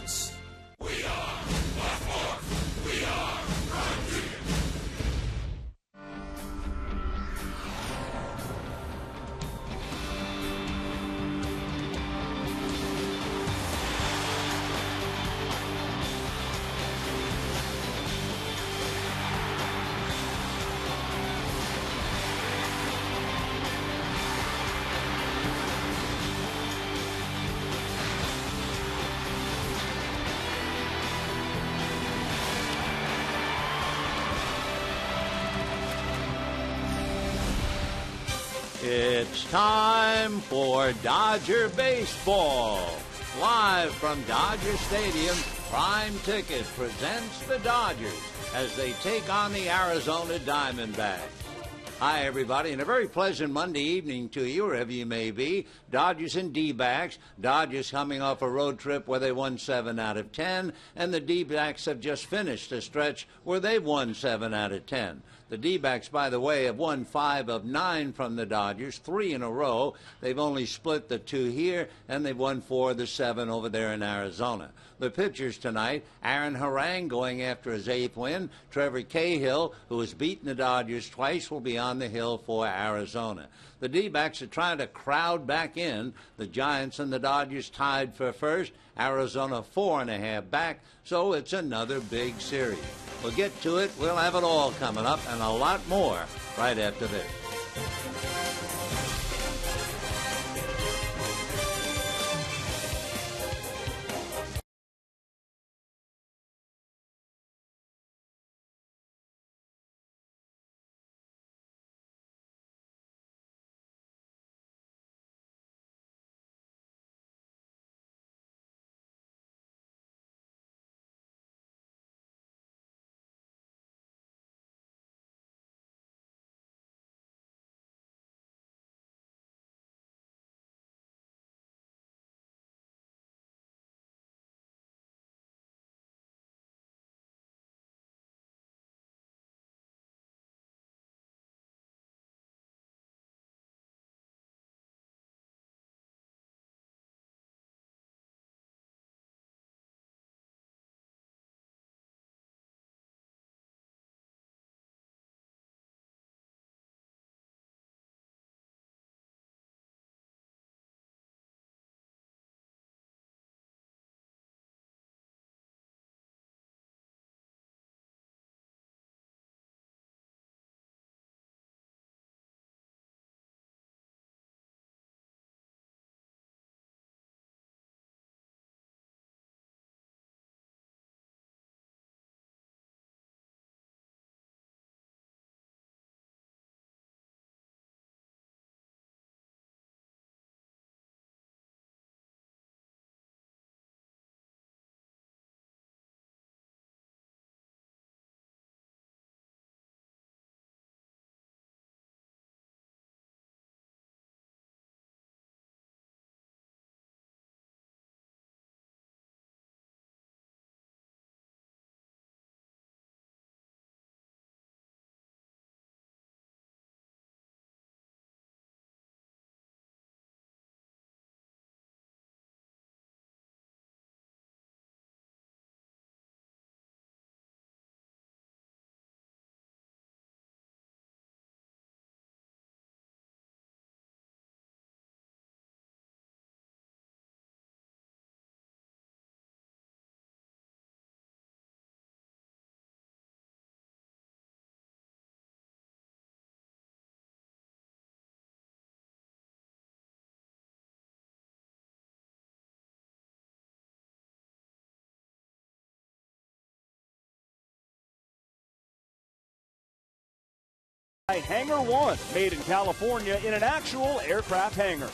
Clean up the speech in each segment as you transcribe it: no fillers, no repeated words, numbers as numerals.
Sports. We are Black Hawk. We are country. It's time for Dodger Baseball. Live from Dodger Stadium, Prime Ticket presents the Dodgers as they take on the Arizona Diamondbacks. Hi, everybody, and a very pleasant Monday evening to you, wherever you may be. Dodgers and D-backs. Dodgers coming off a road trip where they won 7 out of 10, and the D-backs have just finished a stretch where they've won 7 out of 10. The D-backs, by the way, have won 5 of 9 from the Dodgers, 3 in a row. They've only split the 2 here, and they've won 4 of the 7 over there in Arizona. The pitchers tonight, Aaron Harang going after his 8th win. Trevor Cahill, who has beaten the Dodgers twice, will be on the hill for Arizona. The D-backs are trying to crowd back in. The Giants and the Dodgers tied for first. Arizona 4.5 back, so it's another big series. We'll get to it. We'll have it all coming up and a lot more right after this. Hangar 1, made in California in an actual aircraft hangar.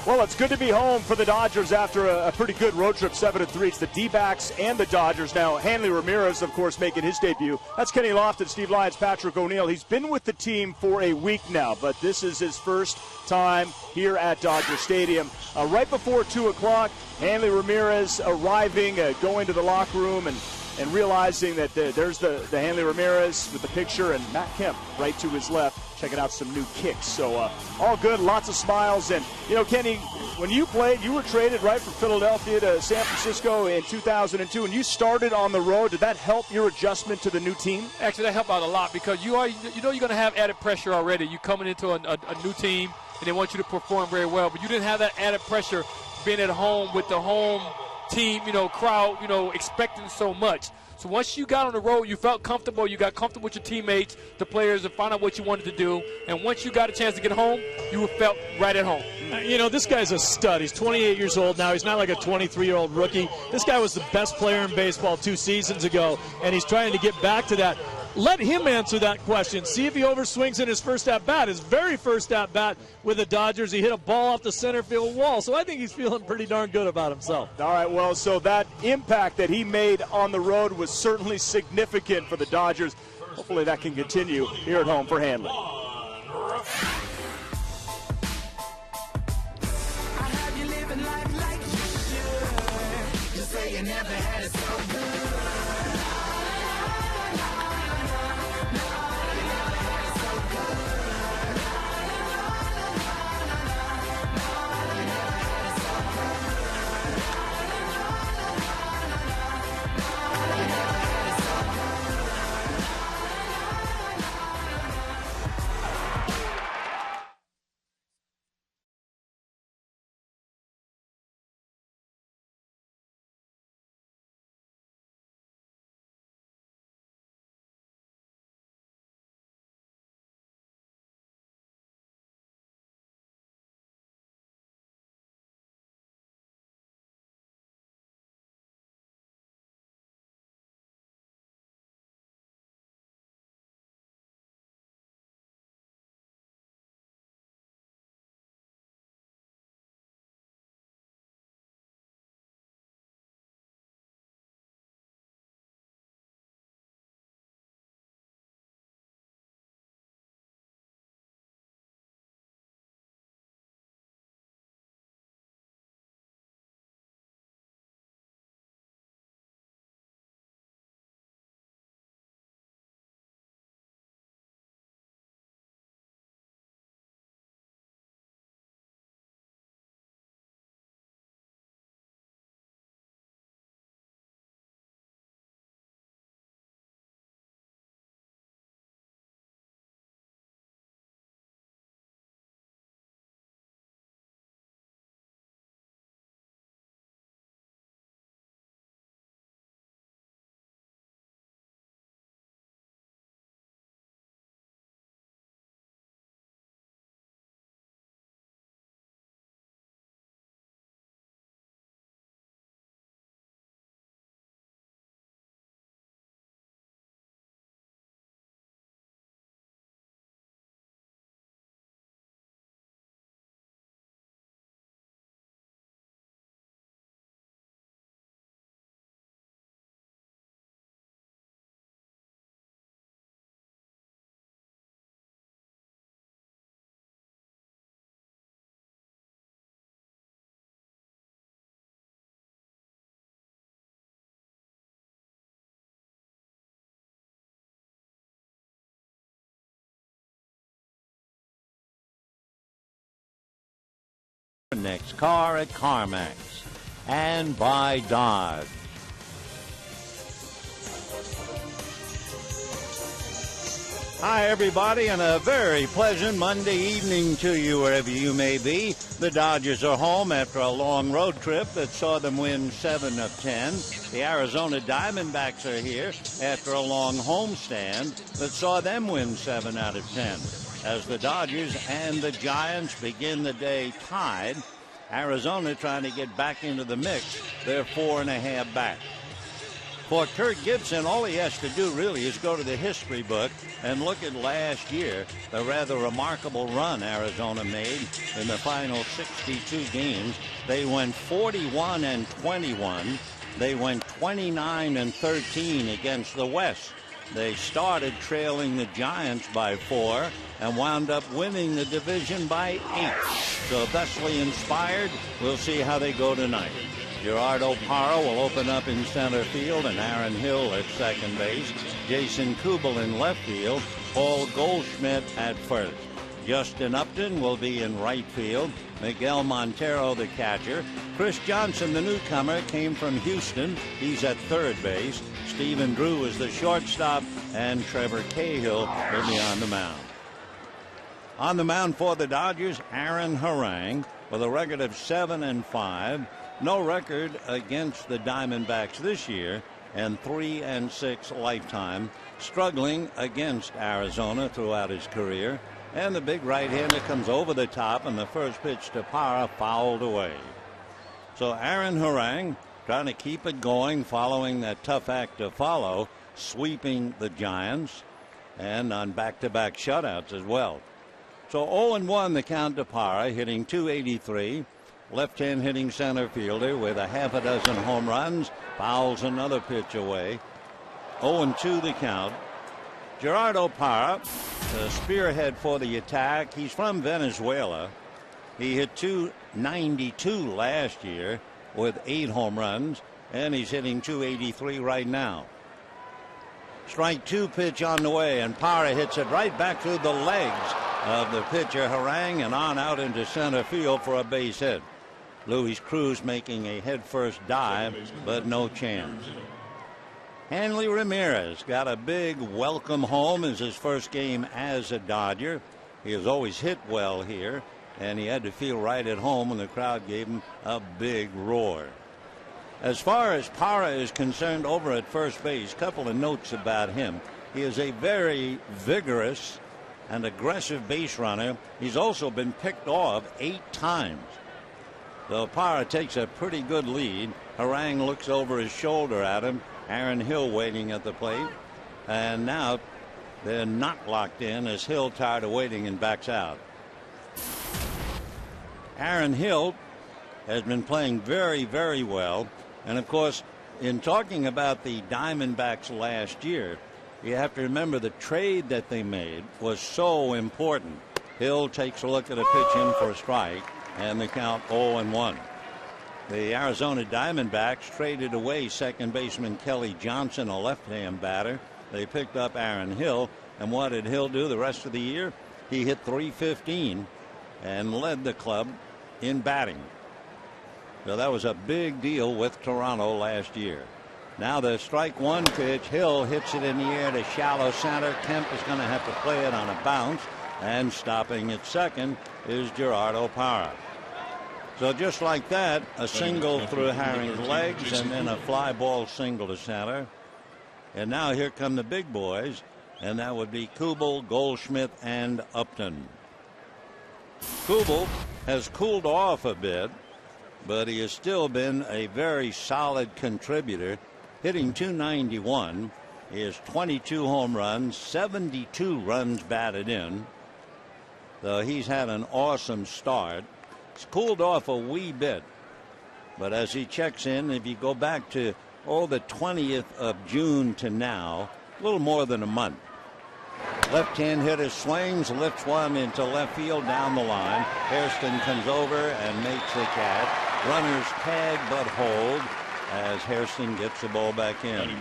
Well, it's good to be home for the Dodgers after a pretty good road trip, 7-3. It's the D-backs and the Dodgers. Now, Hanley Ramirez, of course, making his debut. That's Kenny Lofton, Steve Lyons, Patrick O'Neill. He's been with the team for a week now, but this is his first time here at Dodger Stadium. Right before 2 o'clock, Hanley Ramirez arriving, going to the locker room and and realizing that there's the Hanley Ramirez with the picture and Matt Kemp right to his left, checking out some new kicks. So all good, lots of smiles. And, Kenny, when you played, you were traded right from Philadelphia to San Francisco in 2002, and you started on the road. Did that help your adjustment to the new team? Actually, that helped out a lot because you're going to have added pressure already. You're coming into a new team, and they want you to perform very well. But you didn't have that added pressure being at home with the home team, crowd, expecting so much. So once you got on the road, you felt comfortable. You got comfortable with your teammates, the players, and found out what you wanted to do. And once you got a chance to get home, you felt right at home. This guy's a stud. He's 28 years old now. He's not like a 23-year-old rookie. This guy was the best player in baseball 2 seasons ago, and he's trying to get back to that. Let him answer that question. See if he overswings in his first at-bat. His very first at-bat with the Dodgers, he hit a ball off the center field wall. So I think he's feeling pretty darn good about himself. All right, well, so that impact that he made on the road was certainly significant for the Dodgers. Hopefully that can continue here at home for Hanley. Next car at CarMax and by Dodge. Hi, everybody, and a very pleasant Monday evening to you wherever you may be. The Dodgers are home after a long road trip that saw them win 7 of 10. The Arizona Diamondbacks are here after a long homestand that saw them win 7 out of 10. As the Dodgers and the Giants begin the day tied, Arizona trying to get back into the mix. They're 4.5 back. For Kirk Gibson, all he has to do really is go to the history book and look at last year, the rather remarkable run Arizona made in the final 62 games. They went 41-21. They went 29-13 against the West. They started trailing the Giants by 4 and wound up winning the division by 8. So thusly inspired, we'll see how they go tonight. Gerardo Parra will open up in center field, and Aaron Hill at second base. Jason Kubel in left field. Paul Goldschmidt at first. Justin Upton will be in right field. Miguel Montero, the catcher. Chris Johnson, the newcomer, came from Houston. He's at third base. Stephen Drew is the shortstop, and Trevor Cahill will be on the mound. On the mound for the Dodgers, Aaron Harang with a record of 7-5. No record against the Diamondbacks this year, and 3-6 lifetime. Struggling against Arizona throughout his career. And the big right-hander comes over the top, and the first pitch to Parra fouled away. So Aaron Harang trying to keep it going following that tough act to follow, sweeping the Giants, and on back-to-back shutouts as well. So 0-1 the count to Parra, hitting .283. Left-hand hitting center fielder with a half a dozen home runs. Fouls another pitch away. 0-2 the count. Gerardo Parra, the spearhead for the attack. He's from Venezuela. He hit .292 last year with 8 home runs, and he's hitting .283 right now. Strike 2 pitch on the way, and Parra hits it right back through the legs of the pitcher Harang and on out into center field for a base hit. Luis Cruz making a headfirst dive, but no chance. Hanley Ramirez got a big welcome home as his first game as a Dodger. He has always hit well here, and he had to feel right at home when the crowd gave him a big roar. As far as Parra is concerned over at first base, couple of notes about him. He is a very vigorous and aggressive base runner. He's also been picked off 8 times. So Parra takes a pretty good lead. Harang looks over his shoulder at him. Aaron Hill waiting at the plate. And now they're not locked in as Hill, tired of waiting, and backs out. Aaron Hill has been playing very, very well. And of course, in talking about the Diamondbacks last year, you have to remember the trade that they made was so important. Hill takes a look at a pitch in for a strike, and the count 0-1. The Arizona Diamondbacks traded away second baseman Kelly Johnson, a left-hand batter. They picked up Aaron Hill, and what did Hill do the rest of the year? He hit .315 and led the club in batting. So that was a big deal with Toronto last year. Now the strike 1 pitch. Hill hits it in the air to shallow center. Kemp is going to have to play it on a bounce, and stopping at second is Gerardo Parra. So just like that, a single through Harring's legs, and then a fly ball single to center. And now here come the big boys, and that would be Kubel, Goldschmidt, and Upton. Kubel has cooled off a bit, but he has still been a very solid contributor, hitting .291. He has 22 home runs, 72 runs batted in. So he's had an awesome start. It's cooled off a wee bit, but as he checks in, if you go back to the 20th of June to now, a little more than a month. Left-hand hitter swings, lifts one into left field down the line. Hairston comes over and makes the catch. Runners tag but hold as Hairston gets the ball back in.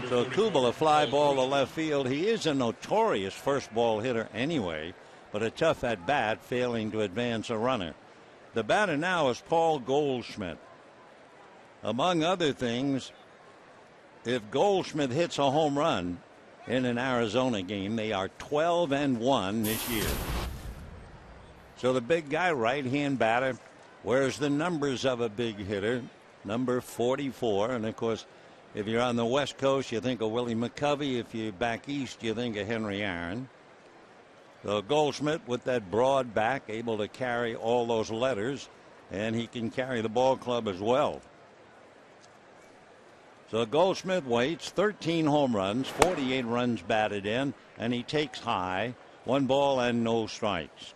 So Kubel, a fly ball to left field. He is a notorious first ball hitter anyway, but a tough at bat, failing to advance a runner. The batter now is Paul Goldschmidt. Among other things, if Goldschmidt hits a home run in an Arizona game, they are 12-1 this year. So the big guy, right-hand batter, wears the numbers of a big hitter, number 44. And of course, if you're on the West Coast, you think of Willie McCovey. If you're back east, you think of Henry Aaron. So Goldschmidt, with that broad back, able to carry all those letters, and he can carry the ball club as well. So Goldschmidt waits, 13 home runs, 48 runs batted in, and he takes high, 1 ball and no strikes.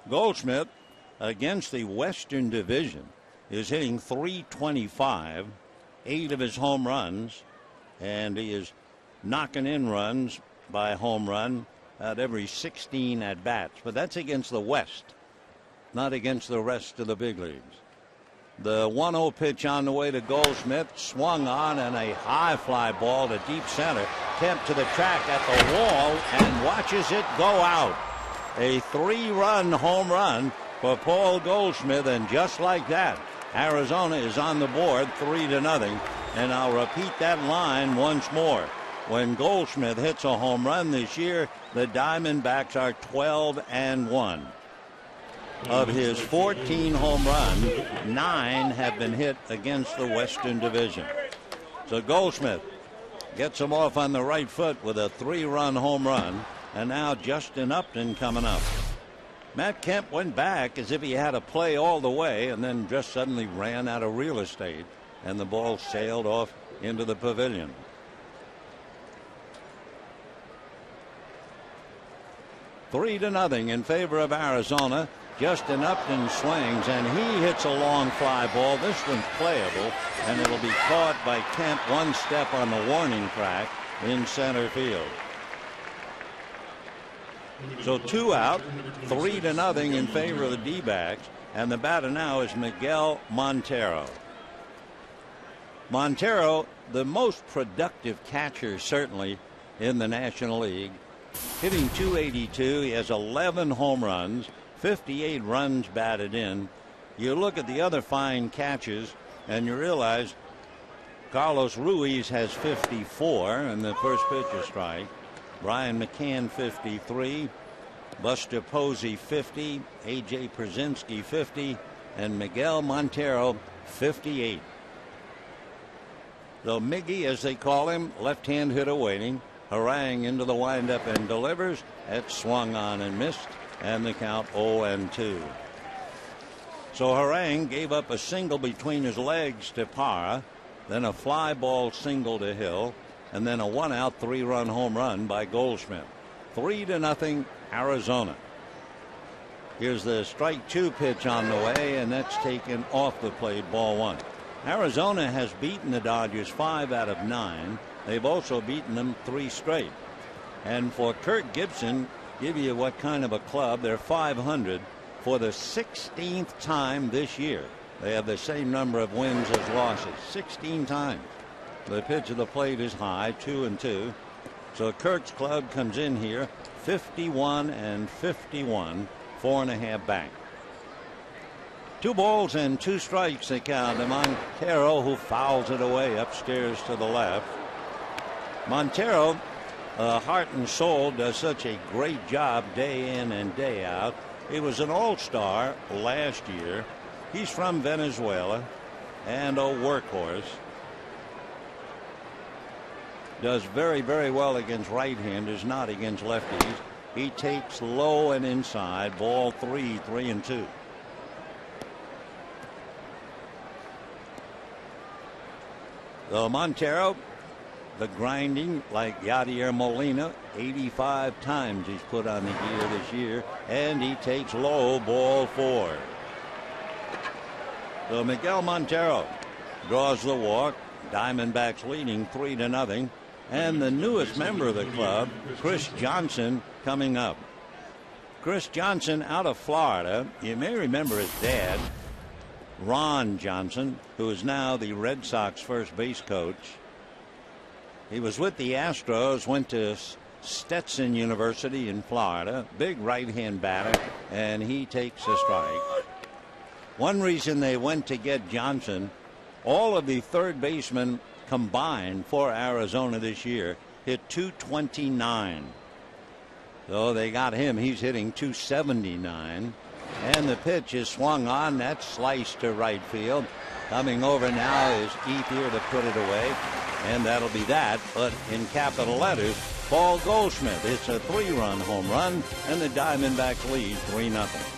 Goldschmidt, against the Western Division, is hitting .325, 8 of his home runs, and he is knocking in runs by home run at every 16 at bats. But that's against the West, not against the rest of the big leagues. The 1-0 pitch on the way to Goldschmidt, swung on, and a high fly ball to deep center. Kemp to the track at the wall and watches it go out. A 3-run home run for Paul Goldschmidt, and just like that, Arizona is on the board 3-0. And I'll repeat that line once more. When Goldschmidt hits a home run this year, the Diamondbacks are 12-1. Of his 14 home runs, 9 have been hit against the Western Division. So Goldschmidt gets him off on the right foot with a 3-run home run, and now Justin Upton coming up. Matt Kemp went back as if he had a play all the way, and then just suddenly ran out of real estate, and the ball sailed off into the pavilion. Three to nothing in favor of Arizona. Justin Upton swings, and he hits a long fly ball. This one's playable, and it'll be caught by Kemp one step on the warning track in center field. So 2 out, 3-0 in favor of the D-backs, and the batter now is Miguel Montero. Montero, the most productive catcher certainly in the National League, hitting .282. He has 11 home runs, 58 runs batted in. You look at the other fine catches and you realize Carlos Ruiz has 54, and the first pitch is strike. Brian McCann 53, Buster Posey 50, A.J. Przinsky 50, and Miguel Montero 58. So Miggy, as they call him, left-hand hitter waiting. Harang into the windup and delivers. It swung on and missed, and the count 0-2. So Harang gave up a single between his legs to Parra, then a fly ball single to Hill, and then a 1-out 3-run home run by Goldschmidt. 3-0 Arizona. Here's the strike 2 pitch on the way, and that's taken off the plate, ball 1. Arizona has beaten the Dodgers 5 out of 9. They've also beaten them 3 straight. And for Kirk Gibson, give you what kind of a club. They're 500 for the 16th time this year. They have the same number of wins as losses, 16 times. The pitch of the plate is high, 2-2. So Kirk's club comes in here 51-51, 4.5 back. 2 balls and 2 strikes they count to Montero, who fouls it away upstairs to the left. Montero, heart and soul, does such a great job day in and day out. He was an all-star last year. He's from Venezuela and a workhorse. Does very, very well against right-handers, not against lefties. He takes low and inside. Ball 3, 3-2. So Montero, the grinding like Yadier Molina, 85 times he's put on the gear this year, and he takes low, ball 4. So Miguel Montero draws the walk. Diamondbacks leading 3-0. And the newest member of the club, Chris Johnson, coming up. Chris Johnson out of Florida. You may remember his dad, Ron Johnson, who is now the Red Sox first base coach. He was with the Astros, went to Stetson University in Florida. Big right-hand batter, and he takes a strike. One reason they went to get Johnson, all of the third basemen combined for Arizona this year hit .229. So they got him. He's hitting .279. And the pitch is swung on. That slice to right field. Coming over now is Ethier to put it away. And that'll be that. But in capital letters, Paul Goldschmidt. It's a 3-run home run, and the Diamondbacks lead 3-0.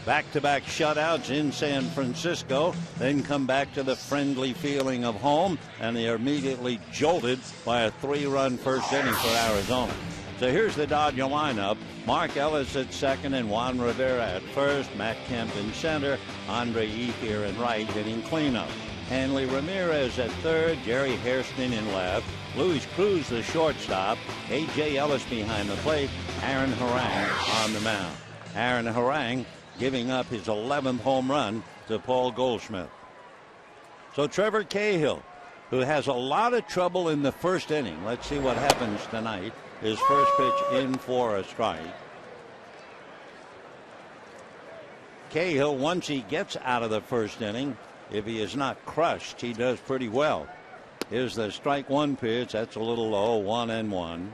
back-to-back shutouts in San Francisco, then come back to the friendly feeling of home, and they are immediately jolted by a 3-run first inning for Arizona. So here's the Dodger lineup. Mark Ellis at second and Juan Rivera at first. Matt Kemp in center. Andre Ethier in right hitting cleanup. Hanley Ramirez at third. Jerry Hairston in left. Luis Cruz the shortstop. A.J. Ellis behind the plate. Aaron Harang on the mound. Aaron Harang giving up his 11th home run to Paul Goldschmidt. So Trevor Cahill, who has a lot of trouble in the first inning. Let's see what happens tonight. His first pitch in for a strike. Cahill, once he gets out of the first inning, if he is not crushed, he does pretty well. Here's the strike one pitch. That's a little low, 1-1.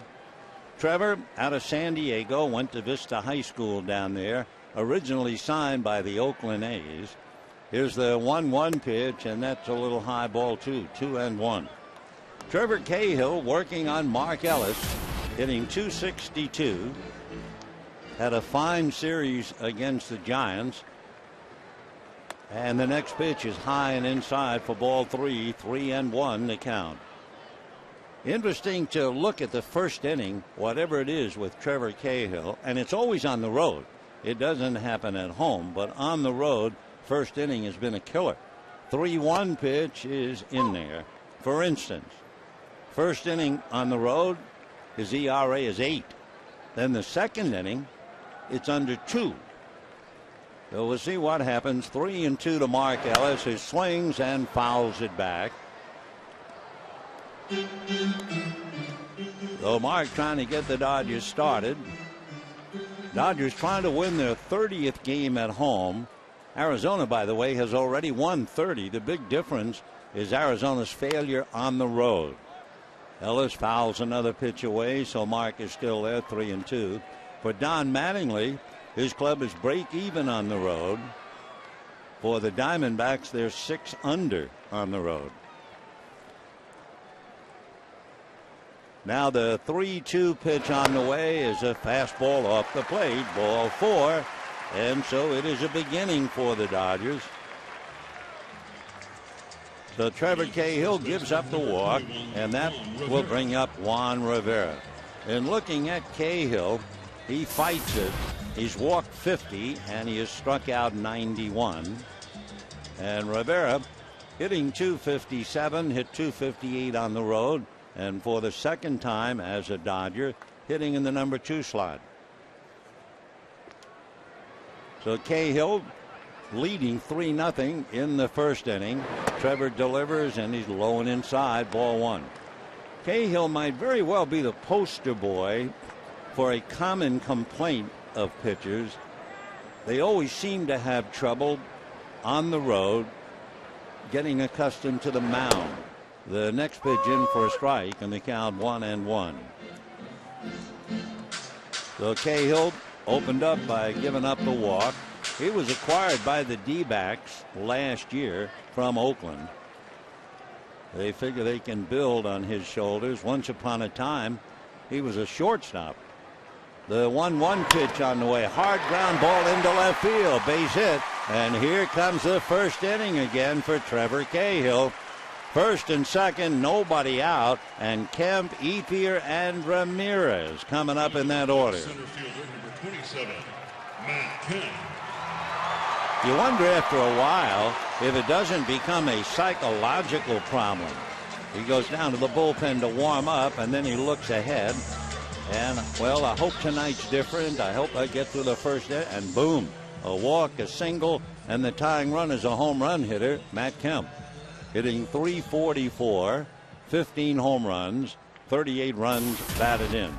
Trevor, out of San Diego, went to Vista High School down there, originally signed by the Oakland A's. Here's the 1-1 pitch, and that's a little high ball, too, 2-1. Trevor Cahill working on Mark Ellis, hitting .262. Had a fine series against the Giants. And the next pitch is high and inside for ball 3, 3-1 to count. Interesting to look at the first inning, whatever it is with Trevor Cahill, and it's always on the road. It doesn't happen at home, but on the road, first inning has been a killer. 3-1 pitch is in there. For instance, first inning on the road, his ERA is 8. Then the second inning, it's under 2. So we'll see what happens. 3-2 to Mark Ellis, who swings and fouls it back. So Mark trying to get the Dodgers started. Dodgers trying to win their 30th game at home. Arizona, by the way, has already won 30. The big difference is Arizona's failure on the road. Ellis fouls another pitch away, so Mark is still there, 3-2. For Don Mattingly, his club is break even on the road. For the Diamondbacks, they're 6 under on the road. Now the 3-2 pitch on the way is a fastball off the plate, ball 4. And so it is a beginning for the Dodgers. So Trevor Cahill gives up the walk, and that will bring up Juan Rivera. And looking at Cahill, he fights it. He's walked 50, and he has struck out 91. And Rivera hitting .257, hit .258 on the road, and for the second time as a Dodger, hitting in the number 2 slot. So Cahill leading 3-0 in the first inning. Trevor delivers, and he's low and inside, ball 1. Cahill might very well be the poster boy for a common complaint of pitchers. They always seem to have trouble on the road getting accustomed to the mound. The next pitch in for a strike, and the count 1-1. So Cahill opened up by giving up the walk. He was acquired by the D-backs last year from Oakland. They figure they can build on his shoulders. Once upon a time, he was a shortstop. The 1-1 pitch on the way. Hard ground ball into left field. Base hit. And here comes the first inning again for Trevor Cahill. First and second, nobody out. And Kemp, Ethier, and Ramirez coming up in that order. Center fielder number 27, Matt Kemp. You wonder after a while if it doesn't become a psychological problem. He goes down to the bullpen to warm up, and then he looks ahead. And, well, I hope tonight's different. I hope I get through the first inning. And boom, a walk, a single, and the tying run is a home run hitter, Matt Kemp. Hitting .344, 15 home runs, 38 runs batted in.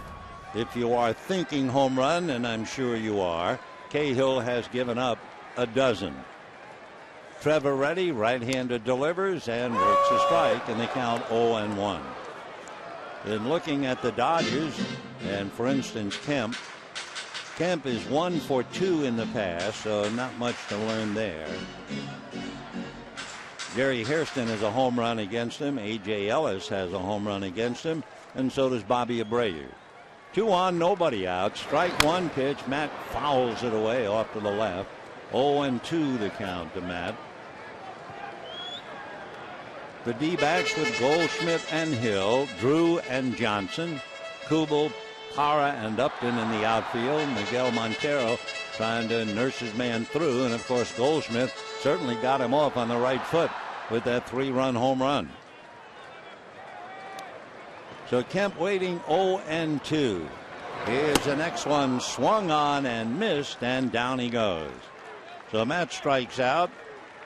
If you are thinking home run, and I'm sure you are, Cahill has given up a dozen. Trevor ready, right-hander delivers and works a strike, and they count 0-1. In looking at the Dodgers, and for instance Kemp is 1 for 2 in the past, so not much to learn there. Jerry Hairston has a home run against him. A.J. Ellis has a home run against him, and so does Bobby Abreu. 2 on, nobody out. Strike 1 pitch. Matt fouls it away off to the left. 0-2 the count to Matt. The D-backs with Goldschmidt and Hill, Drew and Johnson, Kubel, Parra, and Upton in the outfield. Miguel Montero trying to nurse his man through, and of course Goldschmidt certainly got him off on the right foot with that 3-run home run. So Kemp waiting 0-2. Here's the next one, swung on and missed, and down he goes. So Matt strikes out,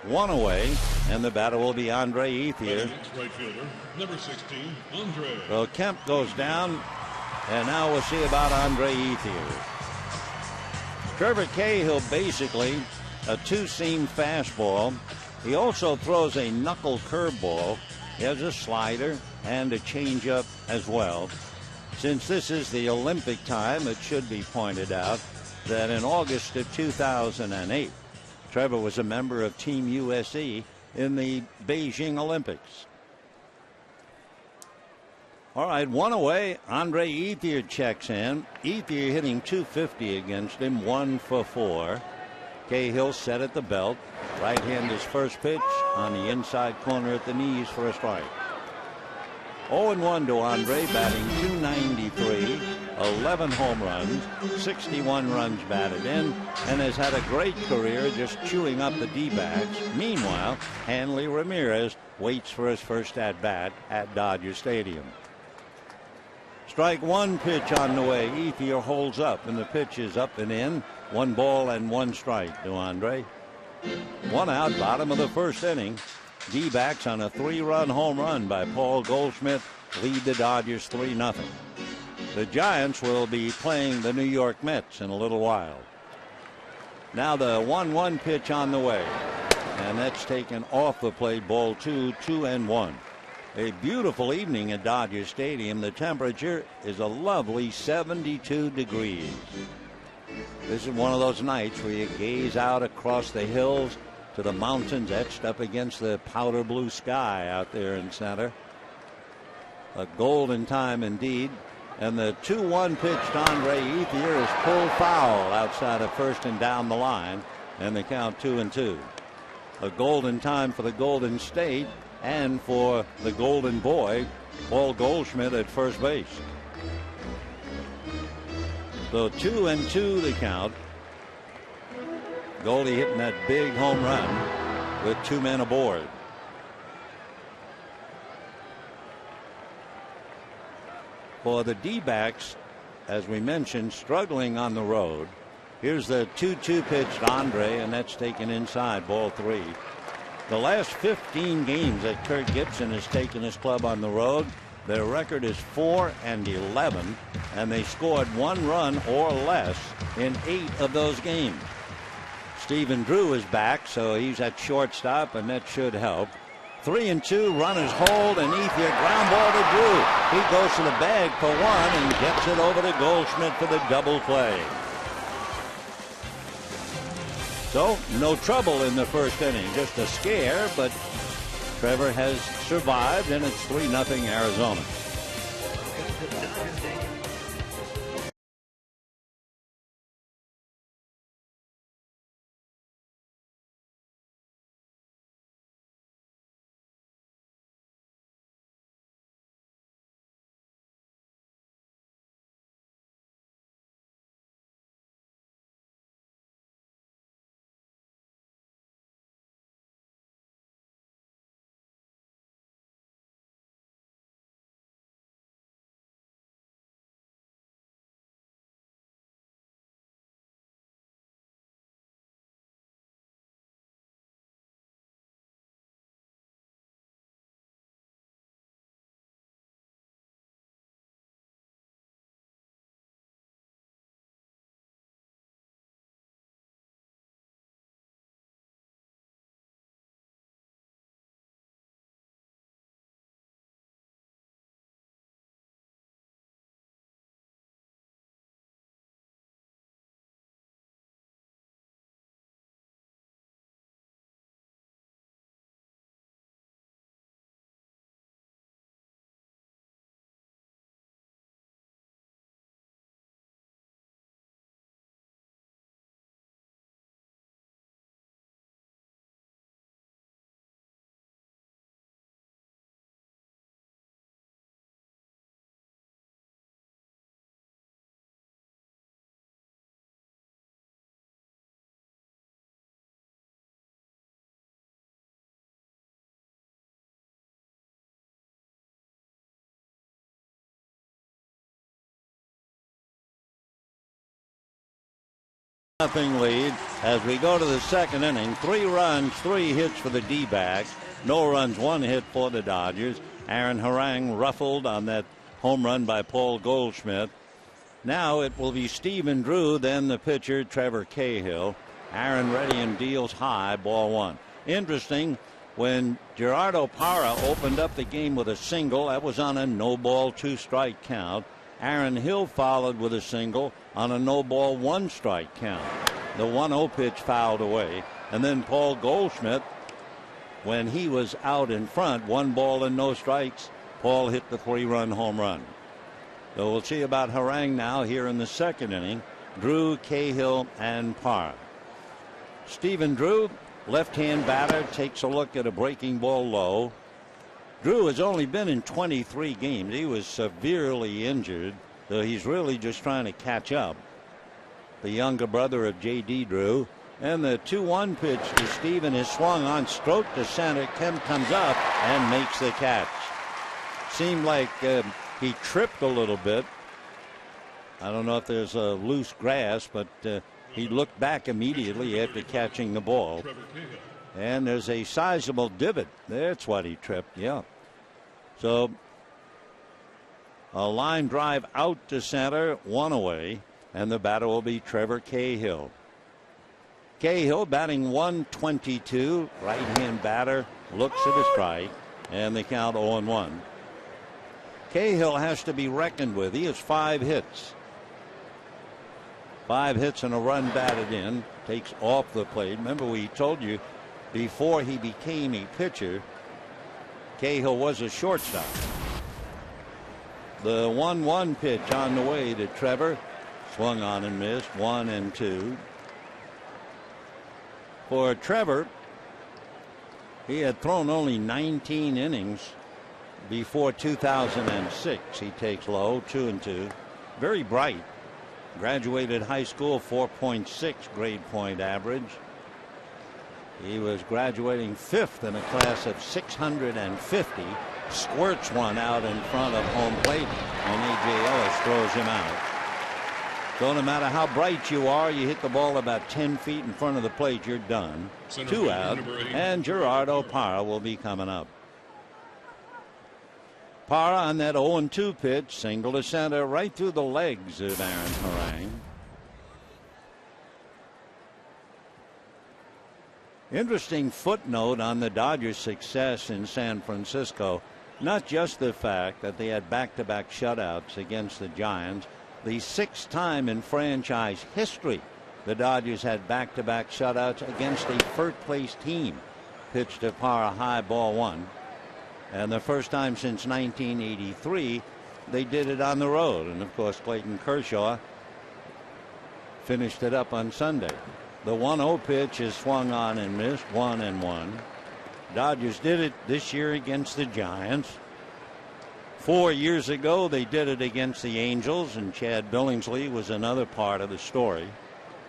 1 away, and the batter will be Andre Ethier. Right fielder, number 16, Andre. So Kemp goes down, and now we'll see about Andre Ethier. Trevor Cahill basically a two-seam fastball. He also throws a knuckle curveball. He has a slider and a changeup as well. Since this is the Olympic time, it should be pointed out that in August of 2008, Trevor was a member of Team USA in the Beijing Olympics. All right, 1 away. Andre Ethier checks in. Ethier hitting .250 against him, 1 for 4. Cahill set at the belt. Right hand his first pitch on the inside corner at the knees for a strike. 0-1 to Andre, batting .293, 11 home runs, 61 runs batted in, and has had a great career just chewing up the D-backs. Meanwhile, Hanley Ramirez waits for his first at-bat at Dodger Stadium. Strike one pitch on the way. Ethier holds up, and the pitch is up and in. 1 ball and 1 strike to Andre. 1 out, bottom of the first inning. D-backs on a 3-run home run by Paul Goldschmidt lead the Dodgers 3-0. The Giants will be playing the New York Mets in a little while. Now the 1-1 pitch on the way, and that's taken off the plate. Ball 2, 2-1. A beautiful evening at Dodger Stadium. The temperature is a lovely 72 degrees. This is one of those nights where you gaze out across the hills to the mountains etched up against the powder blue sky out there in center. A golden time indeed. And the 2-1 pitch to Andre Ethier is pulled foul outside of first and down the line, and the count 2-2. A golden time for the Golden State and for the Golden Boy, Paul Goldschmidt at first base. So 2-2 the count. Goldie hitting that big home run with 2 men aboard. For the D-backs, as we mentioned, struggling on the road. Here's the 2-2 pitch to Andre, and that's taken inside, ball 3. The last 15 games that Kirk Gibson has taken his club on the road, their record is 4-11, and they scored 1 run or less in 8 of those games. Stephen Drew is back, so he's at shortstop, and that should help. 3-2, runners hold, and Ethier ground ball to Drew. He goes to the bag for 1 and gets it over to Goldschmidt for the double play. So no trouble in the first inning, just a scare, but Trevor has survived, and it's 3-0 Arizona. Nothing lead as we go to the second inning. 3 runs, 3 hits for the D-backs. No runs, 1 hit for the Dodgers. Aaron Harang ruffled on that home run by Paul Goldschmidt. Now it will be Stephen Drew, then the pitcher Trevor Cahill. Aaron ready and deals high, ball 1. Interesting, when Gerardo Parra opened up the game with a single, that was on a no-ball 2-strike count. Aaron Hill followed with a single on a no-ball 1-strike count. The 1-0 pitch fouled away. And then Paul Goldschmidt, when he was out in front, 1 ball and no strikes, Paul hit the 3-run home run. So we'll see about Harang now here in the second inning. Drew, Cahill, and Parra. Stephen Drew, left-hand batter, takes a look at a breaking ball low. Drew has only been in 23 games. He was severely injured, so he's really just trying to catch up. The younger brother of J.D. Drew. And the 2-1 pitch to Stephen is swung on, stroke to center. Kemp comes up and makes the catch. Seemed like he tripped a little bit. I don't know if there's a loose grass, but he looked back immediately after catching the ball. And there's a sizable divot. That's what he tripped, yeah. So a line drive out to center, 1 away, and the batter will be Trevor Cahill. Cahill batting 122, right-hand batter, looks at a strike, and the count 0-1. Cahill has to be reckoned with. He has 5 hits. 5 hits and a run batted in, takes off the plate. Remember, we told you before he became a pitcher, Cahill was a shortstop. The 1-1 pitch on the way to Trevor, swung on and missed, 1-2. For Trevor, he had thrown only 19 innings before 2006. He takes low, 2-2. Very bright. Graduated high school, 4.6 grade point average. He was graduating 5th in a class of 650. Squirts one out in front of home plate, and A.J. Ellis throws him out. So no matter how bright you are, you hit the ball about 10 feet in front of the plate, you're done. 2 out, and Gerardo Parra will be coming up. Parra on that 0-2 pitch, single to center, right through the legs of Aaron Harang. Interesting footnote on the Dodgers' success in San Francisco. Not just the fact that they had back-to-back shutouts against the Giants. The 6th time in franchise history the Dodgers had back-to-back shutouts against a first-place team. Pitched to Parra high, ball 1. And the first time since 1983 they did it on the road. And of course Clayton Kershaw finished it up on Sunday. The 1-0 pitch is swung on and missed, 1-1. Dodgers did it this year against the Giants. 4 years ago they did it against the Angels, and Chad Billingsley was another part of the story.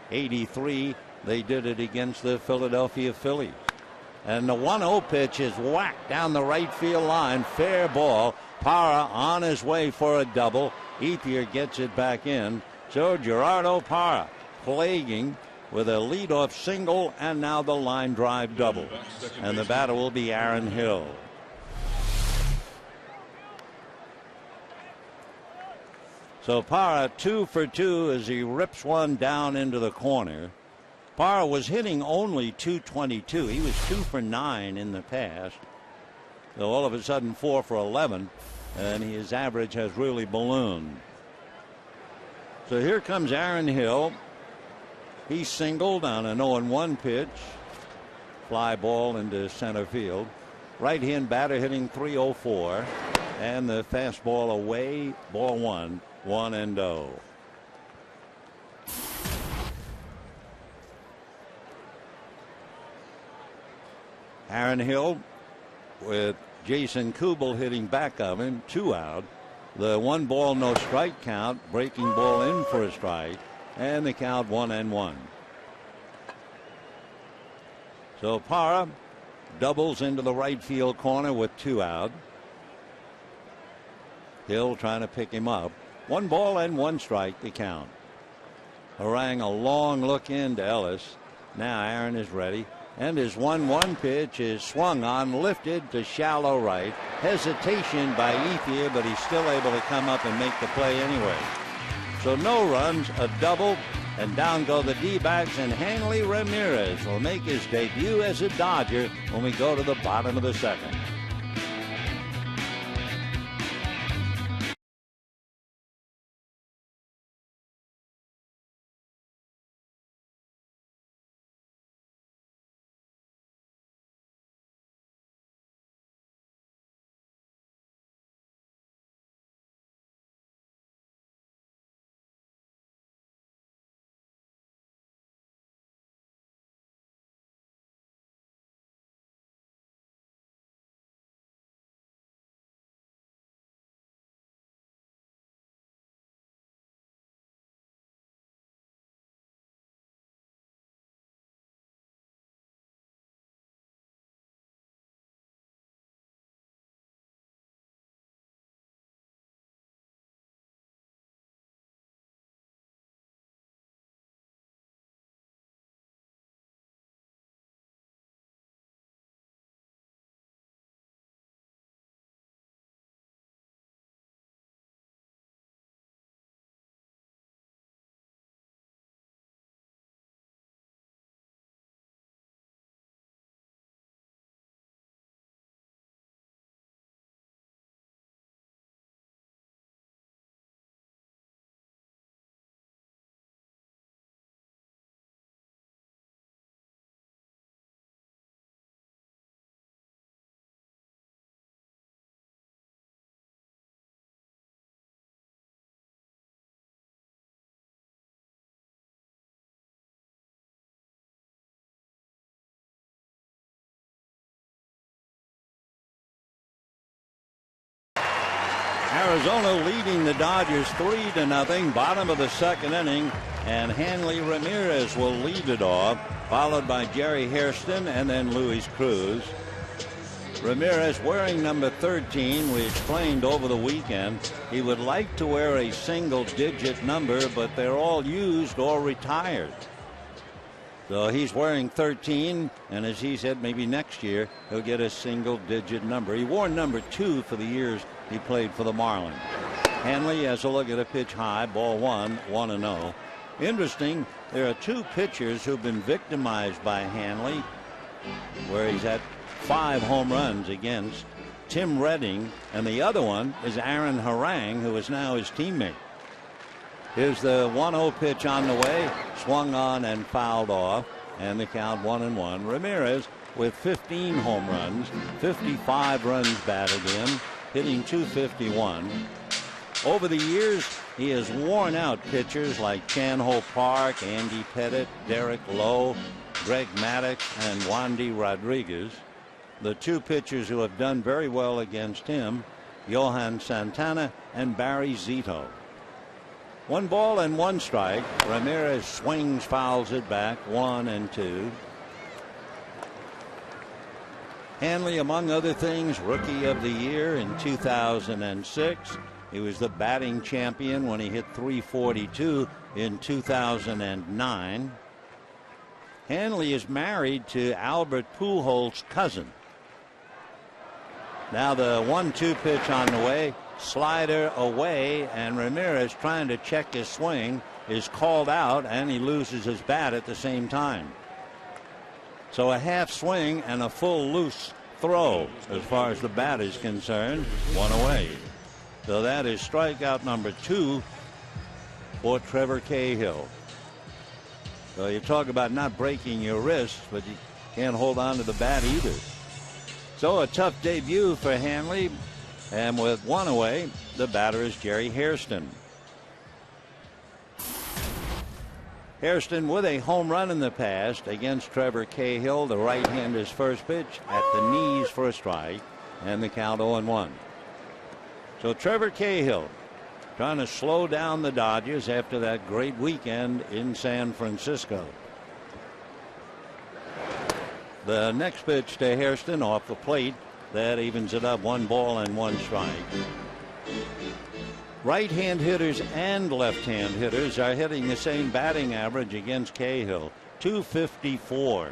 83 they did it against the Philadelphia Phillies. And the 1-0 pitch is whacked down the right field line. Fair ball. Parra on his way for a double. Ethier gets it back in. So Gerardo Parra plaguing with a leadoff single, and now the line drive double. And the batter will be Aaron Hill. So Parra 2 for 2 as he rips one down into the corner. Parra was hitting only .222. He was 2 for 9 in the past. So all of a sudden 4 for 11, and his average has really ballooned. So here comes Aaron Hill. He singled on an 0-1 pitch. Fly ball into center field. Right-hand batter hitting .304. And the fastball away, ball 1, 1-0. Aaron Hill with Jason Kubel hitting back of him, 2 out. The 1 ball, no strike count, breaking ball in for a strike, and the count 1-1. So Parra doubles into the right field corner with 2 out. Hill trying to pick him up. 1 ball and 1 strike, the count. Harang a long look into Ellis. Now Aaron is ready. And his 1-1 pitch is swung on, lifted to shallow right. Hesitation by Ethier, but he's still able to come up and make the play anyway. So no runs, a double, and down go the D-backs, and Hanley Ramirez will make his debut as a Dodger when we go to the bottom of the second. Arizona leading the Dodgers 3-0, bottom of the second inning, and Hanley Ramirez will lead it off, followed by Jerry Hairston and then Luis Cruz. Ramirez wearing number 13. We explained over the weekend he would like to wear a single-digit number, but they're all used or retired. So he's wearing 13, and as he said, maybe next year he'll get a single-digit number. He wore number 2 for the years he played for the Marlins. Hanley has a look at a pitch high, ball 1-0. Interesting, there are 2 pitchers who've been victimized by Hanley, where he's had 5 home runs against. Tim Redding, and the other one is Aaron Harang, who is now his teammate. Here's the 1-0 pitch on the way, swung on and fouled off, and the count 1-1. Ramirez with 15 home runs, 55 runs batted in, hitting .251. Over the years, he has worn out pitchers like Chan Ho Park, Andy Pettit, Derek Lowe, Greg Maddux, and Wandy Rodriguez. The 2 pitchers who have done very well against him, Johan Santana and Barry Zito. 1 ball and 1 strike. Ramirez swings, fouls it back, 1-2. Hanley, among other things, Rookie of the Year in 2006. He was the batting champion when he hit .342 in 2009. Hanley is married to Albert Pujols' cousin. Now the 1-2 pitch on the way, slider away, and Ramirez, trying to check his swing, is called out, and he loses his bat at the same time. So a half swing and a full loose throw as far as the bat is concerned. 1 away. So that is strikeout number 2 for Trevor Cahill. So you talk about not breaking your wrist, but you can't hold on to the bat either. So a tough debut for Hanley, and with 1 away, the batter is Jerry Hairston. Hairston with a home run in the past against Trevor Cahill. The right-hander's first pitch at the knees for a strike, and the count 0-1. So Trevor Cahill trying to slow down the Dodgers after that great weekend in San Francisco. The next pitch to Hairston off the plate. That evens it up, 1 ball and 1 strike. Right-hand hitters and left-hand hitters are hitting the same batting average against Cahill, 254.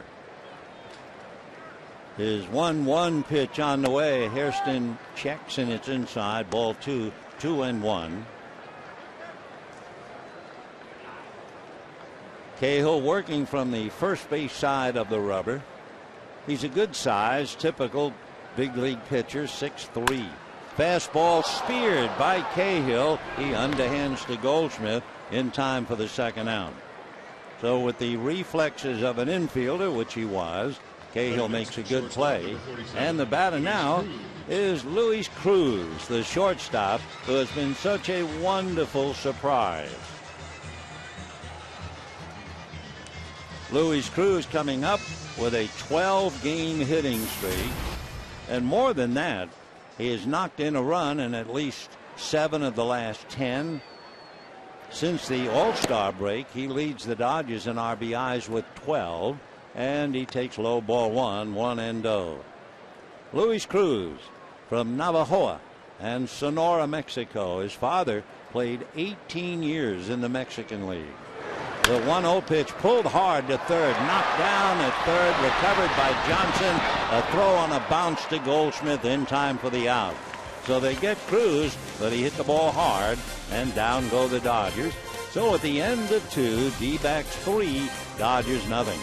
His 1-1 pitch on the way. Hairston checks and it's inside. Ball 2, 2-1. Cahill working from the first base side of the rubber. He's a good size, typical big league pitcher, 6'3". Fastball speared by Cahill. He underhands to Goldschmidt in time for the second out. So with the reflexes of an infielder, which he was, Cahill makes a good play. And the batter now is Luis Cruz, the shortstop, who has been such a wonderful surprise. Luis Cruz coming up with a 12-game hitting streak. And more than that, he has knocked in a run in at least 7 of the last 10. Since the All-Star break, he leads the Dodgers in RBIs with 12. And he takes low ball 1-0. Luis Cruz from Navajoa and Sonora, Mexico. His father played 18 years in the Mexican League. The 1-0 pitch pulled hard to third, knocked down at third, recovered by Johnson. A throw on a bounce to Goldschmidt in time for the out. So they get Cruz, but he hit the ball hard, and down go the Dodgers. So at the end of 2, D-backs 3, Dodgers nothing.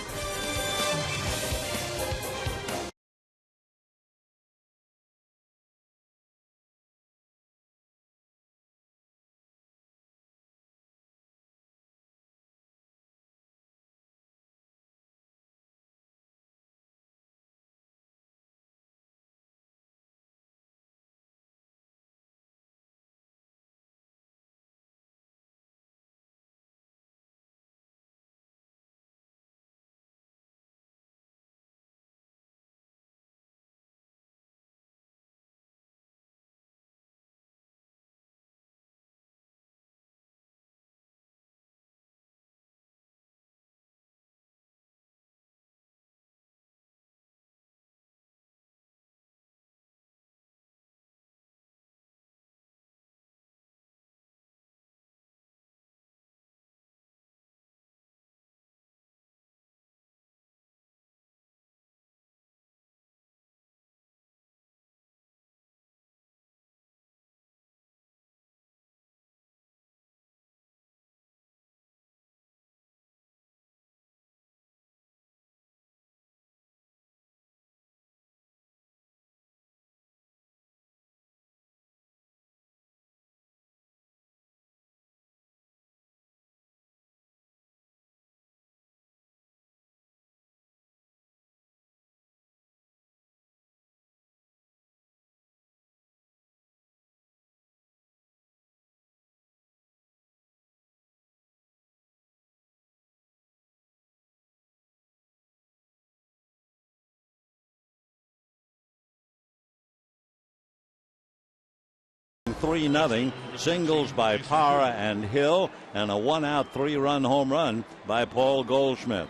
Three 0 singles by Parra and Hill, and a 1-out 3-run home run by Paul Goldschmidt.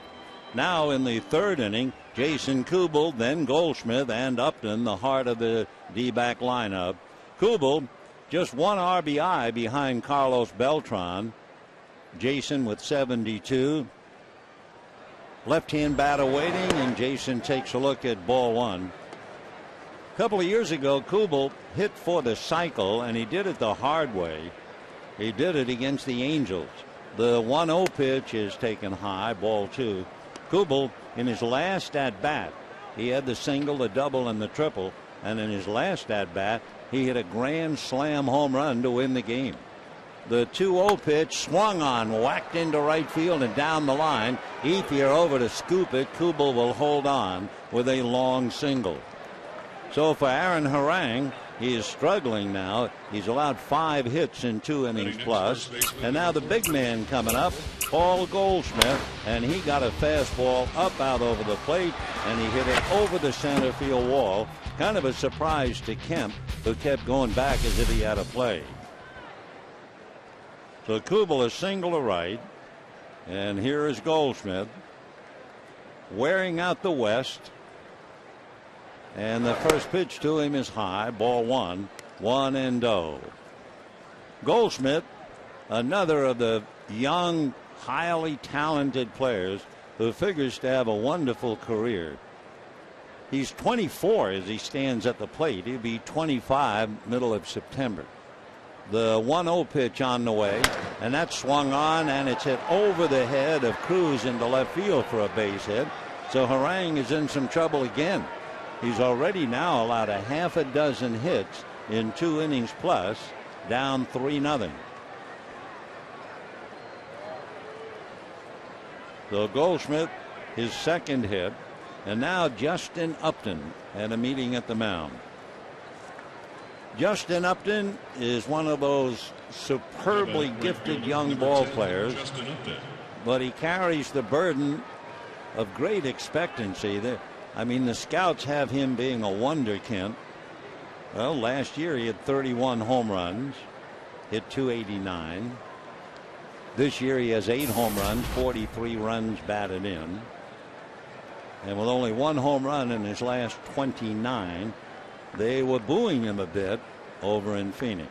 Now in the third inning, Jason Kubel, then Goldschmidt, and Upton, the heart of the D-back lineup. Kubel just 1 RBI behind Carlos Beltran. Jason with 72. Left-hand batter waiting, and Jason takes a look at ball 1. A couple of years ago, Kubel hit for the cycle, and he did it the hard way. He did it against the Angels. The 1-0 pitch is taken high, ball 2. Kubel, in his last at-bat, he had the single, the double, and the triple, and in his last at-bat, he hit a grand slam home run to win the game. The 2-0 pitch swung on, whacked into right field and down the line. Ethier over to scoop it. Kubel will hold on with a long single. So for Aaron Harang, he is struggling now. He's allowed 5 hits in 2 innings plus. And now the big man coming up, Paul Goldschmidt, and he got a fastball up out over the plate, and he hit it over the center field wall. Kind of a surprise to Kemp, who kept going back as if he had a play. So Kubel is single to right, and here is Goldschmidt wearing out the West. And the first pitch to him is high, ball 1, 1-0. Goldschmidt, another of the young, highly talented players who figures to have a wonderful career. He's 24 as he stands at the plate. He'll be 25 middle of September. The 1-0 pitch on the way, and that's swung on, and it's hit over the head of Cruz into left field for a base hit. So Harang is in some trouble again. He's already now allowed a half a dozen hits in 2 innings plus, down 3-0. So Goldschmidt, his second hit, and now Justin Upton at a meeting at the mound. Justin Upton is one of those superbly gifted young ball players, but he carries the burden of great expectancy. I mean, the scouts have him being a wonderkind. Well, last year he had 31 home runs, hit .289. This year he has 8 home runs, 43 runs batted in. And with only 1 home run in his last 29, they were booing him a bit over in Phoenix.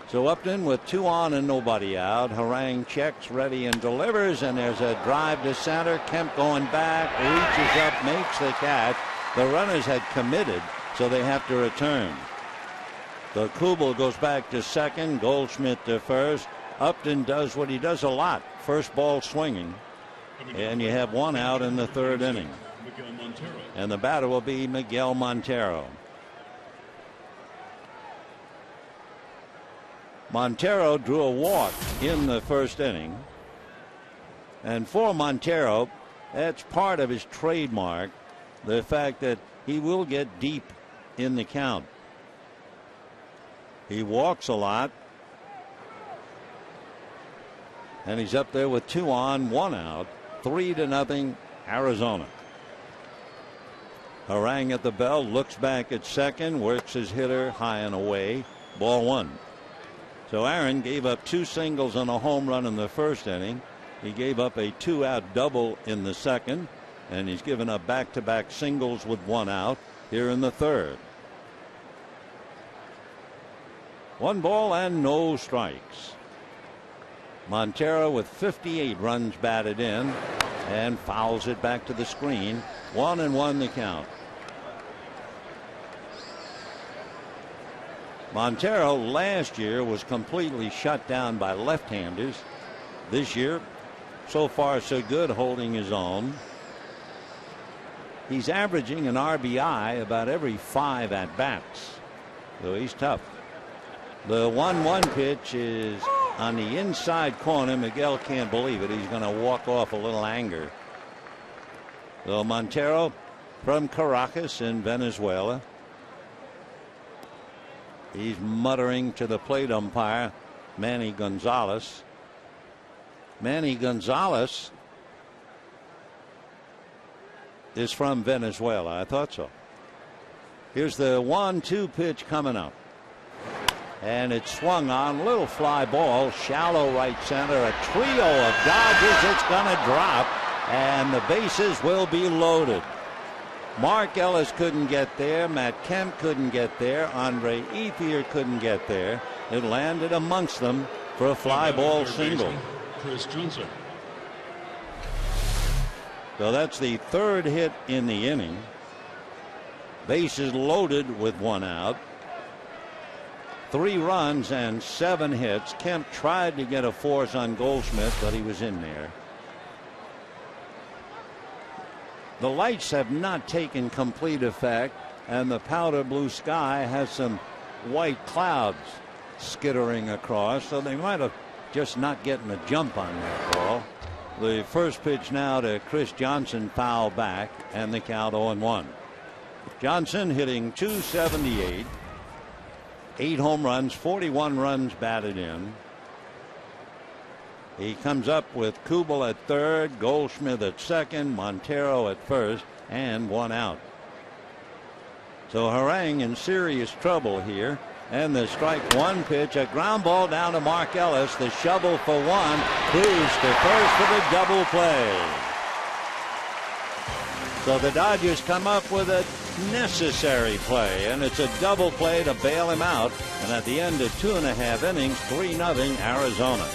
So Upton with 2 on and nobody out. Harang checks, ready, and delivers, and there's a drive to center. Kemp going back, reaches up, makes the catch. The runners had committed, so they have to return. The Kubel goes back to second, Goldschmidt to first. Upton does what he does a lot, first ball swinging, and you have 1 out in the 3rd inning. And the batter will be Miguel Montero. Montero drew a walk in the 1st inning, and for Montero, that's part of his trademark, the fact that he will get deep in the count. He walks a lot, and he's up there with 2 on, 1 out, 3-0 Arizona. Harang at the bell, looks back at second, works his hitter high and away, ball 1. So Aaron gave up 2 singles and a home run in the 1st inning. He gave up a 2-out double in the 2nd, and he's given up back-to-back singles with 1 out here in the 3rd. 1 ball and no strikes. Montero with 58 runs batted in, and fouls it back to the screen. 1-1 the count. Montero last year was completely shut down by left-handers. This year, so far so good, holding his own. He's averaging an RBI about every 5 at-bats, so he's tough. The 1-1 pitch is on the inside corner. Miguel can't believe it. He's going to walk off a little anger. So Montero from Caracas in Venezuela. He's muttering to the plate umpire, Manny Gonzalez. Manny Gonzalez is from Venezuela. I thought so. Here's the 1-2 pitch coming up. And it's swung on, little fly ball, shallow right center, a trio of dodgers. It's going to drop, and the bases will be loaded. Mark Ellis couldn't get there. Matt Kemp couldn't get there. Andre Ethier couldn't get there. It landed amongst them for a fly ball single. Chris Johnson. So that's the 3rd hit in the inning. Bases loaded with 1 out. 3 runs and 7 hits. Kemp tried to get a force on Goldschmidt, but he was in there. The lights have not taken complete effect, and the powder blue sky has some white clouds skittering across, so they might have just not getting a jump on that ball. The first pitch now to Chris Johnson, foul back, and the count 0-1. Johnson hitting .278, 8 home runs, 41 runs batted in. He comes up with Kubel at 3rd, Goldschmidt at 2nd, Montero at 1st, and 1 out. So Harang in serious trouble here. And the strike 1 pitch, a ground ball down to Mark Ellis. The shovel for 1. Cruz to first for the double play. So the Dodgers come up with a necessary play, and it's a double play to bail him out. And at the end of 2.5 innings, 3-0 Arizona.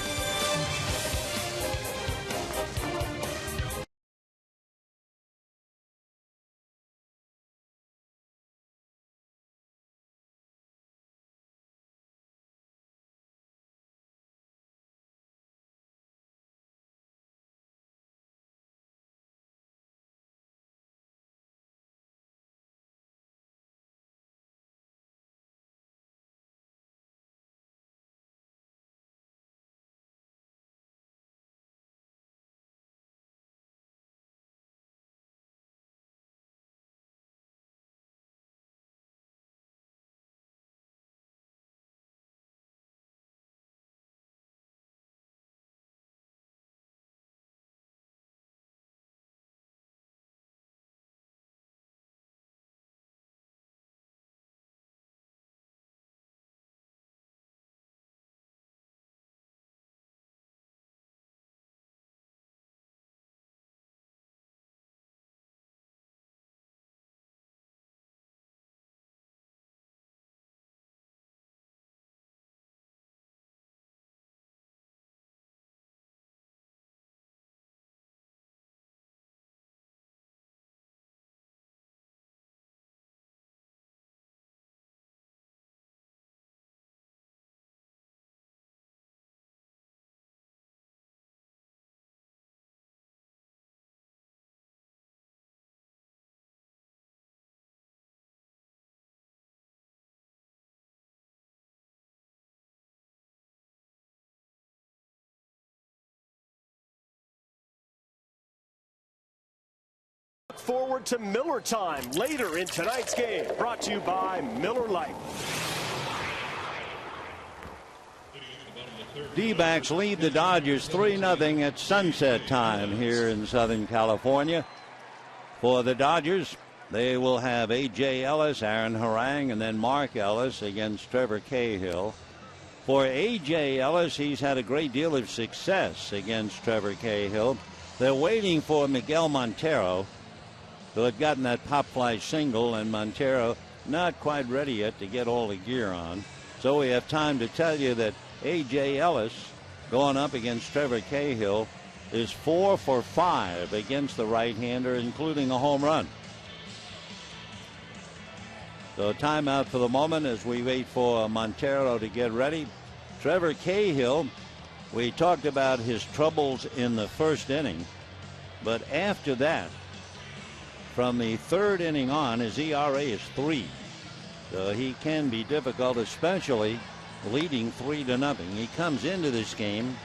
Forward to Miller time later in tonight's game. Brought to you by Miller Lite. D-backs lead the Dodgers 3-0 at sunset time here in Southern California. For the Dodgers, they will have A.J. Ellis, Aaron Harang, and then Mark Ellis against Trevor Cahill. For A.J. Ellis, he's had a great deal of success against Trevor Cahill. They're waiting for Miguel Montero, who had gotten that pop fly single, and Montero not quite ready yet to get all the gear on. So we have time to tell you that A.J. Ellis, going up against Trevor Cahill, is 4 for 5 against the right-hander, including a home run. So timeout for the moment as we wait for Montero to get ready. Trevor Cahill, we talked about his troubles in the first inning, but after that, from the third inning on, his ERA is 3. So he can be difficult, especially leading 3-0. He comes into this game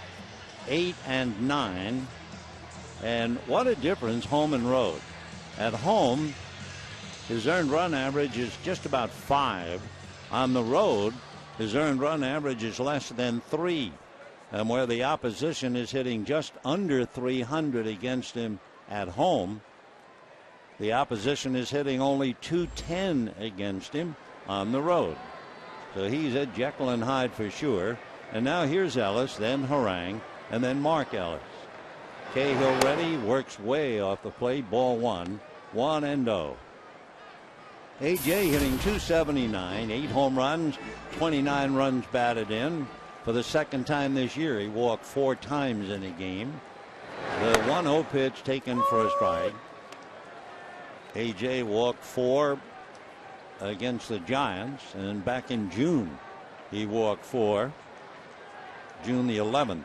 8-9. And what a difference home and road. At home, his earned run average is just about 5. On the road, his earned run average is less than 3. And where the opposition is hitting just under 300 against him at home, the opposition is hitting only 210 against him on the road. So he's at Jekyll and Hyde for sure. And now here's Ellis, then Harang, and then Mark Ellis. Cahill ready, works way off the plate, ball 1, 1-0. A.J. hitting .279, 8 home runs, 29 runs batted in. For the second time this year, he walked 4 times in a game. The 1-0 pitch taken for a strike. A.J. walked 4 against the Giants, and back in June he walked 4, June the 11th.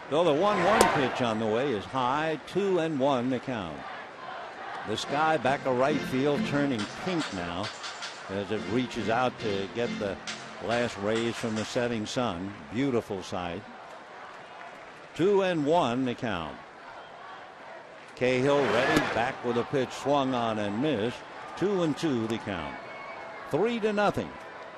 So the 1-1 pitch on the way is high, 2-1 the count. The sky back of right field turning pink now as it reaches out to get the last rays from the setting sun. Beautiful sight. 2-1 the count. Cahill ready, back with a pitch swung on and missed. 2-2 the count. 3-0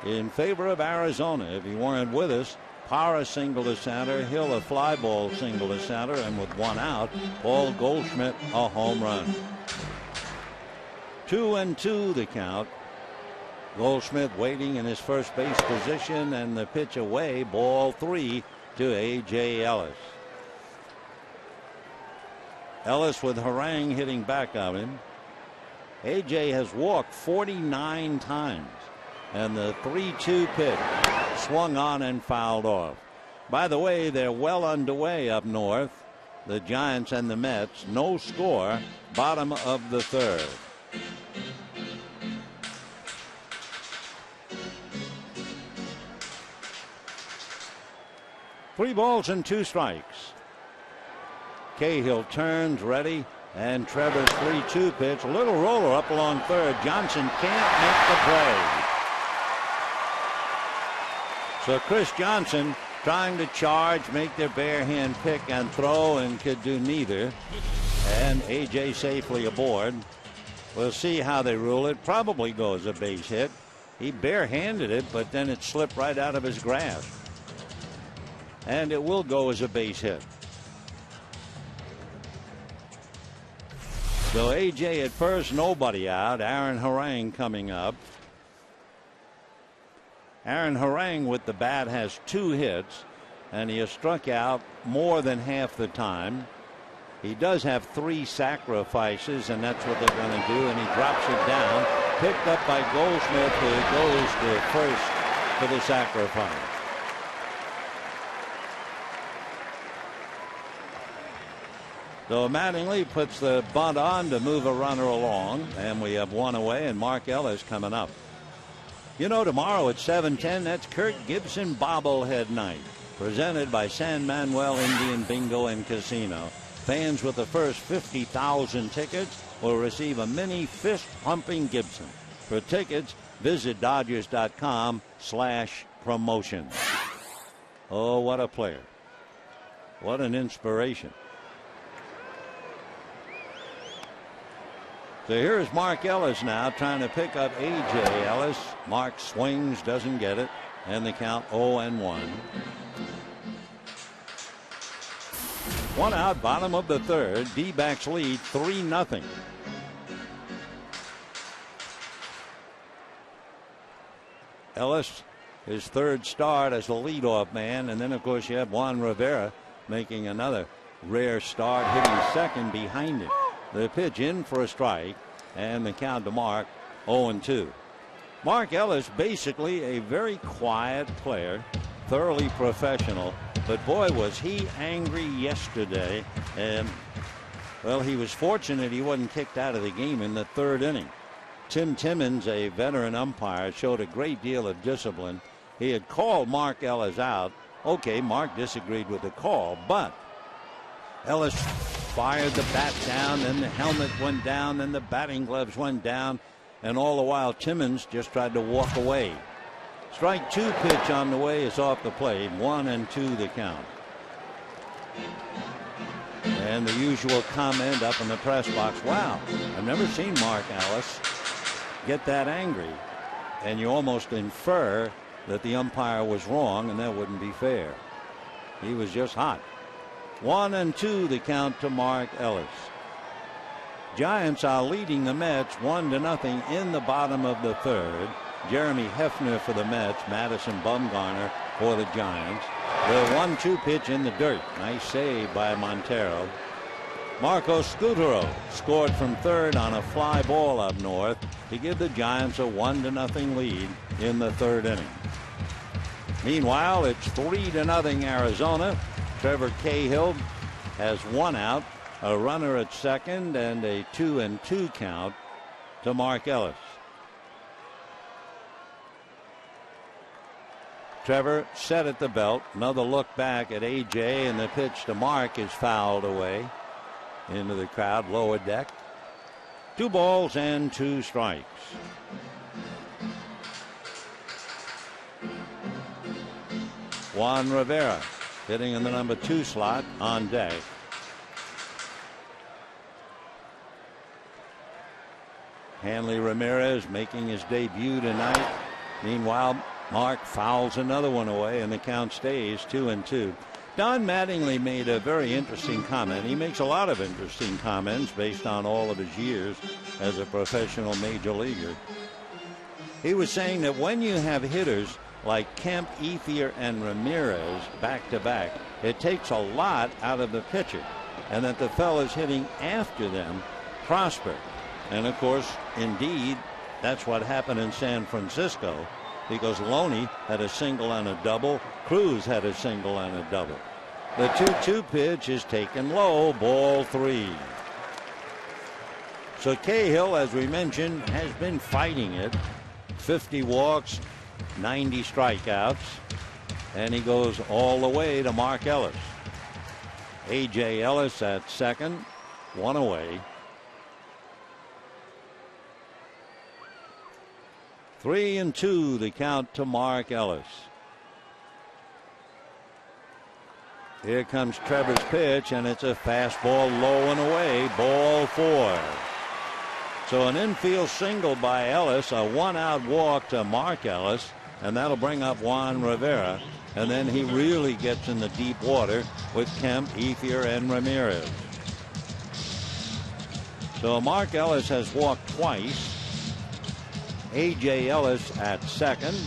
in favor of Arizona. If you weren't with us, Parra single to center, Hill a fly ball single to center, and with 1 out, Paul Goldschmidt a home run. 2-2 the count. Goldschmidt waiting in his first base position, and the pitch away, ball 3 to A.J. Ellis. Ellis with Harang hitting back of him. A.J. has walked 49 times. And the 3-2 pitch swung on and fouled off. By the way, they're well underway up north. The Giants and the Mets. No score. Bottom of the third. Three balls and two strikes. Cahill turns, ready, and Trevor's 3-2 pitch. A little roller up along third. Johnson can't make the play. So Chris Johnson trying to charge, make their bare hand pick and throw, and could do neither. And A.J. safely aboard. We'll see how they rule it. Probably goes a base hit. He barehanded it, but then it slipped right out of his grasp. And it will go as a base hit. So A.J. at first, nobody out. Aaron Harang coming up. Aaron Harang with the bat has 2 hits, and he has struck out more than half the time. He does have 3 sacrifices, and that's what they're going to do, and he drops it down. Picked up by Goldsmith, who goes to first for the sacrifice. So Mattingly puts the bunt on to move a runner along, and we have 1 away, and Mark Ellis coming up. You know, tomorrow at 7:10, that's Kirk Gibson bobblehead night, presented by San Manuel Indian Bingo and Casino. Fans with the first 50,000 tickets will receive a mini fist-pumping Gibson. For tickets, visit Dodgers.com/promotion. Oh, what a player. What an inspiration. So here's Mark Ellis now trying to pick up A.J. Ellis. Mark swings, doesn't get it, and the count 0-1. 1 out, bottom of the third. D-backs lead 3-0. Ellis, his 3rd start as a leadoff man, and then of course you have Juan Rivera making another rare start, hitting second behind him. The pitch in for a strike, and the count to Mark 0-2. Mark Ellis, basically a very quiet player, thoroughly professional, but boy was he angry yesterday, and well, he was fortunate he wasn't kicked out of the game in the 3rd inning. Tim Timmons, a veteran umpire, showed a great deal of discipline. He had called Mark Ellis out. Okay, Mark disagreed with the call, but Ellis fired the bat down, then the helmet went down, then the batting gloves went down, and all the while Timmons just tried to walk away. Strike 2 pitch on the way is off the plate. 1-2 the count. And the usual comment up in the press box, wow, I've never seen Mark Ellis get that angry. And you almost infer that the umpire was wrong, and that wouldn't be fair. He was just hot. 1-2 the count to Mark Ellis. Giants are leading the Mets 1-0 in the bottom of the third. Jeremy Hefner for the Mets, Madison Bumgarner for the Giants. The 1-2 pitch in the dirt. Nice save by Montero. Marco Scutaro scored from third on a fly ball up north to give the Giants a 1-0 lead in the 3rd inning. Meanwhile, it's 3-0 Arizona. Trevor Cahill has 1 out, a runner at second, and a 2-2 count to Mark Ellis. Trevor set at the belt. Another look back at A.J., and the pitch to Mark is fouled away into the crowd, lower deck. 2 balls and 2 strikes. Juan Rivera hitting in the number 2 slot on deck. Hanley Ramirez making his debut tonight. Meanwhile, Mark fouls another one away, and the count stays 2-2. Don Mattingly made a very interesting comment. He makes a lot of interesting comments based on all of his years as a professional major leaguer. He was saying that when you have hitters like Kemp, Ethier, and Ramirez back to back, it takes a lot out of the pitcher. and that the fellas hitting after them prosper. And of course, indeed, that's what happened in San Francisco, because Loney had a single and a double. Cruz had a single and a double. The 2-2 pitch is taken low, ball 3. So Cahill, as we mentioned, has been fighting it. 50 walks, 90 strikeouts, and he goes all the way to Mark Ellis. A.J. Ellis at second, 1 away. 3-2 the count to Mark Ellis. Here comes Trevor's pitch, and it's a fastball low and away, ball 4. So an infield single by Ellis, a 1-out walk to Mark Ellis, and that'll bring up Juan Rivera. And then he really gets in the deep water with Kemp, Ethier, and Ramirez. So Mark Ellis has walked twice. A.J. Ellis at second.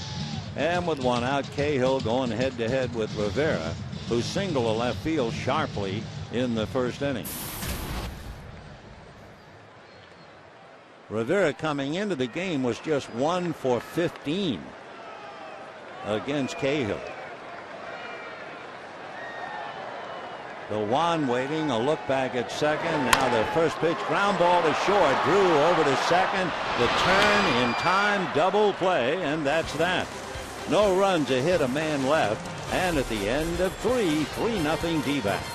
And with 1 out, Cahill going head-to-head with Rivera, who singled to left field sharply in the first inning. Rivera coming into the game was just 1 for 15 against Cahill. The Juan waiting, a look back at second. Now the first pitch, ground ball to short. Drew over to second. The turn in time, double play, and that's that. No runs, a hit, a man left. And at the end of 3-0 D-backs.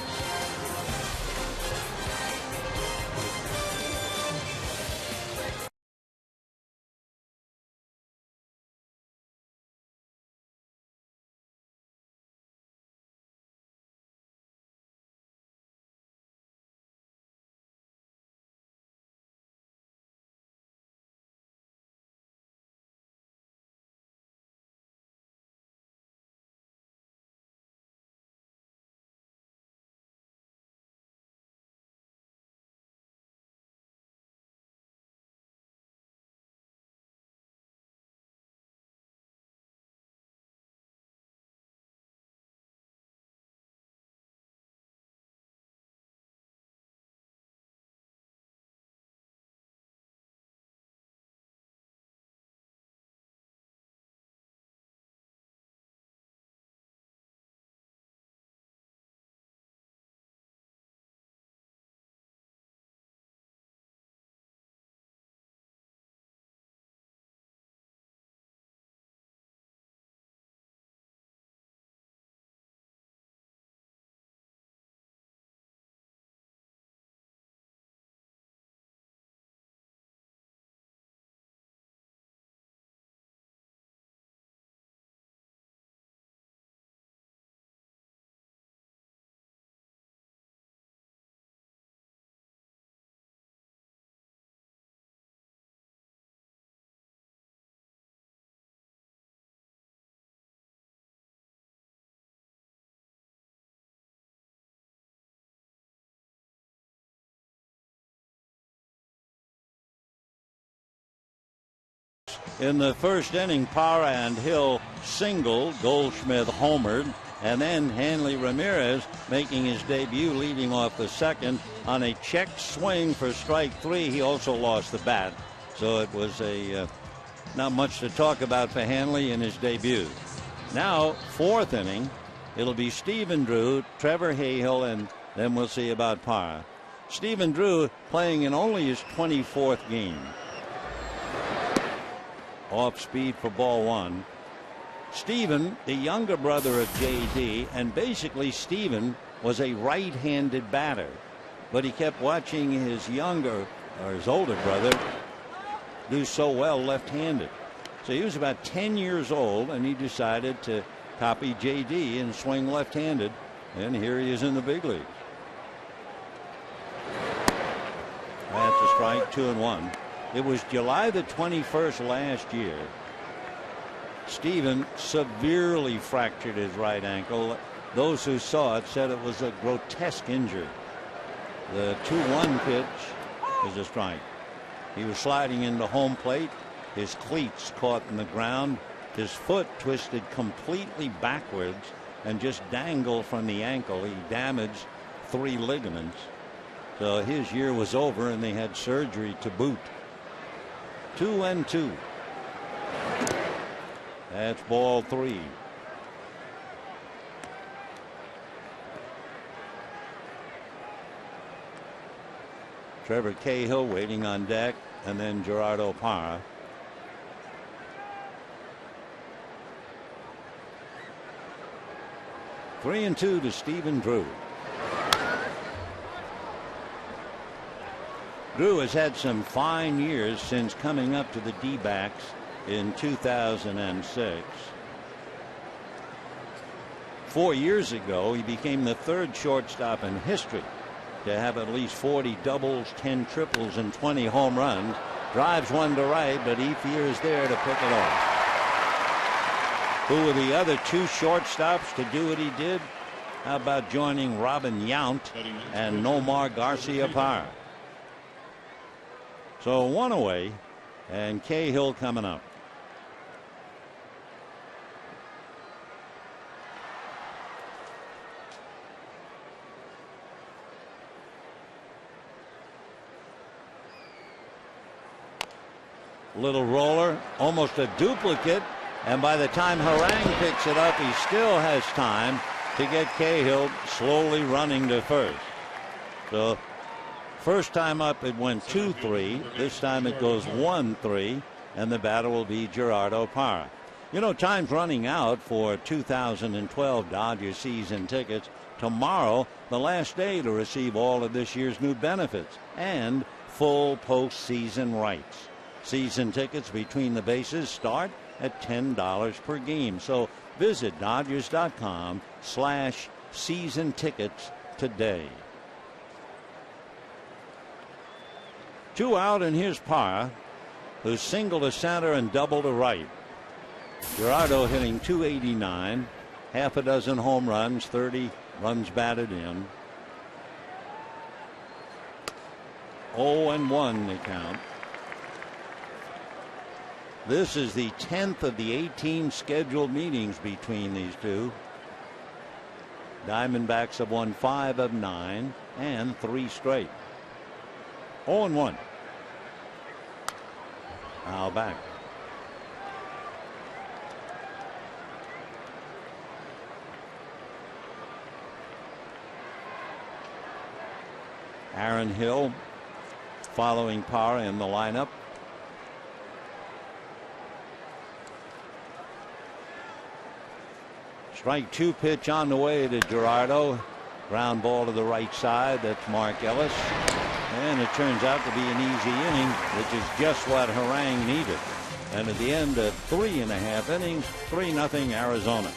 In the first inning, Parra and Hill singled, Goldschmidt homered, and then Hanley Ramirez making his debut, leading off the second on a checked swing for strike 3. He also lost the bat, so it was not much to talk about for Hanley in his debut. Now, 4th inning, it'll be Stephen Drew, Trevor Hayhill, and then we'll see about Parra. Stephen Drew playing in only his 24th game. Off speed for ball 1. Stephen, the younger brother of J.D., and basically Stephen was a right-handed batter, but he kept watching his older brother do so well left-handed. So he was about 10 years old, and he decided to copy J.D. and swing left-handed, and here he is in the big leagues. That's a strike, 2-1. It was July the 21st last year. Stephen severely fractured his right ankle. Those who saw it said it was a grotesque injury. The 2-1 pitch is a strike. He was sliding into home plate. His cleats caught in the ground. His foot twisted completely backwards and just dangled from the ankle. He damaged 3 ligaments. So his year was over, and they had surgery to boot. 2-2. That's ball 3. Trevor Cahill waiting on deck, and then Gerardo Parra. Three and 2 to Stephen Drew. Drew has had some fine years since coming up to the D-backs in 2006. 4 years ago, he became the third shortstop in history to have at least 40 doubles, 10 triples, and 20 home runs. Drives one to right, but Ethier is there to pick it off. Who were the other two shortstops to do what he did? How about joining Robin Yount and Nomar Garcia-Parra? So one away, and Cahill coming up. Little roller, almost a duplicate, and by the time Harang picks it up, he still has time to get Cahill slowly running to first. So first time up it went 2-3. This time it goes 1-3, and the batter will be Gerardo Parra. You know, time's running out for 2012 Dodger season tickets. Tomorrow, the last day to receive all of this year's new benefits and full postseason rights. Season tickets between the bases start at $10 per game. So visit Dodgers.com/season tickets today. 2 out, and here's Parra, who single to center and double to right. Gerardo hitting .289, half a dozen home runs, 30 runs batted in. 0-1 the count. This is the 10th of the 18 scheduled meetings between these two. Diamondbacks have won 5 of 9 and 3 straight. 0-1. Now back. Aaron Hill following Parra in the lineup. Strike 2 pitch on the way to Gerardo. Ground ball to the right side. That's Mark Ellis. And it turns out to be an easy inning, which is just what Harang needed. And at the end of 3.5 innings, 3-0 Arizona.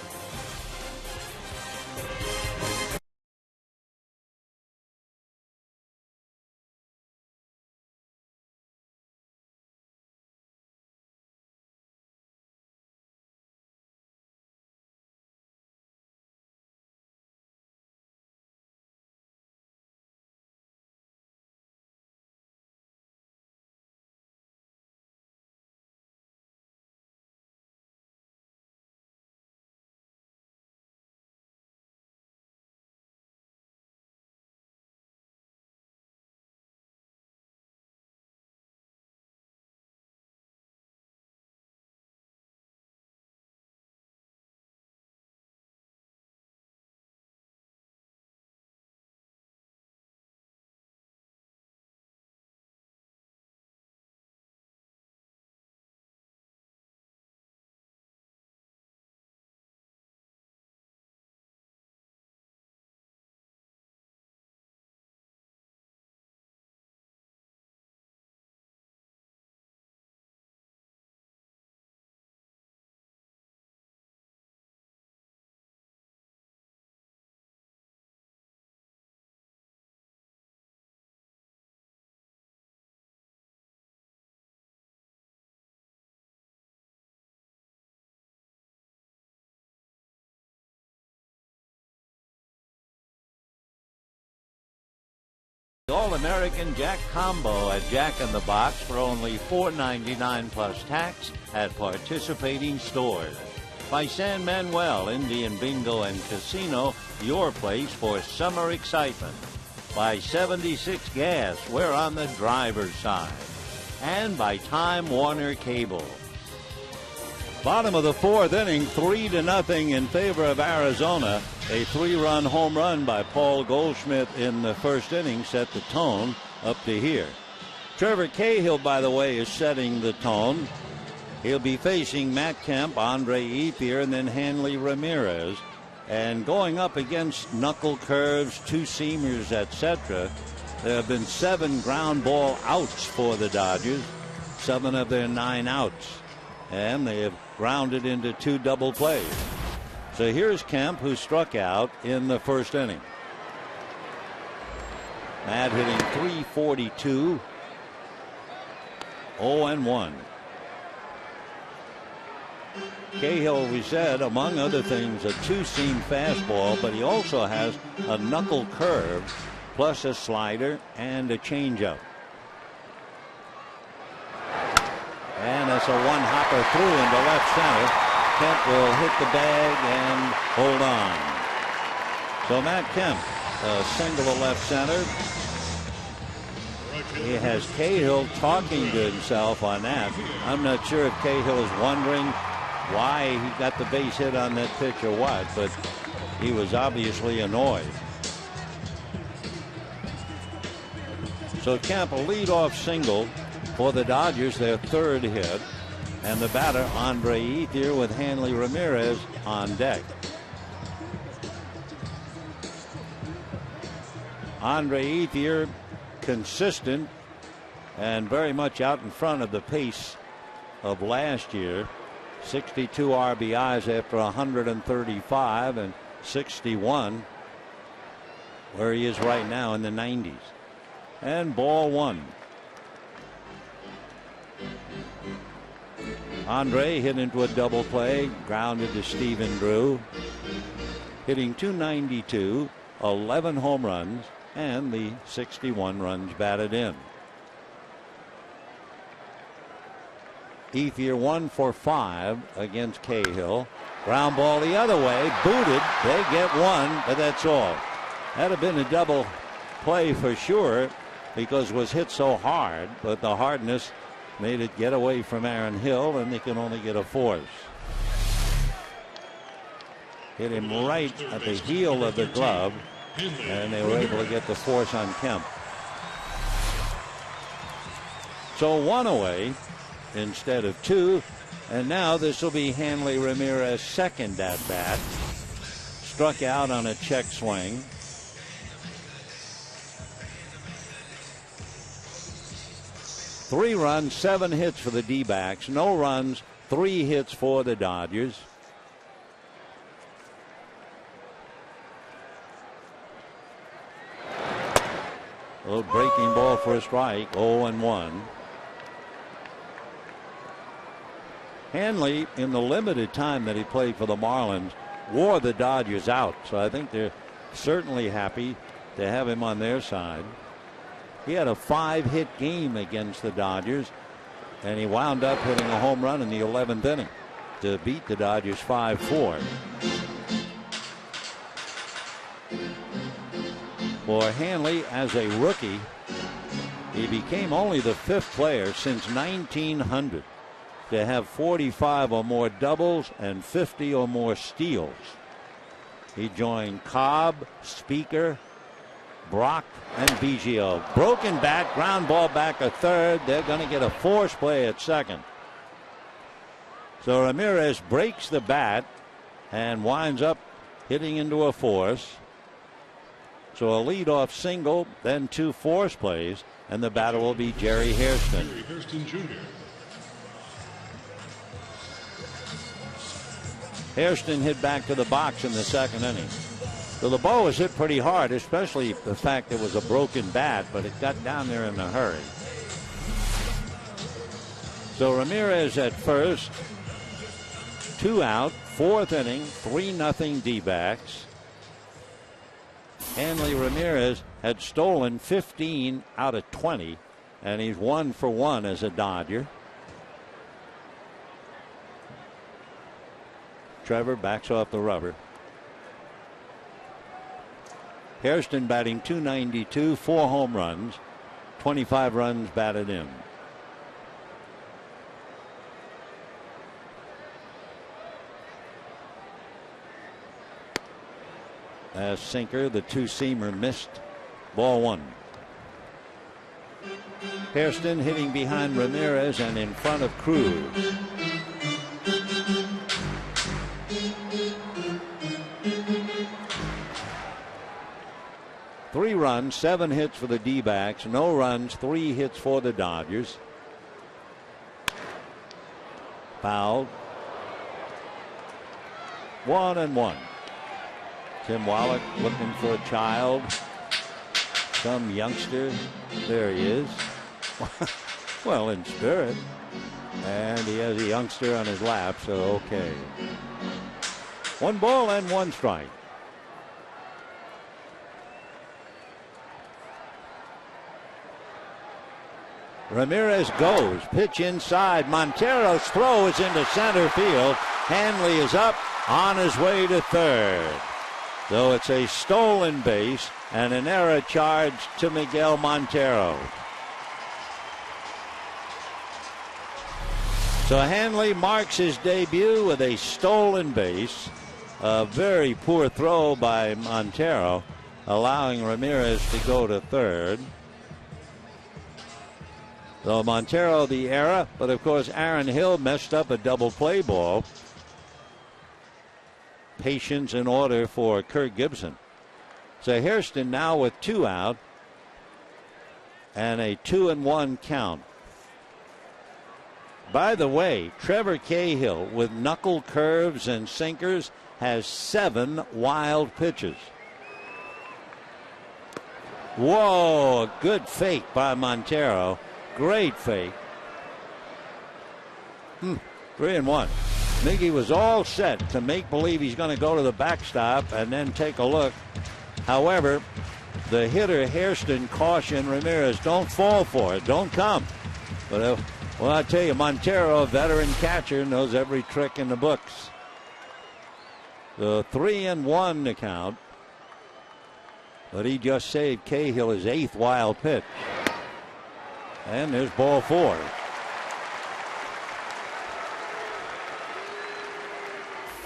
All-American Jack Combo at Jack in the Box for only $4.99 plus tax at participating stores. By San Manuel Indian Bingo and Casino, your place for summer excitement. by 76 Gas. We're on the driver's side. And by Time Warner Cable. Bottom of the fourth inning, 3-0 in favor of Arizona. A 3-run home run by Paul Goldschmidt in the first inning set the tone up to here. Trevor Cahill, by the way, is setting the tone. He'll be facing Matt Kemp, Andre Ethier, and then Hanley Ramirez. And going up against knuckle curves, two-seamers, etc., there have been 7 ground ball outs for the Dodgers, 7 of their 9 outs. And they have grounded into 2 double plays. So here's Kemp, who struck out in the first inning. Matt hitting .342, 0-1. Cahill, we said, among other things, a two-seam fastball, but he also has a knuckle curve, plus a slider and a changeup. And that's a one-hopper through into left center. Kemp will hit the bag and hold on. So Matt Kemp, a single to left center. He has Cahill talking to himself on that. I'm not sure if Cahill is wondering why he got the base hit on that pitch or what, but he was obviously annoyed. So Kemp, a leadoff single for the Dodgers, their third hit, and the batter Andre Ethier with Hanley Ramirez on deck. Andre Ethier, consistent and very much out in front of the pace of last year. 62 RBIs after 135 and 61 where he is right now in the 90s. And ball one. Andre hit into a double play, grounded to Stephen Drew, hitting .292, 11 home runs, and the 61 runs batted in. Ethier 1 for 5 against Cahill. Ground ball the other way, booted. They get one, but that's all. That'd have been a double play for sure because it was hit so hard, but the hardness made it get away from Aaron Hill, and they can only get a force. Hit him right at the heel of the glove, and they were able to get the force on Kemp. So 1 away instead of 2, and now this will be Hanley Ramirez' second at bat. Struck out on a check swing. Three runs, 7 hits for the D-backs. No runs, 3 hits for the Dodgers. A little breaking ball for a strike, 0-1. Hanley, in the limited time that he played for the Marlins, wore the Dodgers out. So I think they're certainly happy to have him on their side. He had a 5-hit game against the Dodgers, and he wound up hitting a home run in the 11th inning to beat the Dodgers 5-4. For Hanley, as a rookie, he became only the 5th player since 1900 to have 45 or more doubles and 50 or more steals. He joined Cobb, Speaker, Brock, and Biggio. Broken bat, ground ball back at third. They're going to get a force play at second. So Ramirez breaks the bat and winds up hitting into a force. So a leadoff single, then 2 force plays, and the batter will be Jerry Hairston. Jerry Hairston Jr. Hairston hit back to the box in the second inning. So the ball was hit pretty hard, especially the fact it was a broken bat, but it got down there in a hurry. So Ramirez at first, 2 out, 4th inning, 3-0 D-backs. Hanley Ramirez had stolen 15 out of 20, and he's 1 for 1 as a Dodger. Trevor backs off the rubber. Hairston batting .292, 4 home runs, 25 runs batted in. As sinker, the two-seamer missed. Ball 1. Hairston hitting behind Ramirez and in front of Cruz. Three runs, 7 hits for the D-backs, no runs, 3 hits for the Dodgers. Fouled. 1-1. Tim Wallach looking for a child. Some youngster. There he is. Well, in spirit. And he has a youngster on his lap, so okay. 1 ball and 1 strike. Ramirez goes. Pitch inside. Montero's throw is into center field. Hanley is up on his way to third. So it's a stolen base and an error charge to Miguel Montero. So Hanley marks his debut with a stolen base. A very poor throw by Montero, allowing Ramirez to go to third. So Montero the error, but of course Aaron Hill messed up a double play ball. Patience in order for Kirk Gibson. So Hairston now with 2 out and a 2-1 count. By the way, Trevor Cahill with knuckle curves and sinkers has 7 wild pitches. Whoa, a good fake by Montero. Great fake. 3-1. Miggy was all set to make believe he's going to go to the backstop and then take a look. However, the hitter Hairston cautioned Ramirez, don't fall for it, don't come. But well, I tell you, Montero, a veteran catcher, knows every trick in the books. The 3-1 to count. But he just saved Cahill his 8th wild pitch. And there's ball 4.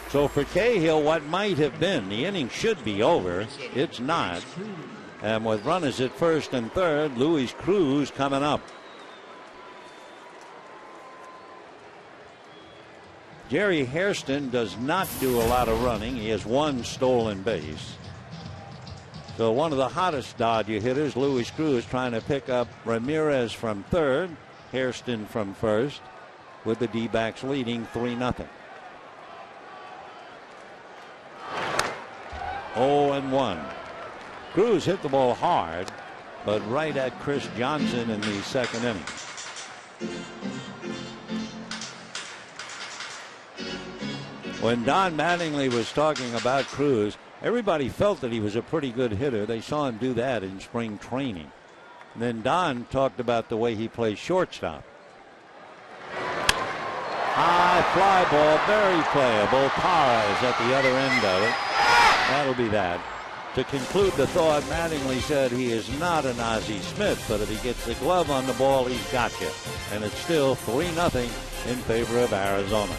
So for Cahill, what might have been, the inning should be over. It's not. And with runners at first and third, Luis Cruz coming up. Jerry Hairston does not do a lot of running. He has 1 stolen base. So one of the hottest Dodger hitters, Luis Cruz, trying to pick up Ramirez from third, Hairston from first, with the D-backs leading 3-0. 0-1. Cruz hit the ball hard, but right at Chris Johnson in the second inning. When Don Mattingly was talking about Cruz, everybody felt that he was a pretty good hitter. They saw him do that in spring training. And then Don talked about the way he plays shortstop. High fly ball, very playable. Parra is at the other end of it. That'll be that. To conclude the thought, Mattingly said he is not an Ozzie Smith, but if he gets the glove on the ball, he's got you. And it's still 3-0 in favor of Arizona.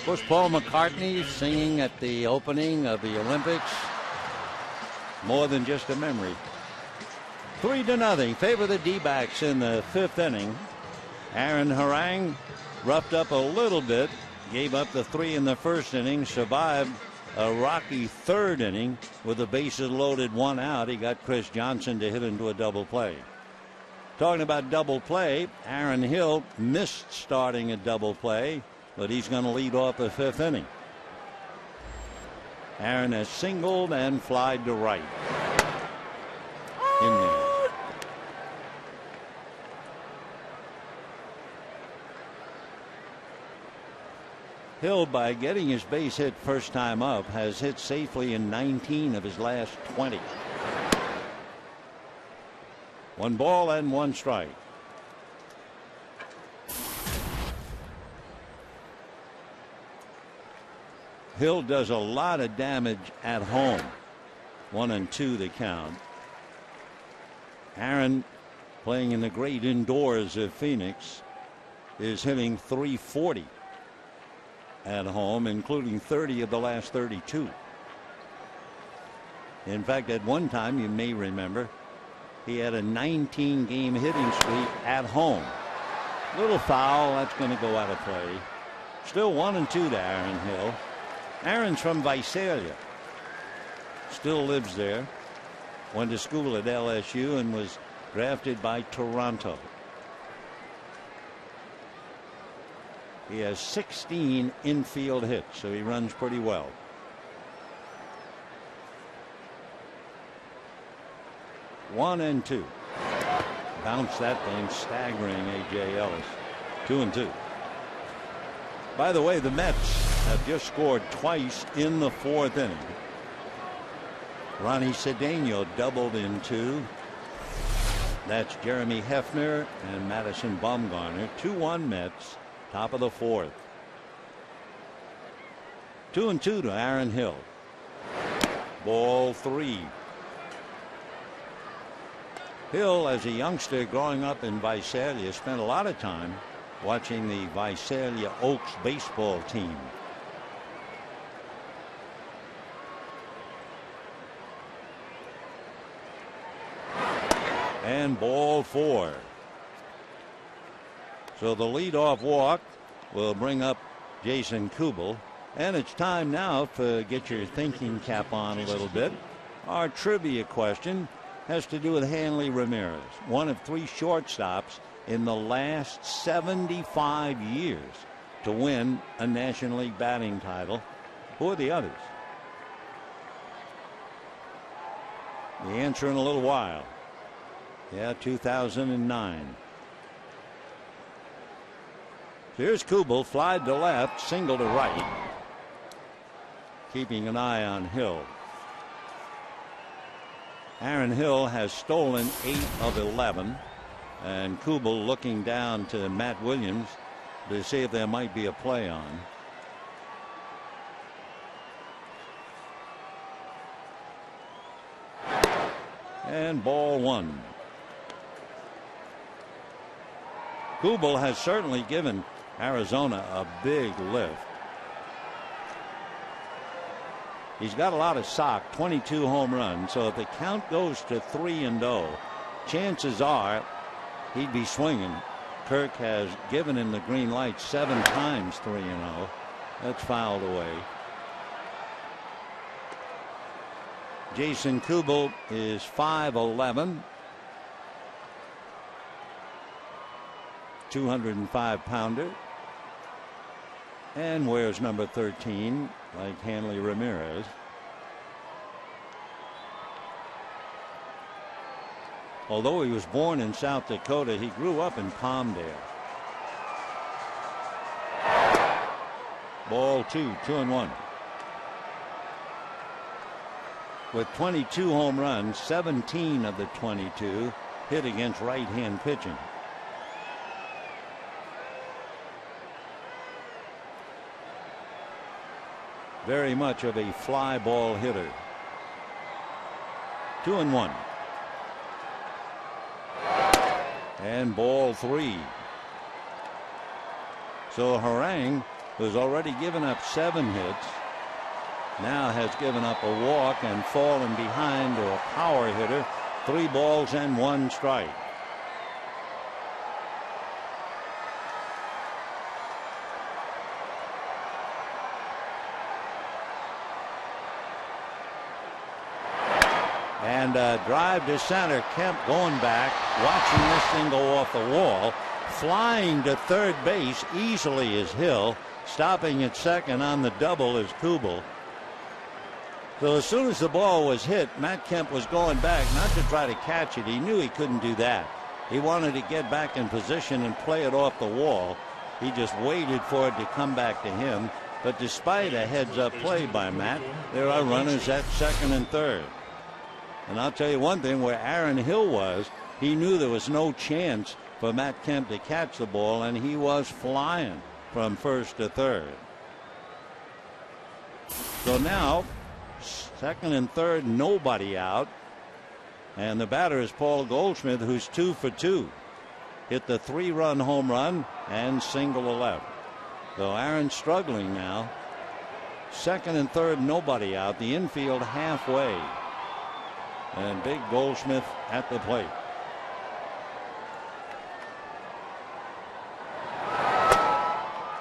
course, Paul McCartney singing at the opening of the Olympics. More than just a memory. 3-0. Favor the D-backs in the 5th inning. Aaron Harang roughed up a little bit. Gave up the 3 in the 1st inning. Survived a rocky 3rd inning with the bases loaded, 1 out. He got Chris Johnson to hit into a double play. Talking about double play, Aaron Hill missed starting a double play, but he's going to lead off the 5th inning. Aaron has singled and flied to right. In there. Hill, by getting his base hit first time up, has hit safely in 19 of his last 20. 1 ball and 1 strike. Hill does a lot of damage at home. 1-2 the count. Aaron, playing in the great indoors of Phoenix, is hitting .340 at home, including 30 of the last 32. In fact, at one time, you may remember, he had a 19-game hitting streak at home. Little foul, that's going to go out of play. Still 1-2 to Aaron Hill. Aaron's from Visalia. Still lives there. Went to school at LSU and was drafted by Toronto. He has 16 infield hits, so he runs pretty well. One and 2. Bounce that thing, staggering A.J. Ellis. 2-2. By the way, the Mets have just scored twice in the 4th inning. Ronnie Cedeno doubled in 2. That's Jeremy Hefner and Madison Bumgarner. 2-1 Mets, top of the 4th. 2-2 to Aaron Hill. Ball 3. Hill, as a youngster growing up in Visalia, spent a lot of time watching the Visalia Oaks baseball team. And ball 4. So the leadoff walk will bring up Jason Kubel. And it's time now to get your thinking cap on a little bit. Our trivia question has to do with Hanley Ramirez, one of 3 shortstops in the last 75 years to win a National League batting title. Who are the others? The answer in a little while. Yeah, 2009. Here's Kubel, flied to left, single to right. Keeping an eye on Hill. Aaron Hill has stolen 8 of 11. And Kubel looking down to Matt Williams to see if there might be a play on. And ball 1. Kubel has certainly given Arizona a big lift. He's got a lot of sock, 22 home runs. So if the count goes to 3-0, chances are he'd be swinging. Kirk has given him the green light 7 times, 3-0. That's fouled away. Jason Kubel is 5'11", 205-pounder, and wears number 13 like Hanley Ramirez. Although he was born in South Dakota, he grew up in Palmdale. Ball 2, 2-1. With 22 home runs, 17 of the 22 hit against right-hand pitching. Very much of a fly ball hitter. 2-1. And ball 3. So Harang who's already given up 7 hits, now has given up a walk and fallen behind to a power hitter. 3 balls and 1 strike. And a drive to center. Kemp going back, watching this thing go off the wall. Flying to third base easily is Hill. Stopping at second on the double is Kubel. So as soon as the ball was hit, Matt Kemp was going back, not to try to catch it. He knew he couldn't do that. He wanted to get back in position and play it off the wall. He just waited for it to come back to him. But despite a heads-up play by Matt, there are runners at second and third. And I'll tell you one thing, where Aaron Hill was, he knew there was no chance for Matt Kemp to catch the ball, and he was flying from first to third. So now, second and third, nobody out. And the batter is Paul Goldschmidt, who's 2 for 2. Hit the 3-run home run and single to left. So Aaron's struggling now. Second and third, nobody out. The infield halfway. And big Goldschmidt at the plate.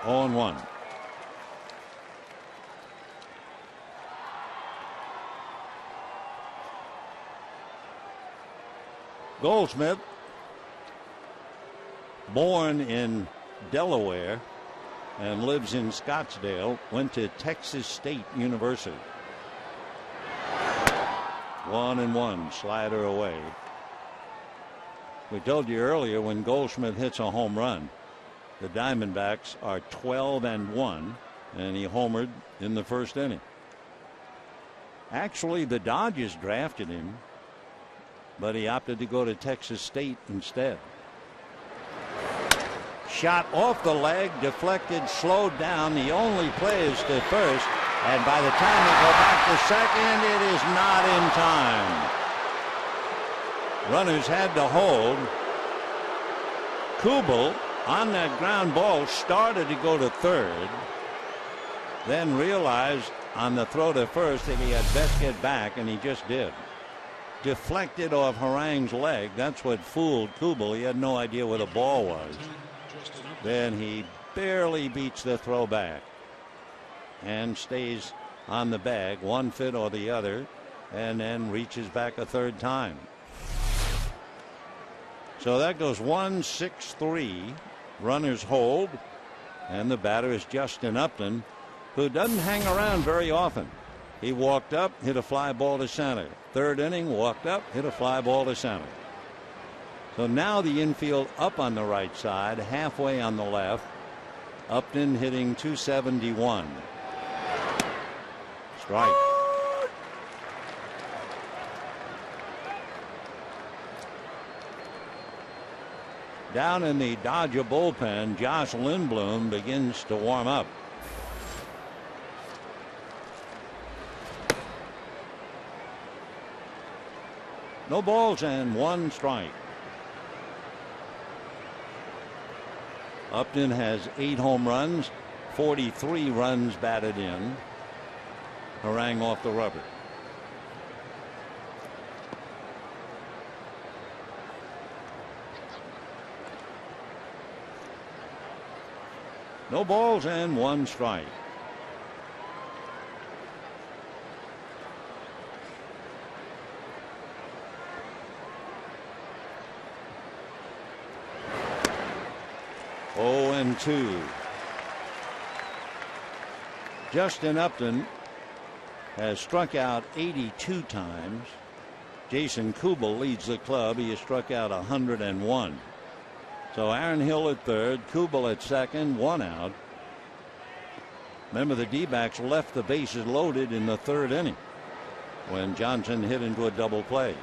On 1. Goldschmidt, born in Delaware and lives in Scottsdale, went to Texas State University. 1-1, slider away. We told you earlier, when Goldschmidt hits a home run, the Diamondbacks are 12-1, and he homered in the first inning. Actually, the Dodgers drafted him, but he opted to go to Texas State instead. Shot off the leg, deflected, slowed down. The only play is to first, and by the time they go back to second, it is not in time. Runners had to hold. Kubel, on that ground ball, started to go to third, then realized on the throw to first that he had best get back, and he just did. Deflected off Harang's leg. That's what fooled Kubel. He had no idea where the ball was. Then he barely beats the throw back and stays on the bag, one foot or the other, and then reaches back a third time. So that goes 1-6-3. Runners hold, and the batter is Justin Upton, who doesn't hang around very often. He walked up, hit a fly ball to center. Third inning, walked up, hit a fly ball to center. So now the infield up on the right side, halfway on the left. Upton hitting .271. Strike. Down in the Dodger bullpen, Josh Lindblom begins to warm up. No balls and 1 strike. Upton has 8 home runs, 43 runs batted in. Harang off the rubber. No balls and 1 strike. Oh, and 2. Justin Upton has struck out 82 times. Jason Kubel leads the club. He has struck out 101. So Aaron Hill at third, Kubel at second, 1 out. Remember, the D-backs left the bases loaded in the third inning when Johnson hit into a double play.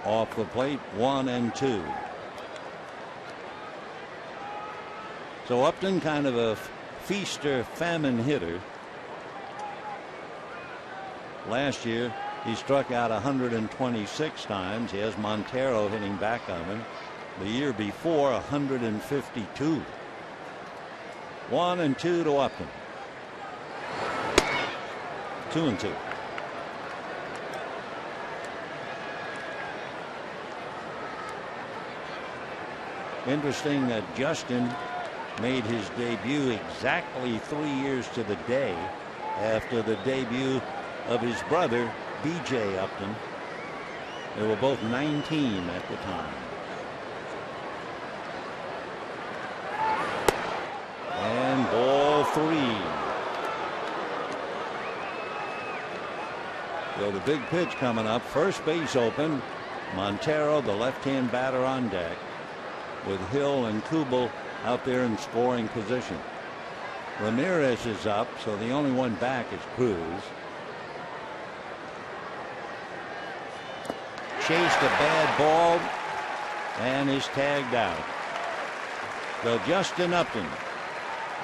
Off the plate, 1 and 2. So Upton, kind of a feaster famine hitter. Last year he struck out 126 times. He has Montero hitting back on him. The year before, 152. 1-2 to Upton. 2-2. Interesting that Justin made his debut exactly 3 years to the day after the debut of his brother, B.J. Upton. They were both 19 at the time. And ball 3. So the big pitch coming up. First base open. Montero, the left-hand batter, on deck, with Hill and Kubel out there in scoring position. Ramirez is up, so the only one back is Cruz. Chased a bad ball and is tagged out. So Justin Upton,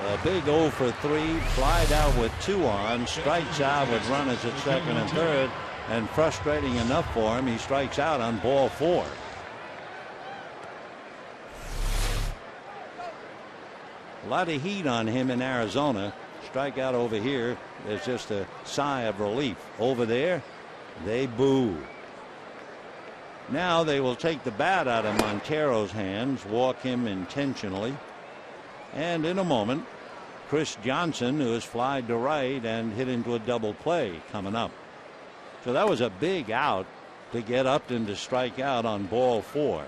a big 0 for 3, flied out with 2 on, strikes out with runners at second and third, and frustrating enough for him, he strikes out on ball 4. A lot of heat on him in Arizona. Strikeout over here, there's just a sigh of relief. Over there, they boo. Now they will take the bat out of Montero's hands, walk him intentionally, and in a moment, Chris Johnson, who has flied to right and hit into a double play, coming up. So that was a big out to get Upton to strike out on ball 4.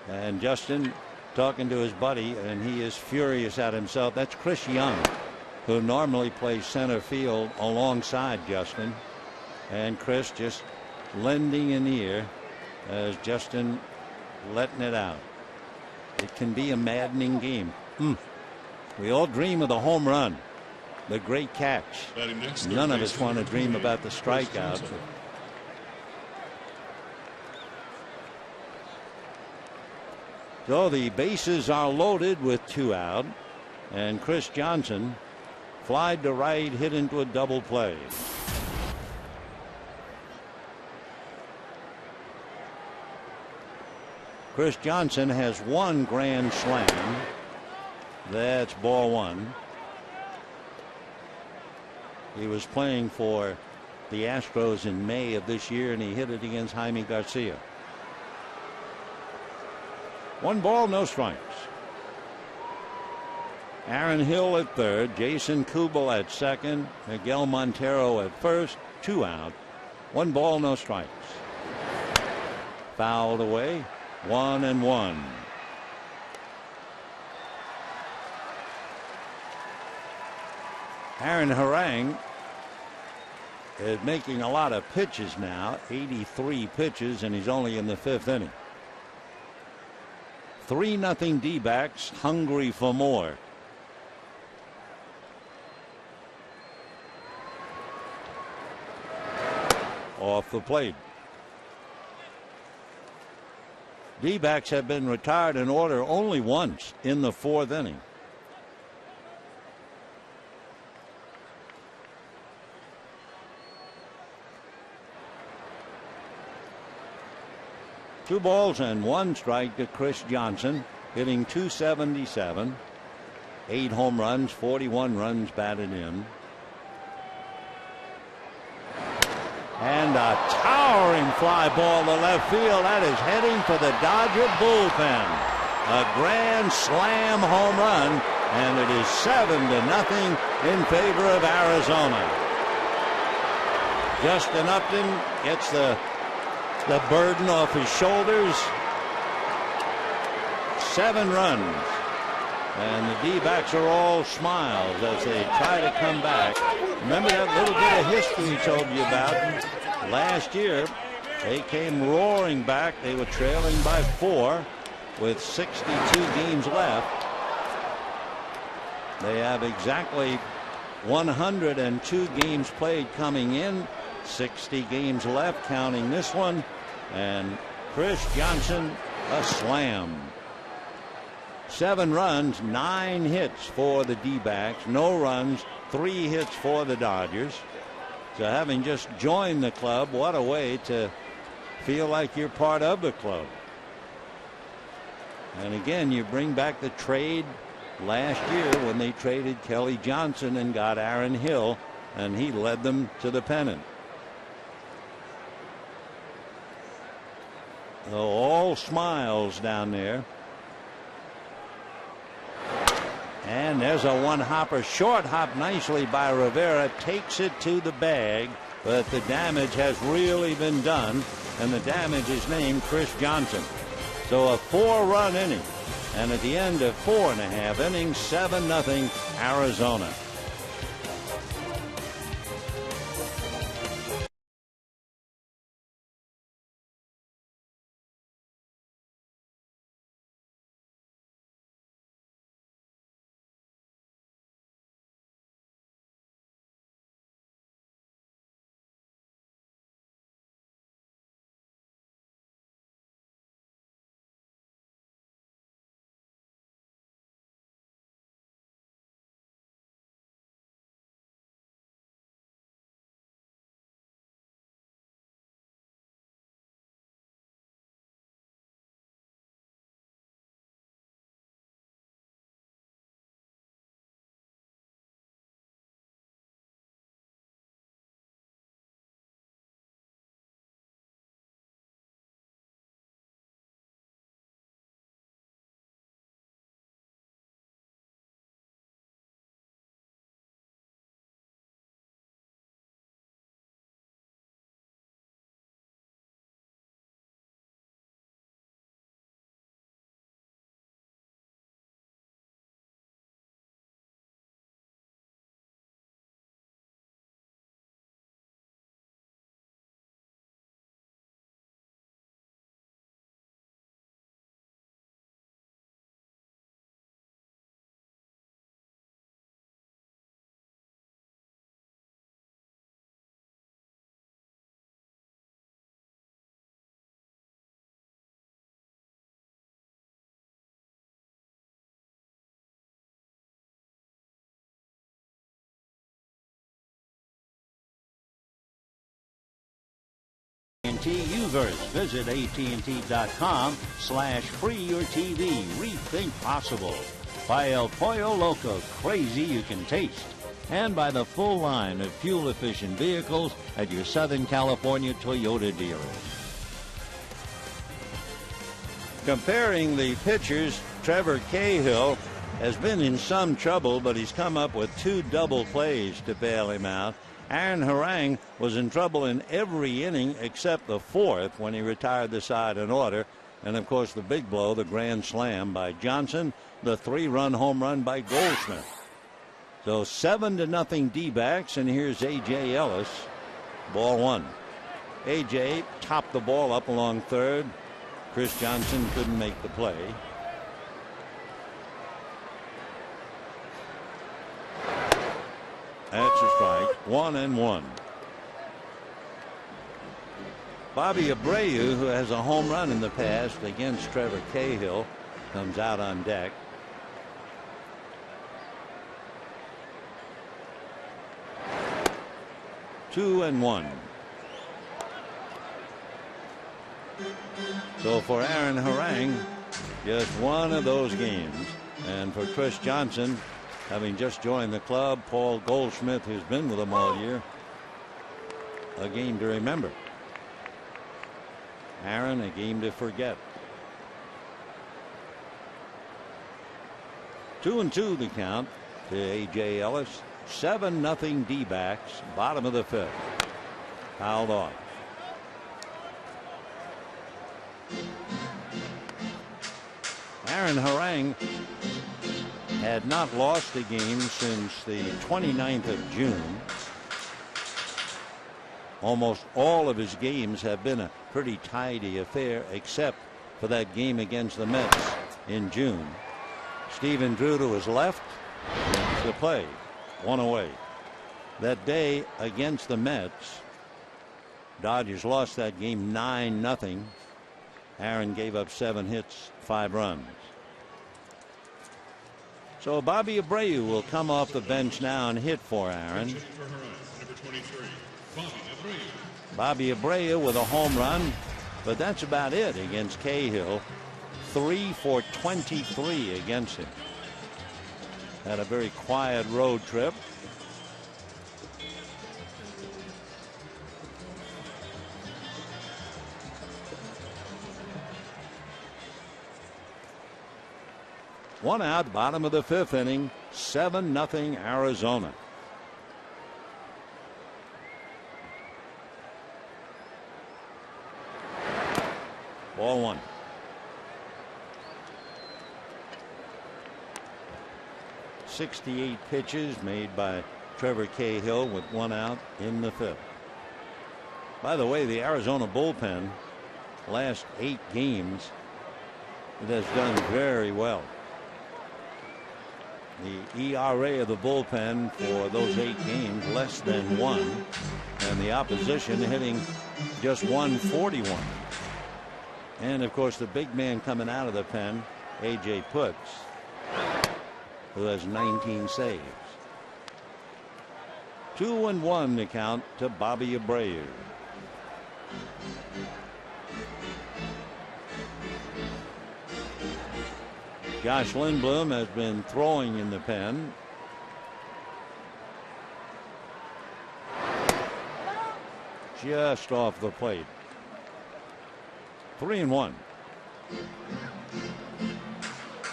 And Justin talking to his buddy, and he is furious at himself. That's Chris Young, who normally plays center field alongside Justin, and Chris just lending an ear as Justin letting it out. It can be a maddening game. We all dream of the home run, the great catch. None of us want to dream about the strikeout. So the bases are loaded with 2 out, and Chris Johnson flied to right, hit into a double play. Chris Johnson has 1 grand slam. That's ball 1. He was playing for the Astros in May of this year, and he hit it against Jaime Garcia. 1 ball, no strikes. Aaron Hill at third, Jason Kubel at second, Miguel Montero at first, 2 out. 1 ball, no strikes. Fouled away, 1-1. Aaron Harang is making a lot of pitches now, 83 pitches, and he's only in the 5th inning. 3-0 D-backs, hungry for more. Off the plate. D-backs have been retired in order only once, in the 4th inning. Two balls and 1 strike to Chris Johnson, hitting .277, 8 home runs, 41 runs batted in. And a towering fly ball to left field. That is heading for the Dodger bullpen. A grand slam home run, and it is 7-0 in favor of Arizona. Justin Upton gets the burden off his shoulders. 7 runs, and the D-backs are all smiles as they try to come back. Remember that little bit of history we told you about? Last year, they came roaring back. They were trailing by 4 with 62 games left. They have exactly 102 games played coming in, 60 games left counting this one, and Chris Johnson a slam. 7 runs, 9 hits for the D-backs, no runs, 3 hits for the Dodgers. So having just joined the club, what a way to feel like you're part of the club. And again, you bring back the trade last year when they traded Kelly Johnson and got Aaron Hill, and he led them to the pennant. So all smiles down there. And there's a one-hopper, short hop nicely by Rivera, takes it to the bag, but the damage has really been done, and the damage is named Chris Johnson. So a 4-run inning, and at the end of 4.5 innings, 7-0 Arizona. AT&T Uverse. Visit AT&T.com/free-your-TV. Rethink possible. By El Pollo Loco, crazy you can taste. And by the full line of fuel-efficient vehicles at your Southern California Toyota dealers. Comparing the pitchers, Trevor Cahill has been in some trouble, but he's come up with 2 double plays to bail him out. Aaron Harang was in trouble in every inning except the 4th when he retired the side in order. And of course the big blow, the grand slam by Johnson, the 3-run home run by Goldschmidt. So 7-0 D-backs, and here's A.J. Ellis. Ball 1. A.J. topped the ball up along third. Chris Johnson couldn't make the play. That's a strike. 1-1. Bobby Abreu, who has a home run in the past against Trevor Cahill, comes out on deck. Two and 1. So for Aaron Harang, just one of those games. And for Chris Johnson, having just joined the club, Paul Goldschmidt, who's been with them all year, a game to remember. Aaron, a game to forget. 2-2 the count to A.J. Ellis. 7-0 D-backs, bottom of the 5th. Fouled off. Aaron Harang had not lost a game since the 29th of June. Almost all of his games have been a pretty tidy affair, except for that game against the Mets in June. Stephen Drew to his left to play. 1 away. That day against the Mets, Dodgers lost that game 9-0. Aaron gave up 7 hits, 5 runs. So Bobby Abreu will come off the bench now and hit for Aaron. Bobby Abreu with a home run, but that's about it against Cahill. 3 for 23 against him. had a very quiet road trip. One out, bottom of the 5th inning, 7-0 Arizona. Ball 1. .68 pitches made by Trevor Cahill with 1 out in the 5th. By the way, the Arizona bullpen, last 8 games, it has done very well. The ERA of the bullpen for those 8 games less than 1, and the opposition hitting just 141. And of course the big man coming out of the pen, A.J. Putz, who has 19 saves. 2-1 the count to Bobby Abreu. Josh Lindblom has been throwing in the pen. Just off the plate. 3-1.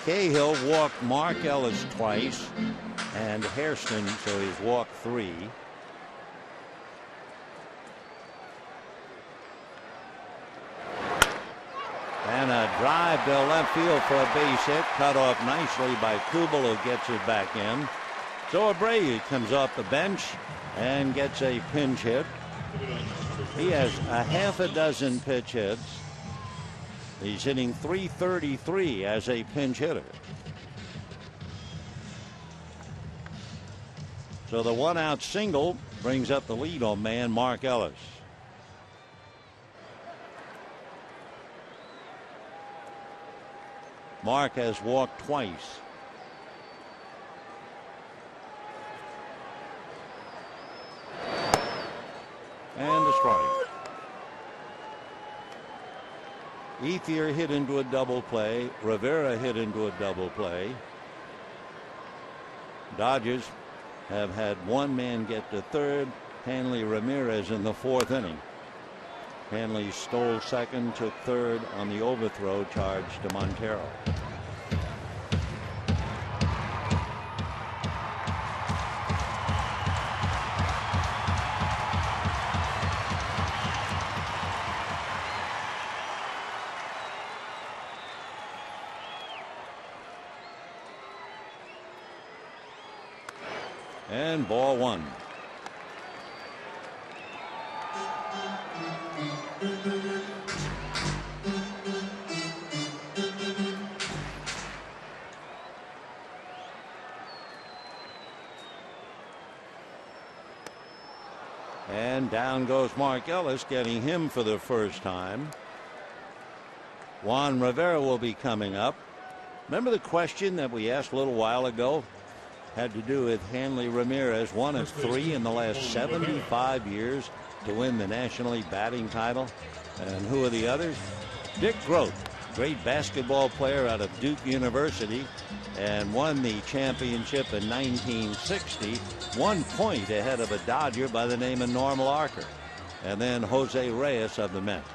Cahill walked Mark Ellis twice and Hairston, so he's walked 3. And a drive to left field for a base hit, cut off nicely by Kubel, who gets it back in. So Abreu comes off the bench and gets a pinch hit. He has a half a dozen pitch hits. He's hitting .333 as a pinch hitter. So the 1-out single brings up the lead on man Mark Ellis. Mark has walked twice. And a strike. Ethier hit into a double play. Rivera hit into a double play. Dodgers have had one man get to third. Hanley Ramirez in the 4th inning. Hanley stole second, took third on the overthrow charge to Montero. And ball 1. And down goes Mark Ellis, getting him for the first time. Juan Rivera will be coming up. Remember the question that we asked a little while ago? Had to do with Hanley Ramirez, one of 3 in the last 75 years to win the National League batting title. And who are the others? Dick Groat, great basketball player out of Duke University, and won the championship in 1960, 1 point ahead of a Dodger by the name of Norm Larker. And then Jose Reyes of the Mets.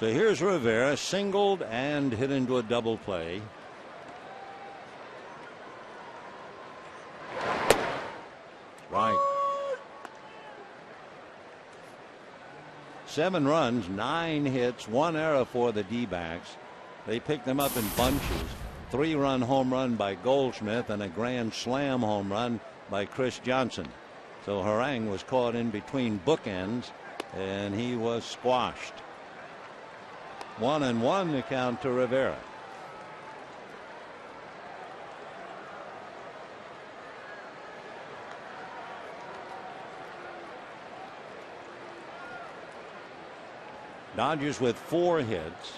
So here's Rivera, singled and hit into a double play. Right. 7 runs, 9 hits, 1 error for the D-backs. They picked them up in bunches. 3-run home run by Goldschmidt and a grand slam home run by Chris Johnson. So Harang was caught in between bookends and he was squashed. 1-1 the count to Rivera. Dodgers with 4 hits.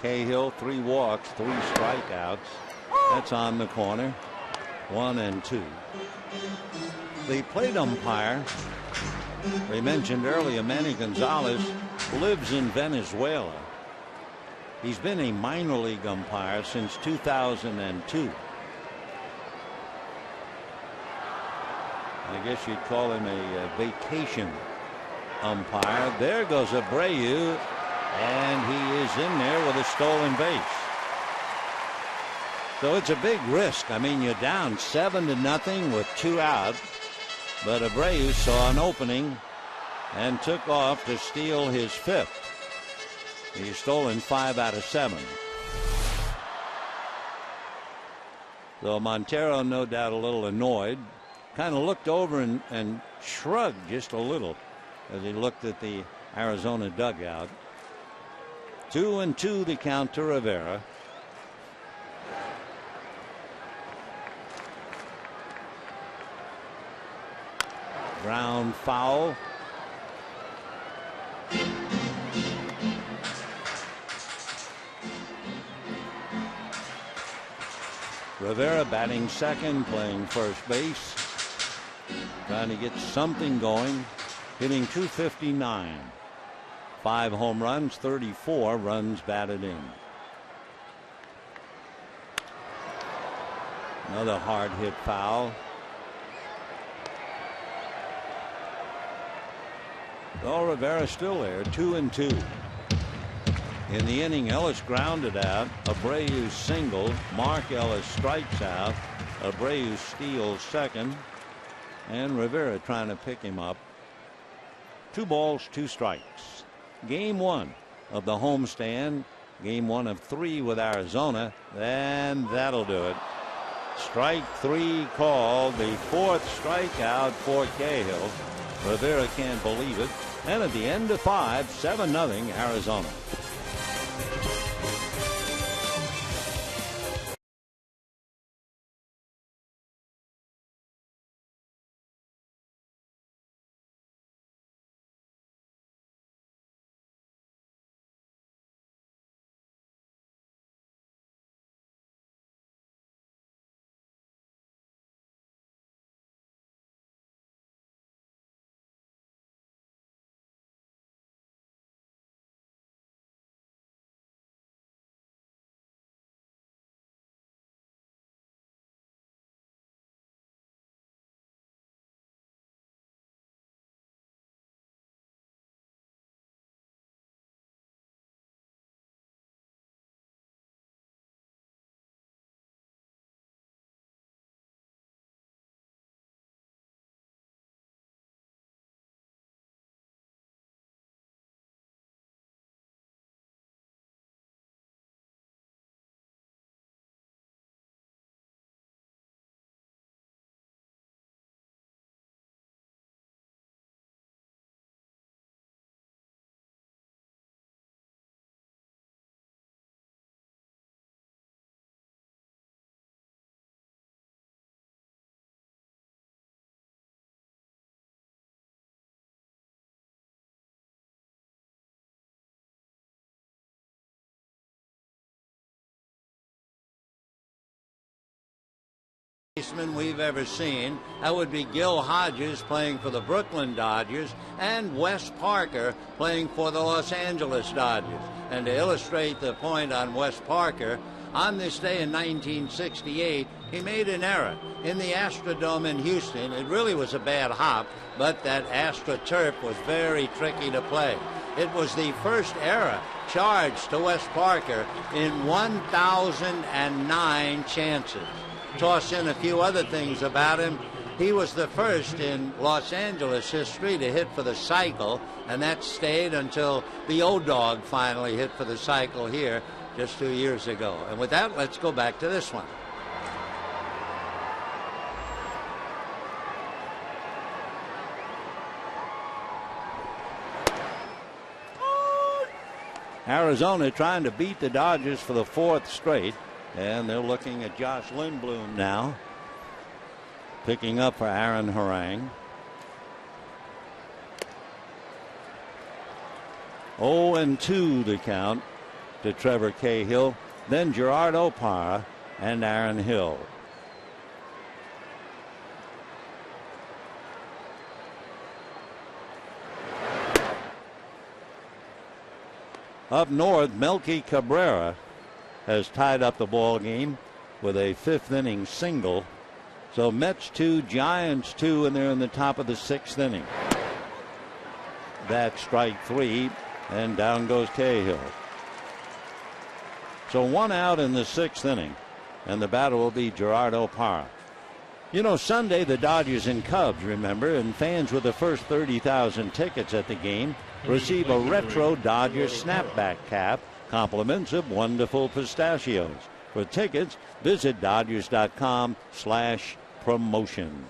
Cahill, 3 walks, 3 strikeouts. That's on the corner. 1-2. The plate umpire we mentioned earlier, Manny Gonzalez, lives in Venezuela. He's been a minor league umpire since 2002. I guess you'd call him a vacation umpire. There goes Abreu, and he is in there with a stolen base. So it's a big risk. I mean, you're down 7-0 with 2 outs, but Abreu saw an opening and took off to steal his 5th. He's stolen 5 out of 7. So Montero, no doubt, a little annoyed. Kind of looked over and shrugged just a little as he looked at the Arizona dugout. 2-2 the count to Rivera. Ground foul. Rivera batting second, playing first base, trying to get something going, hitting .259. 5 home runs, 34 runs batted in. Another hard hit foul. Well, Rivera still there, 2-2. In the inning, Ellis grounded out. Abreu singled. Mark Ellis strikes out. Abreu steals second. And Rivera trying to pick him up. 2 balls, 2 strikes. Game 1 of the homestand. Game 1 of 3 with Arizona. And that'll do it. Strike 3 called. The 4th strikeout for Cahill. Rivera can't believe it. And at the end of 5, 7-0 Arizona. Baseman we've ever seen. That would be Gil Hodges playing for the Brooklyn Dodgers and Wes Parker playing for the Los Angeles Dodgers. And to illustrate the point on Wes Parker, on this day in 1968, he made an error in the Astrodome in Houston. It really was a bad hop, but that AstroTurf was very tricky to play. It was the first error charged to Wes Parker in 1,009 chances. Toss in a few other things about him. He was the first in Los Angeles history to hit for the cycle, and that stayed until the O-Dog finally hit for the cycle here just 2 years ago. And with that, let's go back to this one. Arizona trying to beat the Dodgers for the 4th straight. And they're looking at Josh Lindblom now. Picking up for Aaron Harang. 0-2 the count to Trevor Cahill, then Gerardo Parra and Aaron Hill. Up north, Melky Cabrera has tied up the ball game with a fifth inning single. So Mets 2, Giants 2, and they're in the top of the sixth inning. That's strike 3, and down goes Cahill. So 1 out in the sixth inning, and the batter will be Gerardo Parra. You know, Sunday the Dodgers and Cubs, remember, and fans with the first 30,000 tickets at the game receive a retro Dodgers snapback cap, compliments of wonderful pistachios. For tickets, visit Dodgers.com/promotions.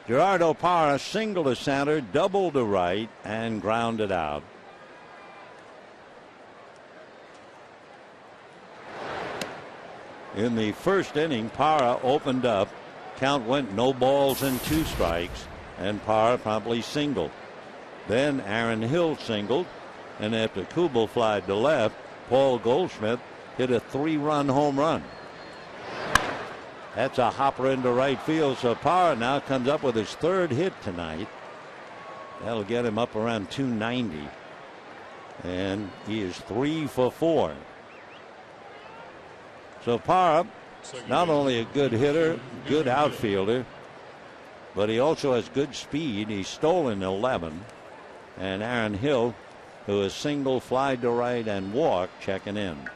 Gerardo Parra singled to center, doubled to right, and grounded out. In the first inning, Parra opened up. Count went no balls and 2 strikes, and Parra promptly singled. Then Aaron Hill singled, and after Kubel flied to left, Paul Goldschmidt hit a 3-run home run. That's a hopper into right field, so Parra now comes up with his 3rd hit tonight. That'll get him up around 290, and he is 3 for 4. So Parra, not only a good hitter, good outfielder, but he also has good speed. He's stolen 11. And Aaron Hill, who is single, fly to right, and walk, checking in.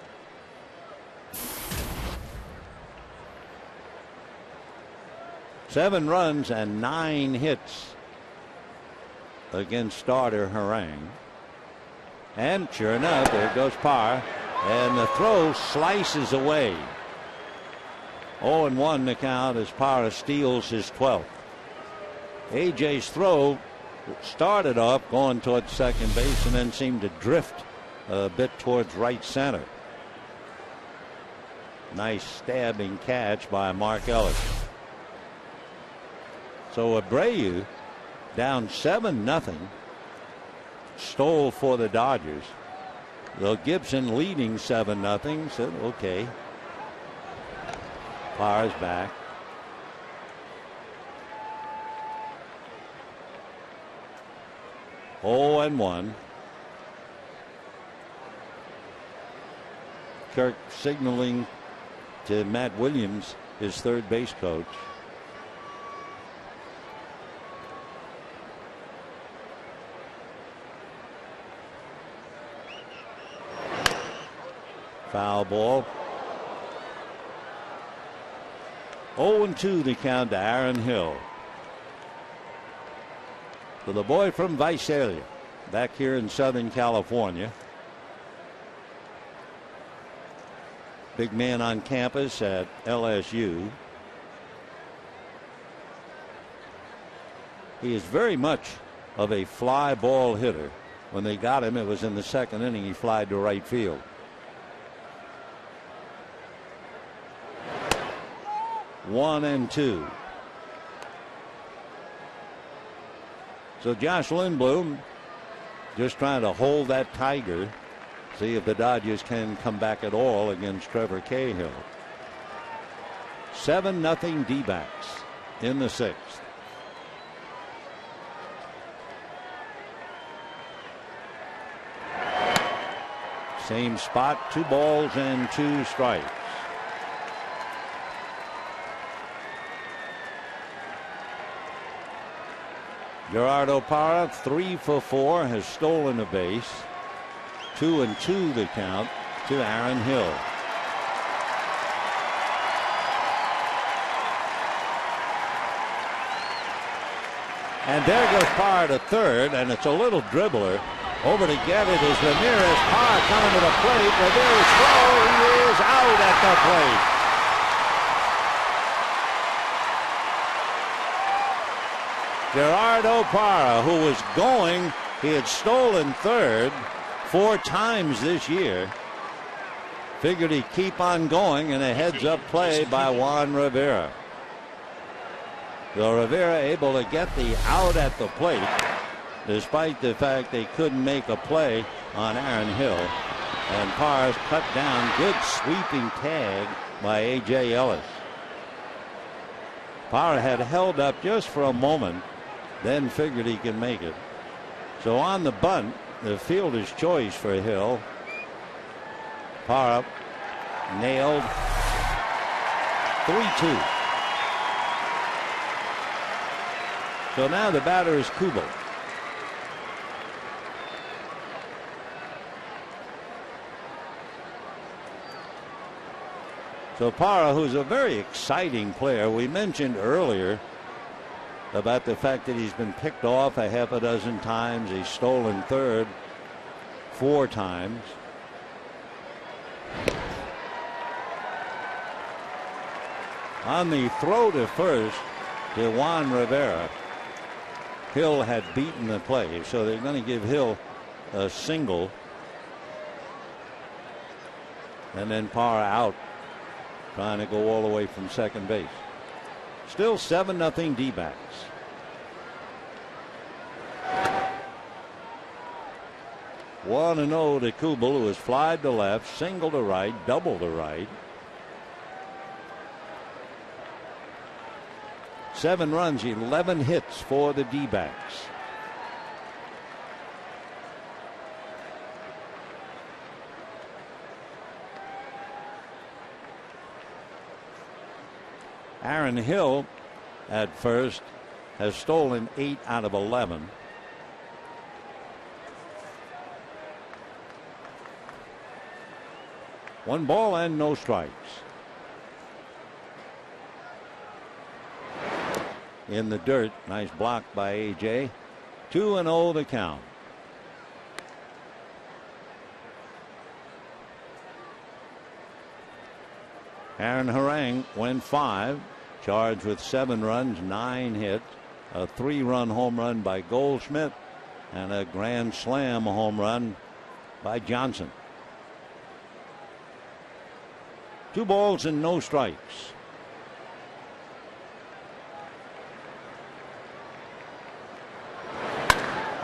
Seven runs and 9 hits against starter Harang. And sure enough, there goes Parra, and the throw slices away. 0-1 the count as Parra steals his 12th. AJ's throw started off going towards second base and then seemed to drift a bit towards right center. Nice stabbing catch by Mark Ellis. So Abreu down 7-0, stole for the Dodgers. Though Gibson leading 7-0, said okay. Parra's back. Oh, and 1. Kirk signaling to Matt Williams, his third base coach. Foul ball. 0-2 the count to Aaron Hill. So the boy from Visalia, back here in Southern California. Big man on campus at LSU. He is very much of a fly ball hitter. When they got him, it was in the second inning. He flied to right field. 1-2. So Josh Lindblom just trying to hold that Tiger, see if the Dodgers can come back at all against Trevor Cahill. 7-0 D-backs in the 6th. Same spot, 2 balls and 2 strikes. Gerardo Parra, 3 for 4, has stolen a base. 2-2 the count to Aaron Hill. And there goes Parra to third, and it's a little dribbler. Over to get it is Ramirez. Parra coming to the plate. Ramirez throw. He is out at the plate. Gerardo Parra, who was going, he had stolen third 4 times this year. Figured he'd keep on going, and a heads-up play by Juan Rivera. So Rivera able to get the out at the plate, despite the fact they couldn't make a play on Aaron Hill. And Parr's cut down. Good sweeping tag by A.J. Ellis. Parr had held up just for a moment, then figured he could make it. So on the bunt, the fielder's choice for Hill. Parr up, nailed. 3-2. So now the batter is Kubel. So Parra, who's a very exciting player, we mentioned earlier about the fact that he's been picked off a half a dozen times. He's stolen third 4 times. On the throw to first to Juan Rivera, Hill had beaten the play, so they're going to give Hill a single. And then Parra out, trying to go all the way from second base. Still 7-0 D-backs. 1-0 to Kubel, who has flied to left, single to right, double to right. 7 runs, 11 hits for the D-backs. Aaron Hill at first has stolen 8 out of 11. One ball and no strikes. In the dirt, nice block by A.J. 2-0 the count. Aaron Harang went 5, charged with 7 runs, 9 hits, a 3-run home run by Goldschmidt, and a grand slam home run by Johnson. 2 balls and no strikes.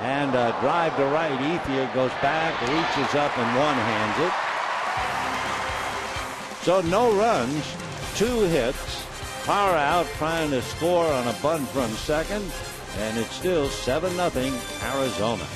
And a drive to right. Ethier goes back, reaches up and one-hands it. So no runs, 2 hits. Parra out trying to score on a bunt from second, and it's still 7-0 Arizona.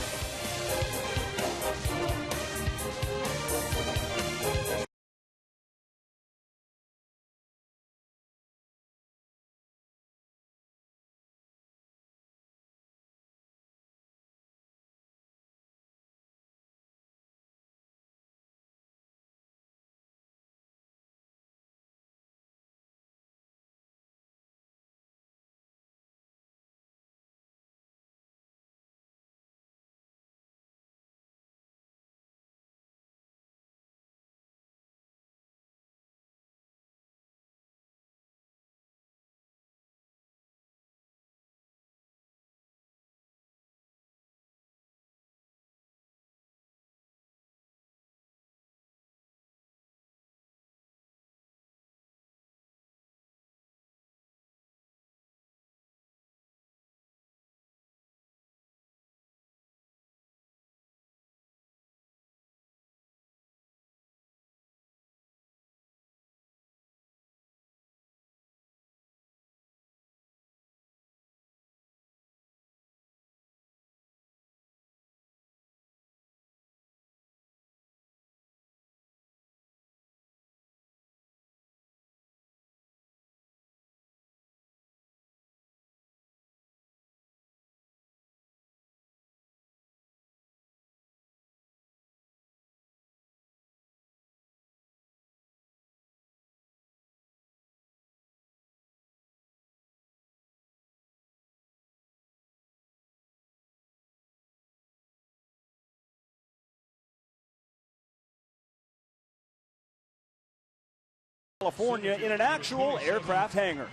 California in an actual aircraft hangar.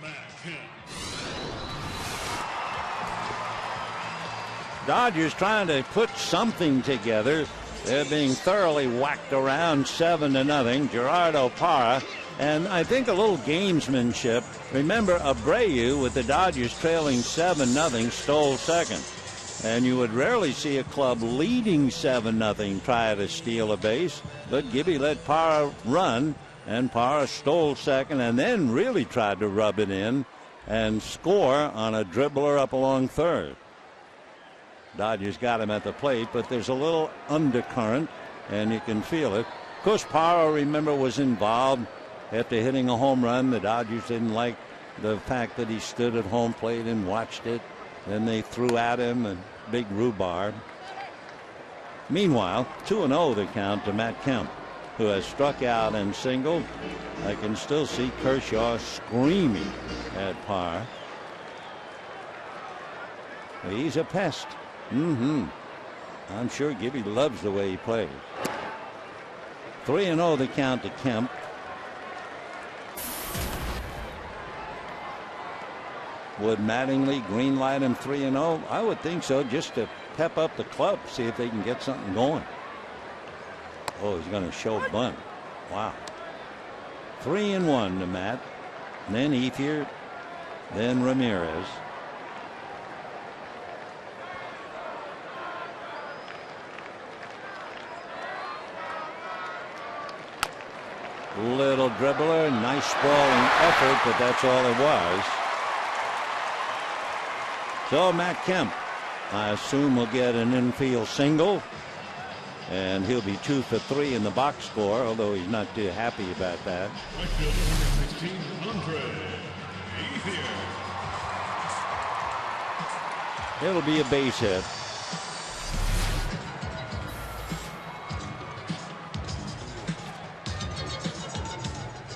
Dodgers trying to put something together. They're being thoroughly whacked around 7-0. Gerardo Parra And I think a little gamesmanship. Remember, Abreu with the Dodgers trailing 7-0 stole second. And you would rarely see a club leading 7-0 try to steal a base. But Gibby let Parra run, and Parra stole second and then really tried to rub it in and score on a dribbler up along third. Dodgers got him at the plate, but there's a little undercurrent, and you can feel it. Of course, Parra, remember, was involved after hitting a home run. The Dodgers didn't like the fact that he stood at home plate and watched it. Then they threw at him a big rhubarb. Meanwhile, 2-0 the count to Matt Kemp, who has struck out and singled. I can still see Kershaw screaming at Parra. He's a pest. I'm sure Gibby loves the way he plays. 3-0 the count to Kemp. Would Mattingly greenlight him 3-0? I would think so, just to pep up the club, see if they can get something going. Oh, he's going to show bunt. Wow. 3-1 to Matt. And then Ethier. Then Ramirez. Little dribbler, nice sprawling effort, but that's all it was. So Matt Kemp, I assume, will get an infield single, and he'll be 2 for 3 in the box score, although he's not too happy about that. It'll be a base hit.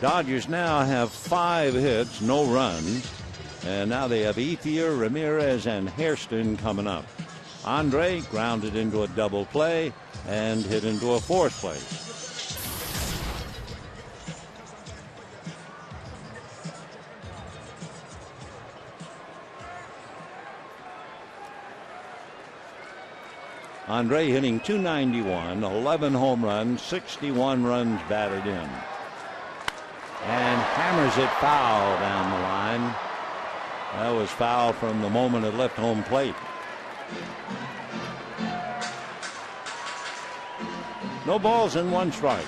Dodgers now have 5 hits, no runs. And now they have Ethier, Ramirez, and Hairston coming up. Andre grounded into a double play and hit into a fourth place. Andre hitting .291, 11 home runs, 61 runs batted in. And hammers it foul down the line. That was foul from the moment it left home plate. No balls and 1 strike.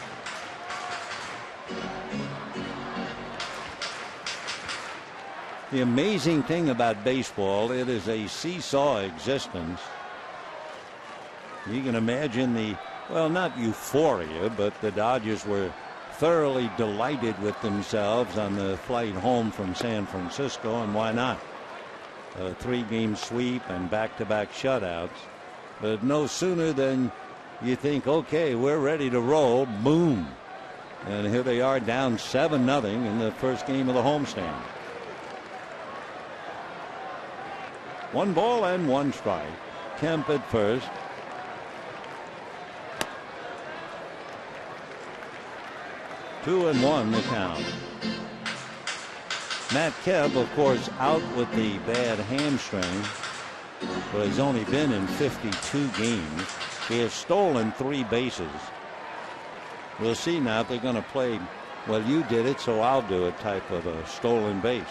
The amazing thing about baseball, it is a seesaw existence. You can imagine the, well, not euphoria, but the Dodgers were thoroughly delighted with themselves on the flight home from San Francisco, and why not? A 3-game sweep and back-to-back shutouts. But no sooner than you think, okay, we're ready to roll, boom. And here they are down 7-0 in the first game of the homestand. 1 ball and 1 strike. Kemp at first. Two and 1 the count. Matt Kemp, of course, out with the bad hamstring, but he's only been in 52 games. He has stolen 3 bases. We'll see now if they're going to play, well, you did it, so I'll do it type of a stolen base.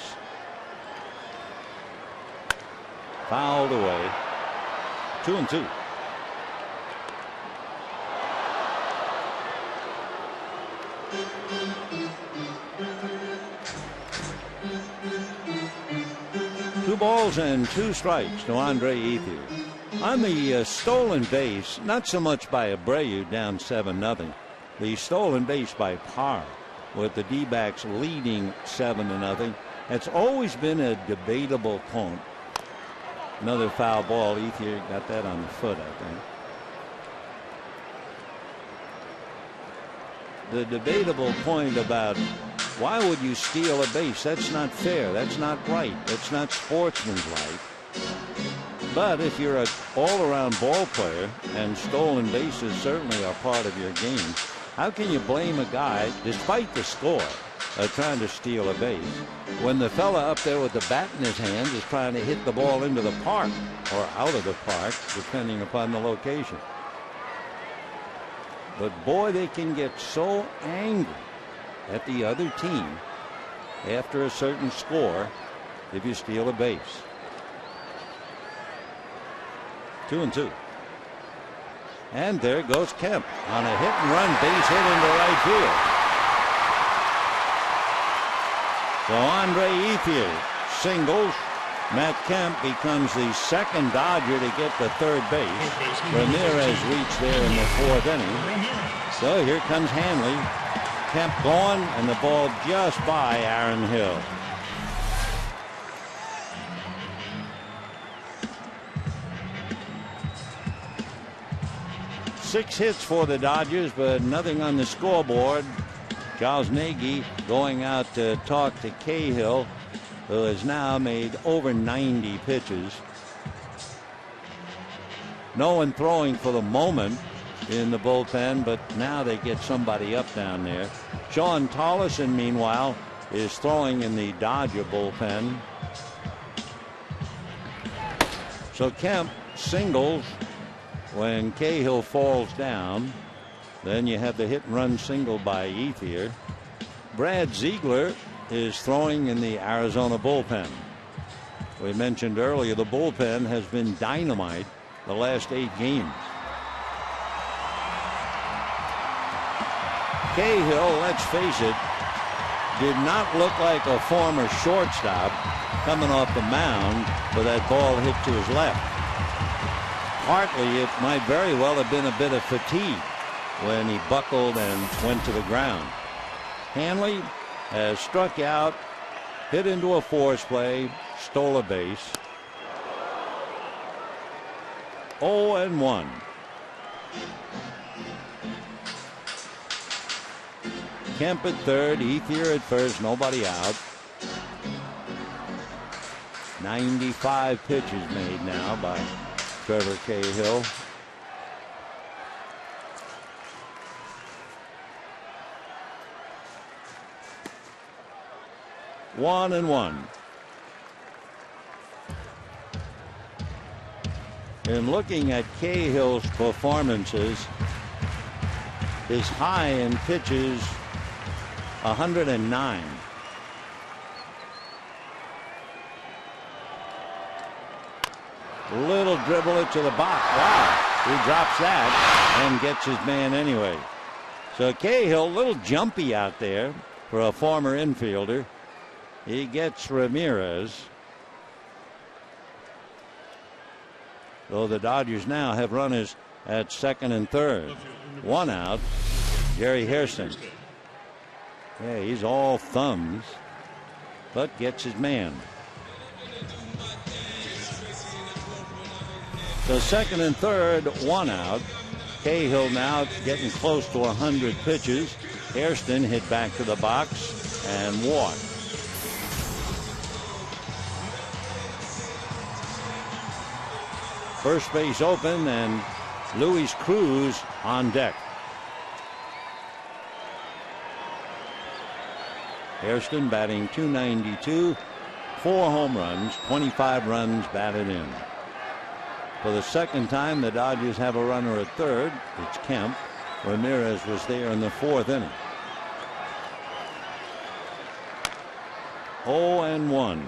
Fouled away. 2-2. Two balls and 2 strikes to Andre Ethier. On the stolen base, not so much by Abreu down 7-0. The stolen base by Parra, with the D-backs leading 7-0. It's always been a debatable point. Another foul ball. Ethier got that on the foot, I think. The debatable point about why would you steal a base? That's not fair. That's not right. That's not sportsmanlike. But if you're an all-around ball player, and stolen bases certainly are part of your game, how can you blame a guy, despite the score, trying to steal a base, when the fella up there with the bat in his hand is trying to hit the ball into the park or out of the park, depending upon the location? But boy, they can get so angry at the other team after a certain score if you steal a base. 2-2. And there goes Kemp on a hit and run base hit into right field. So Andre Ethier singles. Matt Kemp becomes the second Dodger to get to third base. Ramirez reached there in the fourth inning. So here comes Hanley. Kemp going, and the ball just by Aaron Hill. Six hits for the Dodgers, but nothing on the scoreboard. Charles Nagy going out to talk to Cahill, who has now made over 90 pitches. No one throwing for the moment in the bullpen, but now they get somebody up down there. Sean Tollison, meanwhile, is throwing in the Dodger bullpen. So Kemp singles when Cahill falls down. Then you have the hit and run single by Ethier. Brad Ziegler is throwing in the Arizona bullpen. We mentioned earlier the bullpen has been dynamite the last 8 games. Cahill, let's face it, did not look like a former shortstop coming off the mound with that ball hit to his left. Partly it might very well have been a bit of fatigue when he buckled and went to the ground. Hanley has struck out, hit into a force play, stole a base. 0-1. Kemp at third, Ethier at first, nobody out. 95 pitches made now by Trevor Cahill. One and one. In looking at Cahill's performances, his high in pitches 109. Little dribble it to the box. Wow, he drops that and gets his man anyway. So Cahill, a little jumpy out there for a former infielder. He gets Ramirez. So the Dodgers now have runners at second and third. One out, Jerry Hairston. Yeah, he's all thumbs, but gets his man. So second and third, one out. Cahill now getting close to 100 pitches. Hairston hit back to the box and walked. First base open and Luis Cruz on deck. Hairston batting .292, 4 home runs, 25 runs batted in. For the second time, the Dodgers have a runner at third. It's Kemp. Ramirez was there in the fourth inning. 0-1.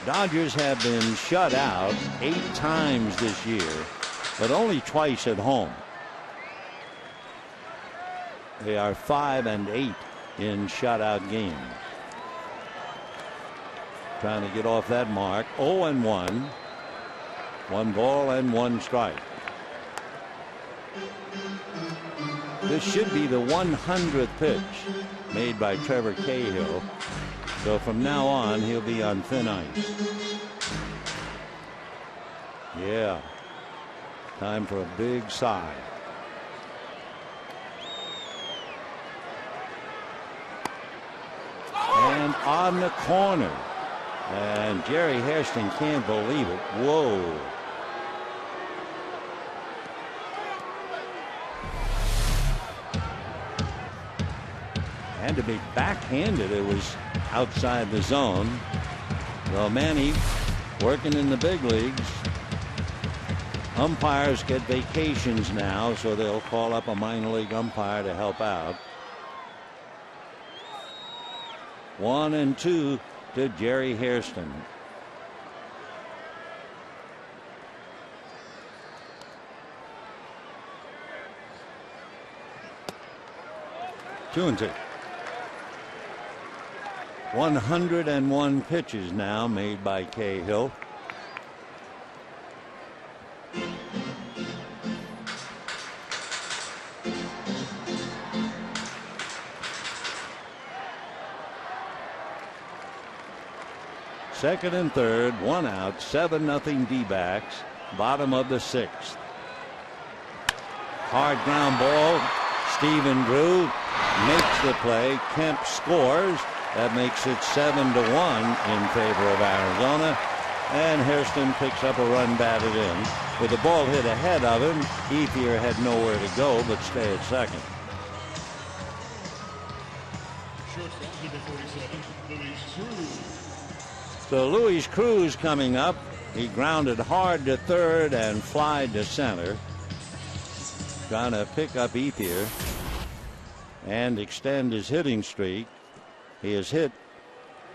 Dodgers have been shut out 8 times this year, but only twice at home. They are 5-8 in shutout games. Trying to get off that mark. 0-1. 1 ball and 1 strike. This should be the 100th pitch made by Trevor Cahill. So from now on, he'll be on thin ice. Yeah. Time for a big sigh. And on the corner. And Jerry Hairston can't believe it. Whoa. And to be backhanded, it was outside the zone. Well, Manny working in the big leagues. Umpires get vacations now, so they'll call up a minor league umpire to help out. 1-2 to Jerry Hairston. Two and two. 101 pitches now made by Cahill. Second and third, one out, 7-0 D-backs, bottom of the sixth. Hard ground ball. Stephen Drew makes the play. Kemp scores. That makes it 7-1 in favor of Arizona. And Hairston picks up a run batted in. With the ball hit ahead of him, Ethier had nowhere to go but stay at second. So Luis Cruz coming up. He grounded hard to third and flied to center. Trying to pick up Ethier and extend his hitting streak. He has hit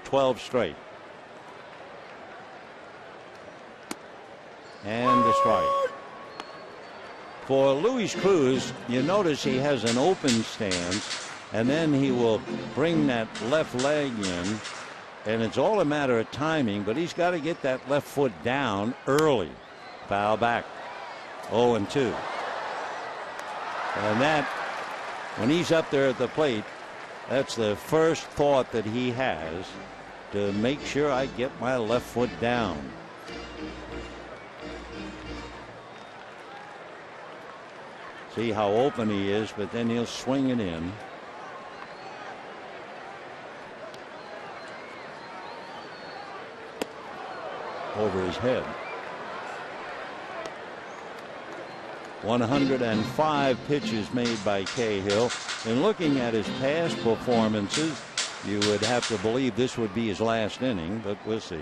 12 straight. And a strike. For Luis Cruz, you notice he has an open stance, and then he will bring that left leg in, and it's all a matter of timing, but he's got to get that left foot down early. Foul back. 0-2. And that, when he's up there at the plate, that's the first thought that he has, to make sure I get my left foot down. See how open he is, but then he'll swing it in. Over his head. 105 pitches made by Cahill. And looking at his past performances, you would have to believe this would be his last inning, but we'll see.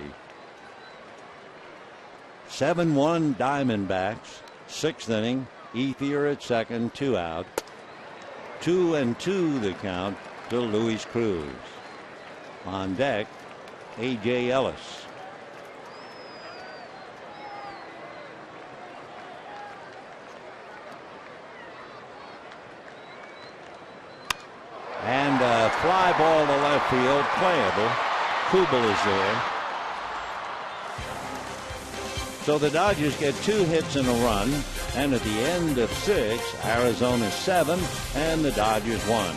7-1 Diamondbacks. Sixth inning. Ethier at second, 2 out. 2-2 the count to Luis Cruz. On deck, A.J. Ellis. And a fly ball to left field, playable. Kubel is there. So the Dodgers get 2 hits and a run, and at the end of 6, Arizona 7 and the Dodgers 1.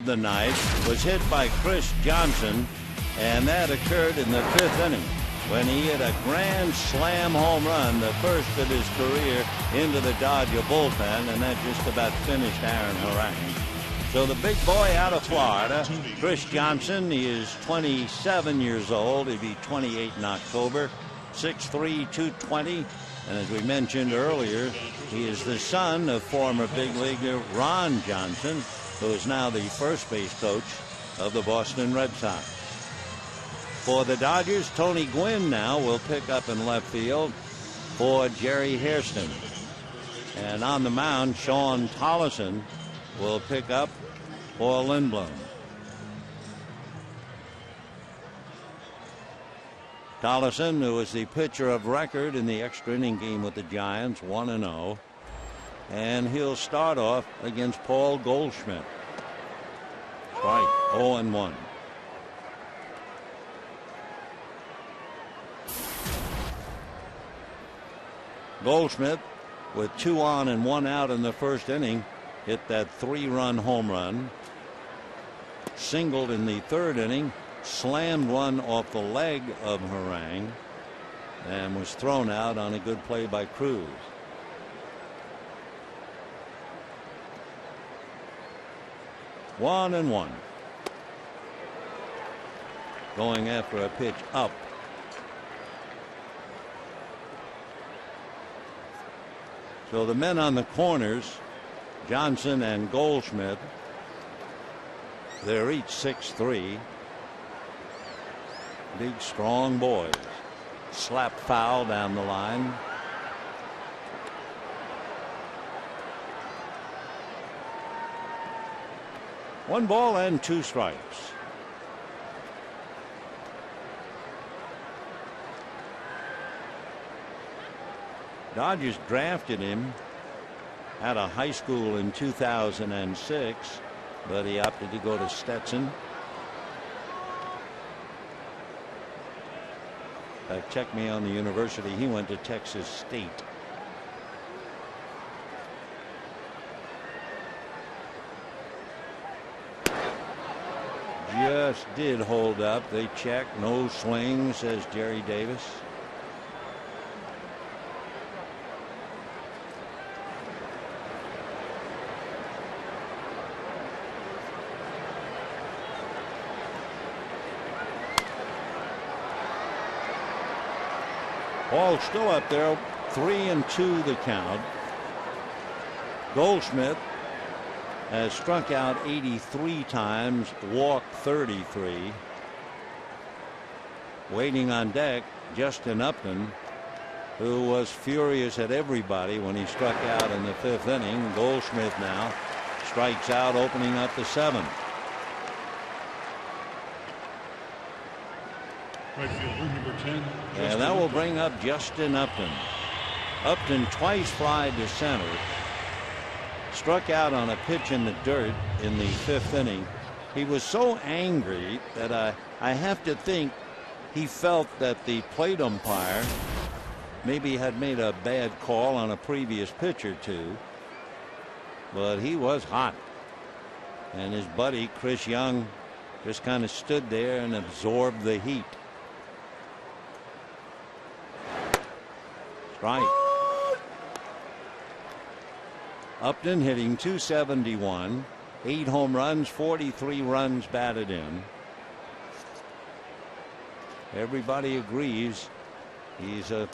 The night was hit by Chris Johnson, and that occurred in the 5th inning. when he hit a grand slam home run, the first of his career, into the Dodger bullpen, and that just about finished Aaron Harang. So the big boy out of Florida, Chris Johnson, he is 27 years old. He'll be 28 in October, 6'3", 220. And as we mentioned earlier, he is the son of former big leaguer Ron Johnson, who is now the first base coach of the Boston Red Sox. For the Dodgers, Tony Gwynn now will pick up in left field for Jerry Hairston. And on the mound, Sean Tollison will pick up for Lindblom. Tollison, who is the pitcher of record in the extra inning game with the Giants, 1-0. And he'll start off against Paul Goldschmidt. Strike, 0-1. Goldschmidt, with 2 on and 1 out in the first inning, hit that 3-run home run. Singled in the third inning, slammed one off the leg of Harang, and was thrown out on a good play by Cruz. One and one. Going after a pitch up. So the men on the corners, Johnson and Goldschmidt, they're each 6'3". Big, strong boys. Slap foul down the line. One ball and 2 strikes. Dodgers drafted him out of high school in 2006, but he opted to go to Stetson. Check me on the university. He went to Texas State. Just did hold up. They check. No swing, says Jerry Davis. Ball still up there, 3-2 the count. Goldschmidt has struck out 83 times, walked 33. Waiting on deck, Justin Upton, who was furious at everybody when he struck out in the 5th inning. Goldschmidt now strikes out, opening up the 7th. Right fielder, number 10. And that will bring up Justin Upton. Upton twice fried to center. Struck out on a pitch in the dirt in the 5th inning. He was so angry that I have to think he felt that the plate umpire maybe had made a bad call on a previous pitch or two. But he was hot. And his buddy Chris Young just kind of stood there and absorbed the heat. Strike. Upton hitting .271, 8 home runs, 43 runs batted in. Everybody agrees he's a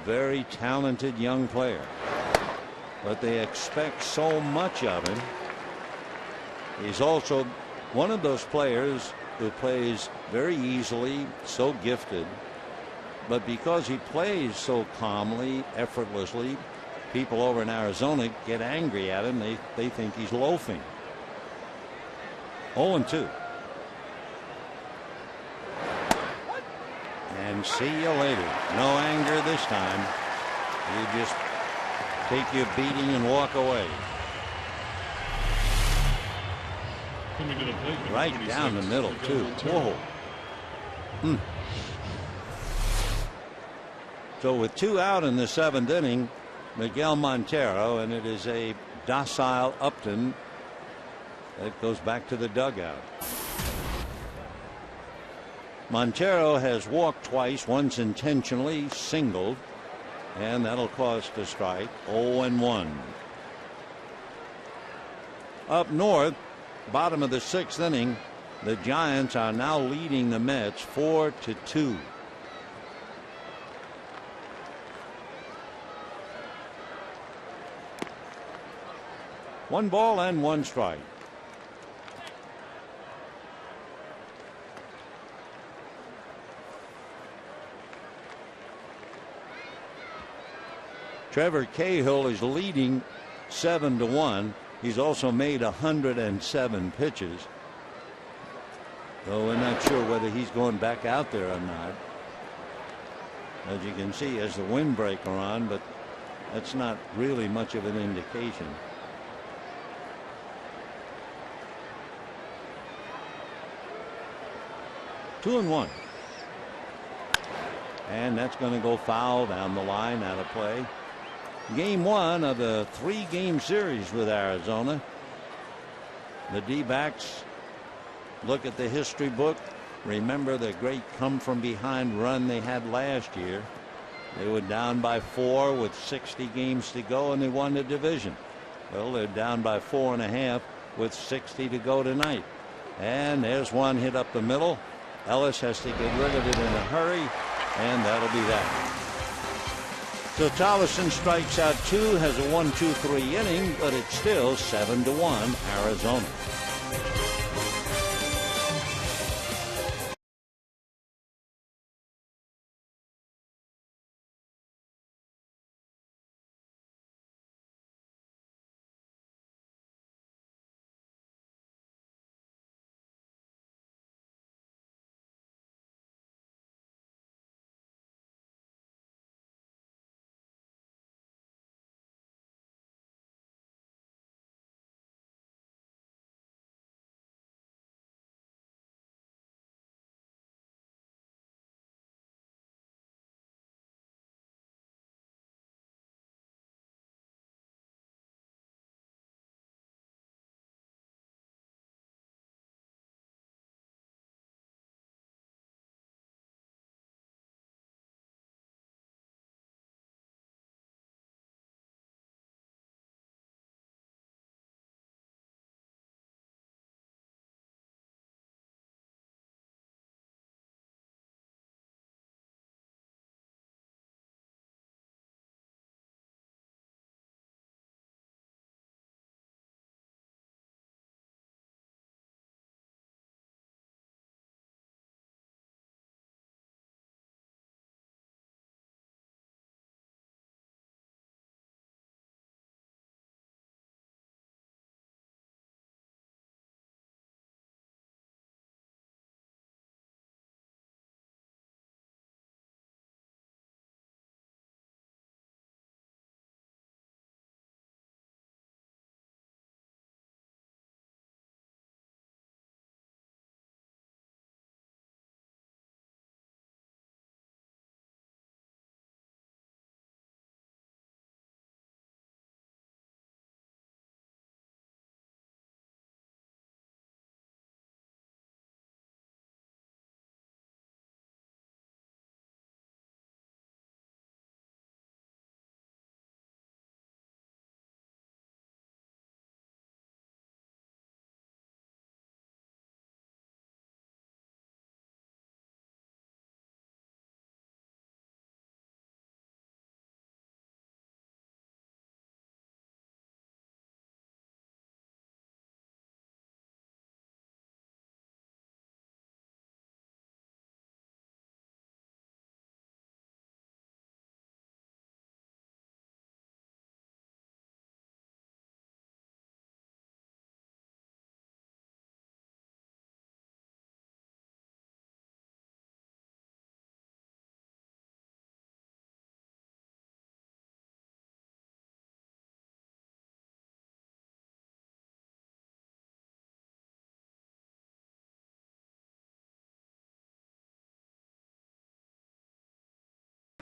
very talented young player, but they expect so much of him. He's also one of those players who plays very easily, so gifted. But because he plays so calmly, effortlessly, people over in Arizona get angry at him. They think he's loafing. 0-2. And see you later. No anger this time. You just take your beating and walk away. Right down the middle, too. Whoa. So with 2 out in the 7th inning, Miguel Montero, and it is a docile Upton that goes back to the dugout. Montero has walked twice, once intentionally singled, and that'll cost a strike. 0-1. Up north, bottom of the 6th inning, the Giants are now leading the Mets 4-2. One ball and one strike. Trevor Cahill is leading 7-1. He's also made 107 pitches. Though we're not sure whether he's going back out there or not. As you can see, has the windbreaker on, but that's not really much of an indication. Two and one. And that's going to go foul down the line, out of play. Game 1 of a 3-game series with Arizona. The D-backs look at the history book. Remember the great come-from-behind run they had last year. They were down by 4 with 60 games to go, and they won the division. Well, they're down by 4.5 with 60 to go tonight. And there's one hit up the middle. Ellis has to get rid of it in a hurry, and that'll be that. So Tolleson strikes out 2, has a 1-2-3 inning, but it's still 7-1 Arizona.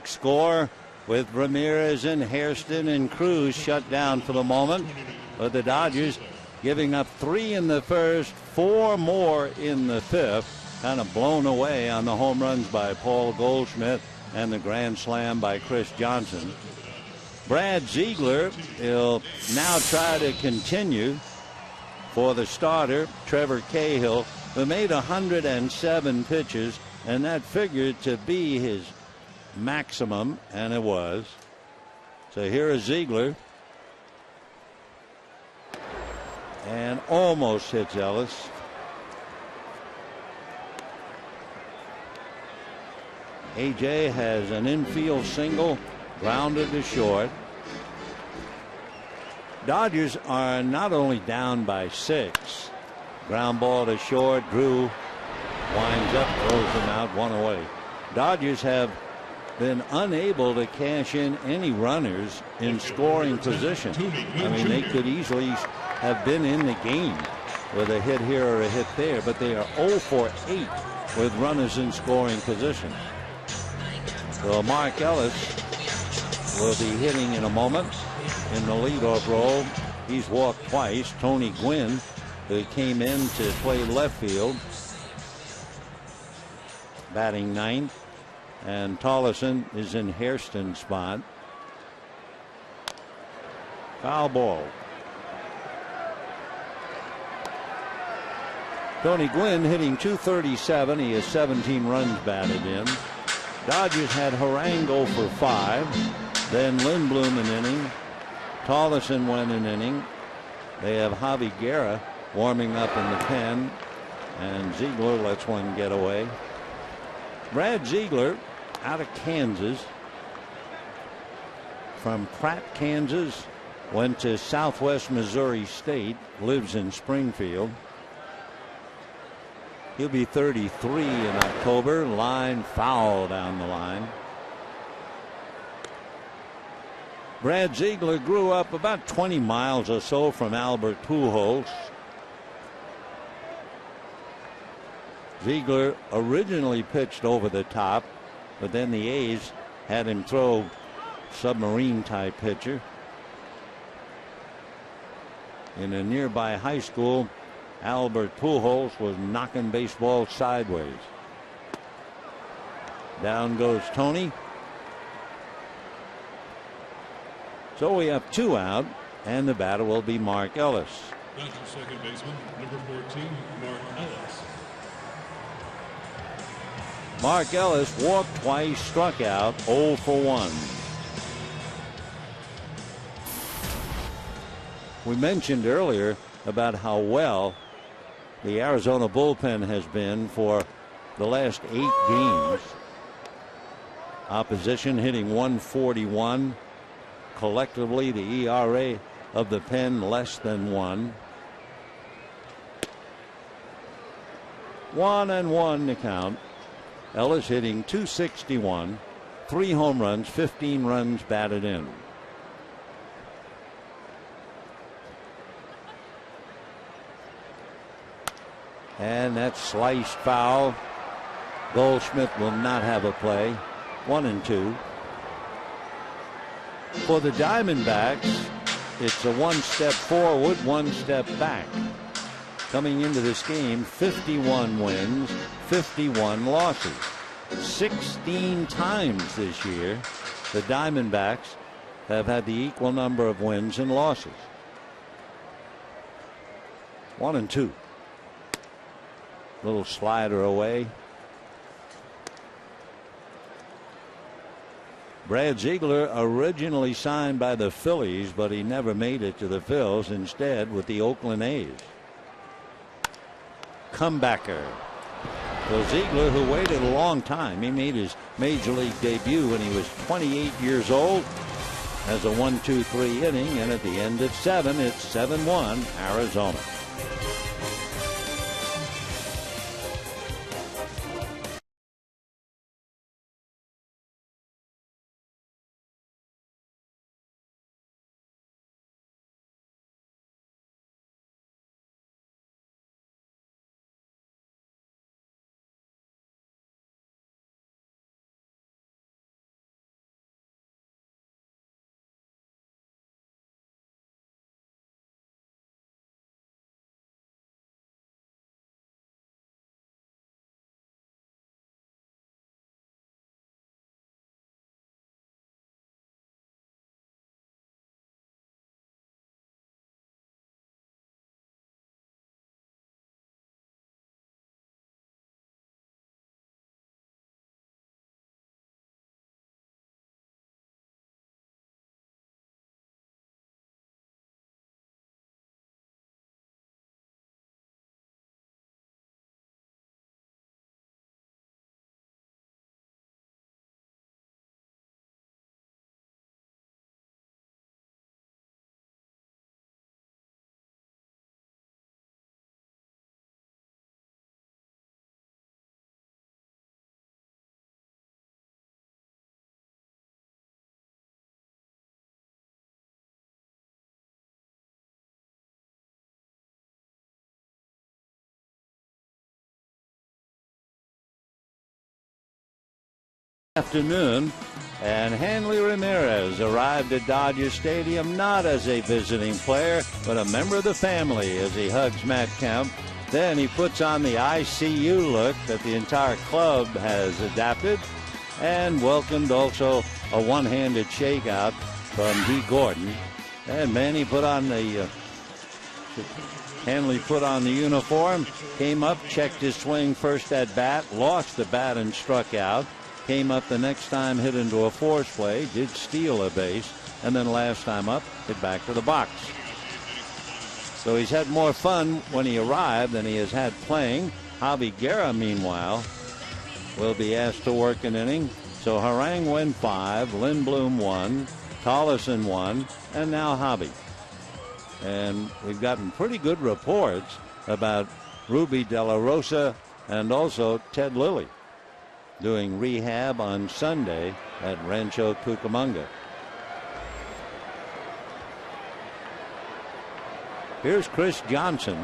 Score with Ramirez and Hairston and Cruz shut down for the moment. But the Dodgers giving up 3 in the first, 4 more in the 5th. kind of blown away on the home runs by Paul Goldschmidt and the grand slam by Chris Johnson. Brad Ziegler will now try to continue for the starter, Trevor Cahill, who made 107 pitches, and that figured to be his maximum, and it was. So here is Ziegler. And almost hits Ellis. AJ has an infield single, grounded to short. Dodgers are not only down by 6. Ground ball to short. Drew winds up, throws him out, 1 away. Dodgers have been unable to cash in any runners in scoring position. I mean, they could easily have been in the game with a hit here or a hit there, but they are 0 for 8 with runners in scoring position. So Mark Ellis will be hitting in a moment in the leadoff role. He's walked twice. Tony Gwynn, who came in to play left field, batting 9th. And Tollison is in Hairston's spot. Foul ball. Tony Gwynn hitting .237. He has 17 runs batted in. Dodgers had Harango for 5. Then Lindblom an inning. Tollison went an inning. They have Javi Guerra warming up in the pen. And Ziegler lets one get away. Brad Ziegler out of Kansas, from Pratt, Kansas, went to Southwest Missouri State, lives in Springfield. He'll be 33 in October. Line foul down the line. Brad Ziegler grew up about 20 miles or so from Albert Pujols. Ziegler originally pitched over the top, but then the A's had him throw submarine type pitcher. In a nearby high school, Albert Pujols was knocking baseballs sideways. Down goes Tony. So we have 2 out, and the batter will be Mark Ellis. That's your second baseman, number 14, Mark Ellis. Mark Ellis walked twice, struck out, 0 for 1. We mentioned earlier about how well the Arizona bullpen has been for the last 8 games. Opposition hitting .141. Collectively, the ERA of the pen less than 1. 1-1 to count. Ellis hitting .261, 3 home runs, 15 runs batted in. And that's sliced foul. Goldschmidt will not have a play. 1-2. For the Diamondbacks, it's a 1 step forward, 1 step back. Coming into this game, 51 wins, 51 losses. 16 times this year, the Diamondbacks have had the equal number of wins and losses. 1-2. Little slider away. Brad Ziegler originally signed by the Phillies, but he never made it to the Phils, instead with the Oakland A's. Comebacker. Well, Ziegler, who waited a long time, he made his major league debut when he was 28 years old, has a 1-2-3 inning, and at the end of 7, it's 7-1 Arizona. Afternoon, and Hanley Ramirez arrived at Dodger Stadium not as a visiting player, but a member of the family as he hugs Matt Kemp. Then he puts on the ICU look that the entire club has adapted, and welcomed also a one-handed shakeout from D. Gordon. And Manny put on the Hanley put on the uniform, came up, checked his swing first at bat, lost the bat and struck out. Came up the next time, hit into a force play, did steal a base, and then last time up, hit back to the box. So he's had more fun when he arrived than he has had playing. Javi Guerra, meanwhile, will be asked to work an inning. So Harang went 5, Lindblom 1, Tollison 1, and now Javi. And we've gotten pretty good reports about Ruby De La Rosa and also Ted Lilly doing rehab on Sunday at Rancho Cucamonga. Here's Chris Johnson.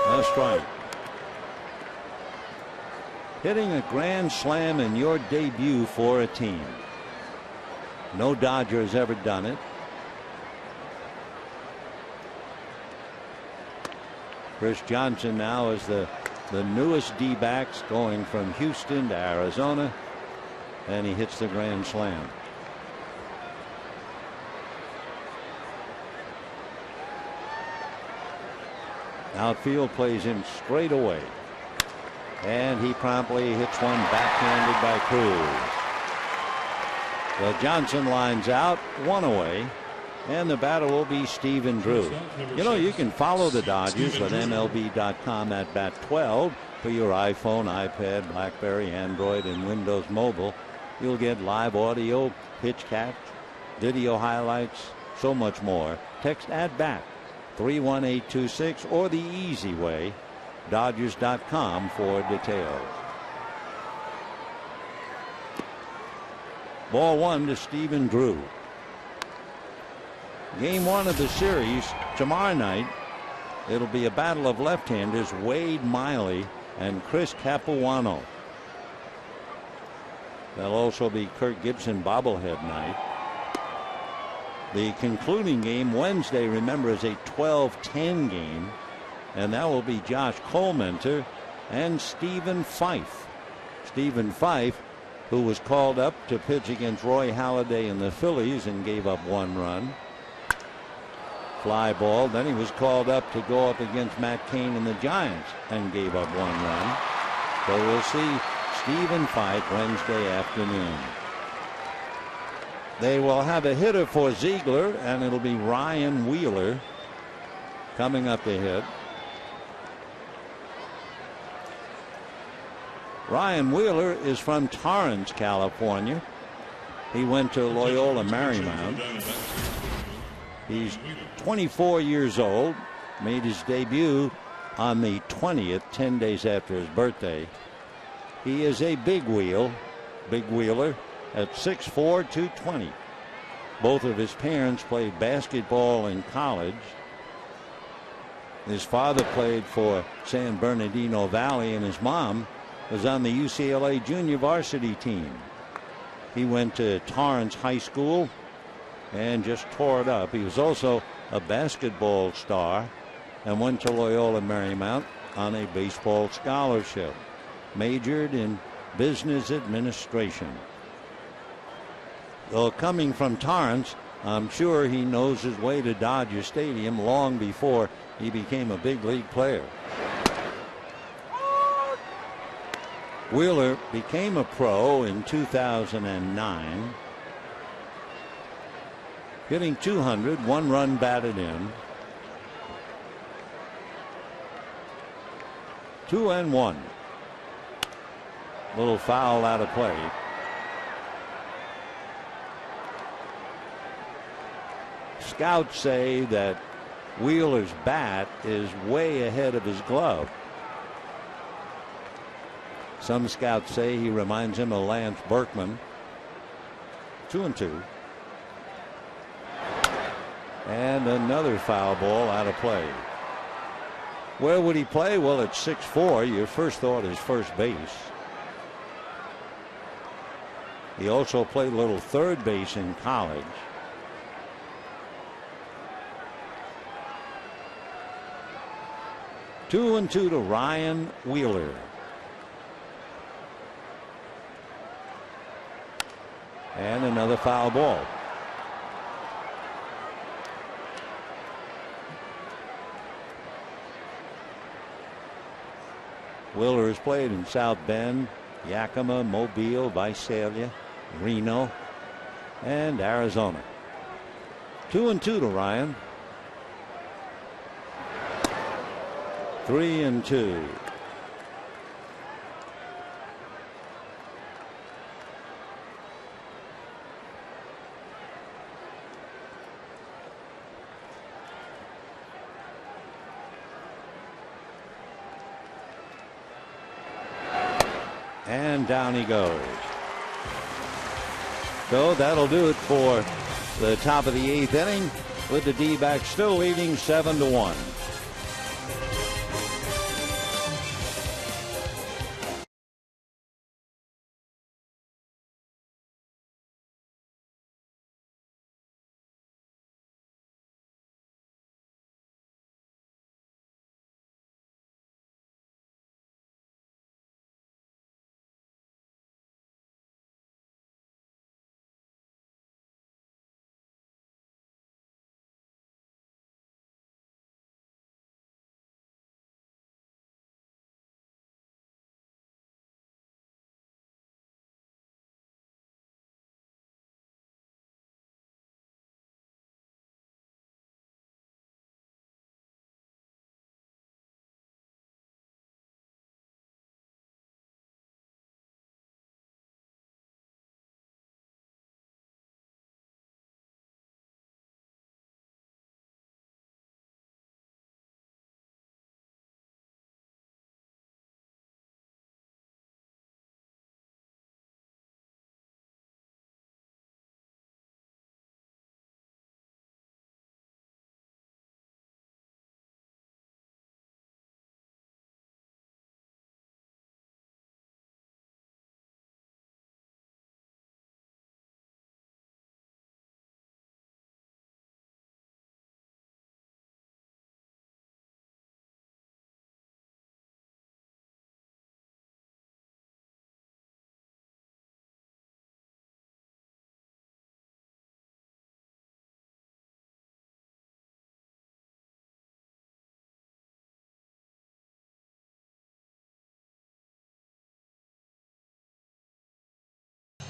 A strike. Hitting a grand slam in your debut for a team. No Dodger has ever done it. Chris Johnson now is the newest D-backs, going from Houston to Arizona, and he hits the grand slam. Outfield plays him straight away, and he promptly hits one backhanded by Cruz. So Johnson lines out, one away, and the batter will be Stephen Drew. You know, you can follow the Dodgers with MLB.com at Bat 12 for your iPhone, iPad, BlackBerry, Android, and Windows Mobile. You'll get live audio, pitch catch, video highlights, so much more. Text at bat 31826 or the easy way, Dodgers.com for details. Ball 1 to Stephen Drew. Game 1 of the series tomorrow night. It'll be a battle of left-handers, Wade Miley and Chris Capuano. There'll also be Kirk Gibson bobblehead night. The concluding game Wednesday, remember, is a 12-10 game, and that will be Josh Colmenter and Stephen Fife. Stephen Fife, who was called up to pitch against Roy Halladay in the Phillies and gave up 1 run. Fly ball. Then he was called up to go up against Matt Cain and the Giants and gave up 1 run. So we'll see Stephen Fife Wednesday afternoon. They will have a hitter for Ziegler, and it'll be Ryan Wheeler coming up to hit. Ryan Wheeler is from Torrance, California. He went to Loyola Marymount. He's 24 years old, made his debut on the 20th, 10 days after his birthday. He is a big wheeler at 6'4", 220. Both of his parents played basketball in college. His father played for San Bernardino Valley, and his mom was on the UCLA junior varsity team. He went to Torrance High School and just tore it up. He was also a basketball star and went to Loyola Marymount on a baseball scholarship. Majored in business administration. Well, coming from Torrance, I'm sure he knows his way to Dodger Stadium long before he became a big league player. Wheeler became a pro in 2009. Hitting 200, 1 run batted in. 2-1. Little foul out of play. Scouts say that Wheeler's bat is way ahead of his glove. Some scouts say he reminds him of Lance Berkman. 2-2. And another foul ball out of play. Where would he play? Well, at 6'4", your first thought is first base. He also played a little third base in college. Two and two to Ryan Wheeler. And another foul ball. Wheeler has played in South Bend, Yakima, Mobile, Visalia, Reno, and Arizona. 2 and 2 to Ryan. 3 and 2. And down he goes. So that'll do it for the top of the 8th inning, with the D-backs still leading 7-1.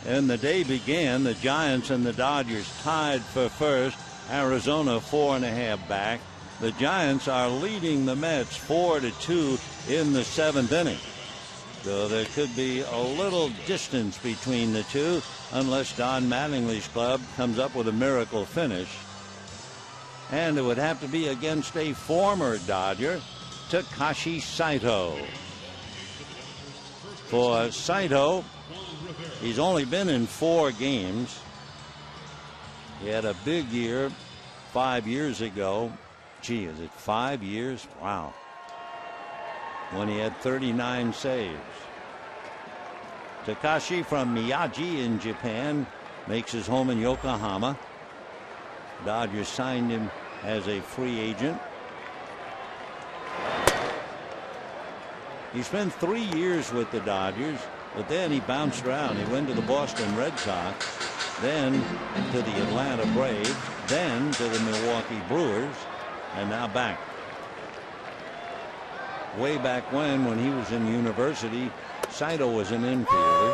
And the day began, the Giants and the Dodgers tied for first. Arizona 4.5 back. The Giants are leading the Mets 4-2 in the 7th inning. So there could be a little distance between the two, unless Don Mattingly's club comes up with a miracle finish. And it would have to be against a former Dodger, Takashi Saito. For Saito, he's only been in 4 games. He had a big year 5 years ago. Gee, is it 5 years? Wow. When he had 39 saves. Takashi from Miyagi in Japan makes his home in Yokohama. Dodgers signed him as a free agent. He spent 3 years with the Dodgers, but then he bounced around. He went to the Boston Red Sox, then to the Atlanta Braves, then to the Milwaukee Brewers, and now back. Way back when he was in university, Saito was an infielder,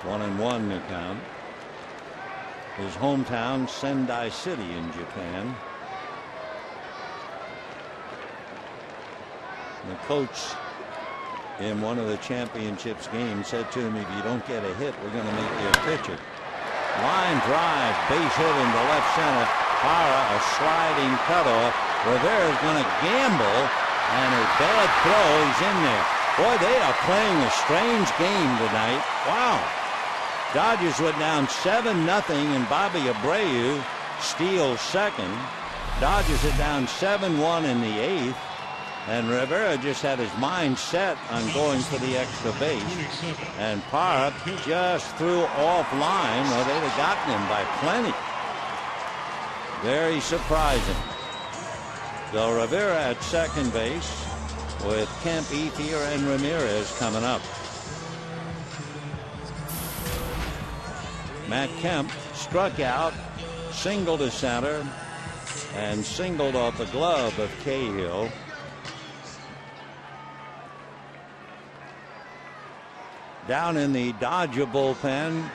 1-1 the count. His hometown, Sendai City in Japan. The coach in one of the championships games said to him, if you don't get a hit, we're going to make you a pitcher. Line drive, base hit into left center. Hara, a sliding cutoff. Rivera's going to gamble, and a bad throw. He's in there. Boy, they are playing a strange game tonight. Wow. Dodgers went down 7-0, and Bobby Abreu steals second. Dodgers are down 7-1 in the 8th. And Rivera just had his mind set on going for the extra base. And Parra just threw offline. Well, they'd have gotten him by plenty. Very surprising. So Rivera at second base with Kemp, Ethier, and Ramirez coming up. Matt Kemp struck out, singled to center, and singled off the glove of Cahill. Down in the Dodger bullpen,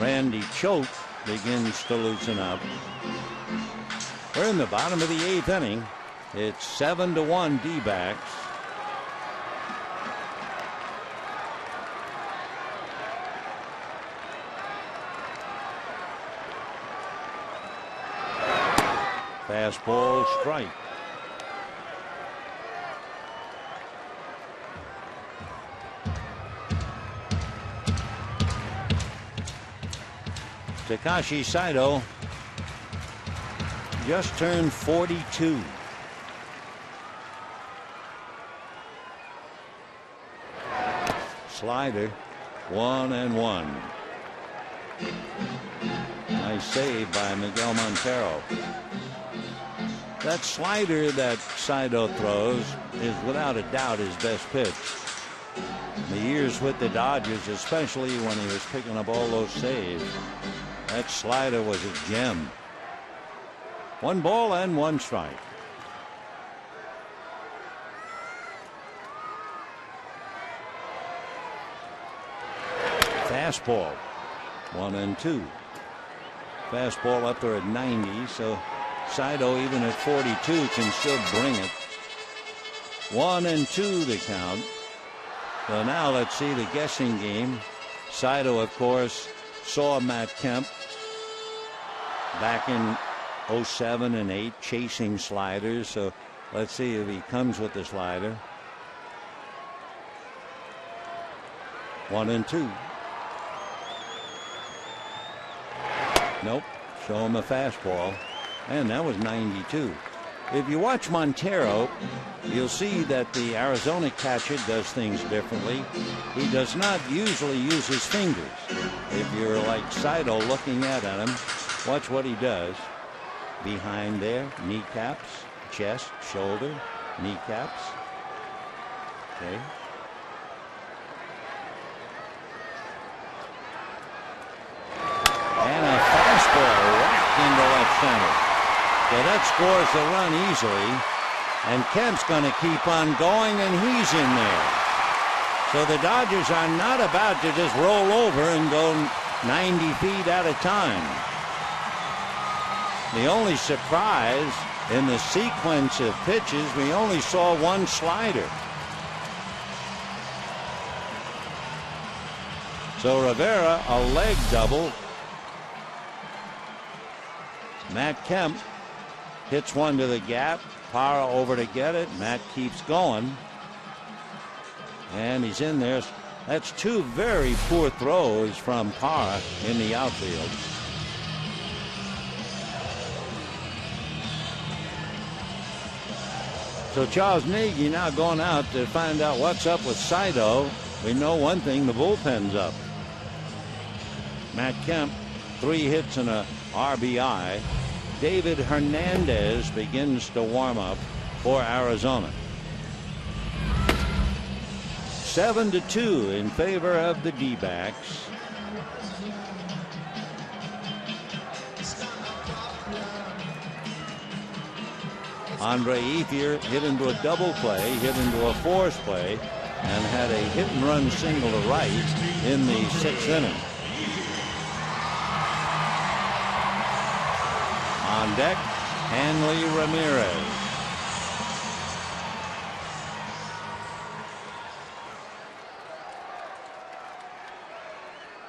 Randy Choate begins to loosen up. We're in the bottom of the 8th inning. It's 7-1 D-backs. Fastball strike. Takashi Saito just turned 42. Slider, 1-1. Nice save by Miguel Montero. That slider that Saito throws is without a doubt his best pitch. The years with the Dodgers, especially when he was picking up all those saves, that slider was a gem. 1 ball and 1 strike. Fastball, 1-2. Fastball up there at 90, so Saito, even at 42, can still bring it. 1-2 the count. So now let's see the guessing game. Saito, of course, saw Matt Kemp back in 07 and 08 chasing sliders. So let's see if he comes with the slider. 1-2. Nope. Show him a fastball. And that was 92. If you watch Montero, you'll see that the Arizona catcher does things differently. He does not usually use his fingers. If you're like Saito looking at him, watch what he does. Behind there, kneecaps, chest, shoulder, kneecaps. Okay. And a fastball whacked into left center. So that scores the run easily, and Kemp's going to keep on going, and he's in there. So the Dodgers are not about to just roll over and go 90 feet at a time. The only surprise in the sequence of pitches, we only saw 1 slider. So Rivera, a leg double. Matt Kemp hits one to the gap. Parra over to get it. Matt keeps going. And he's in there. That's 2 very poor throws from Parra in the outfield. So Charles Nagy now going out to find out what's up with Saito. We know one thing, the bullpen's up. Matt Kemp, 3 hits and a RBI. David Hernandez begins to warm up for Arizona. 7-2 in favor of the D-backs. Andre Ethier hit into a double play, hit into a force play, and had a hit and run single to right in the 6th inning. On deck, Hanley Ramirez.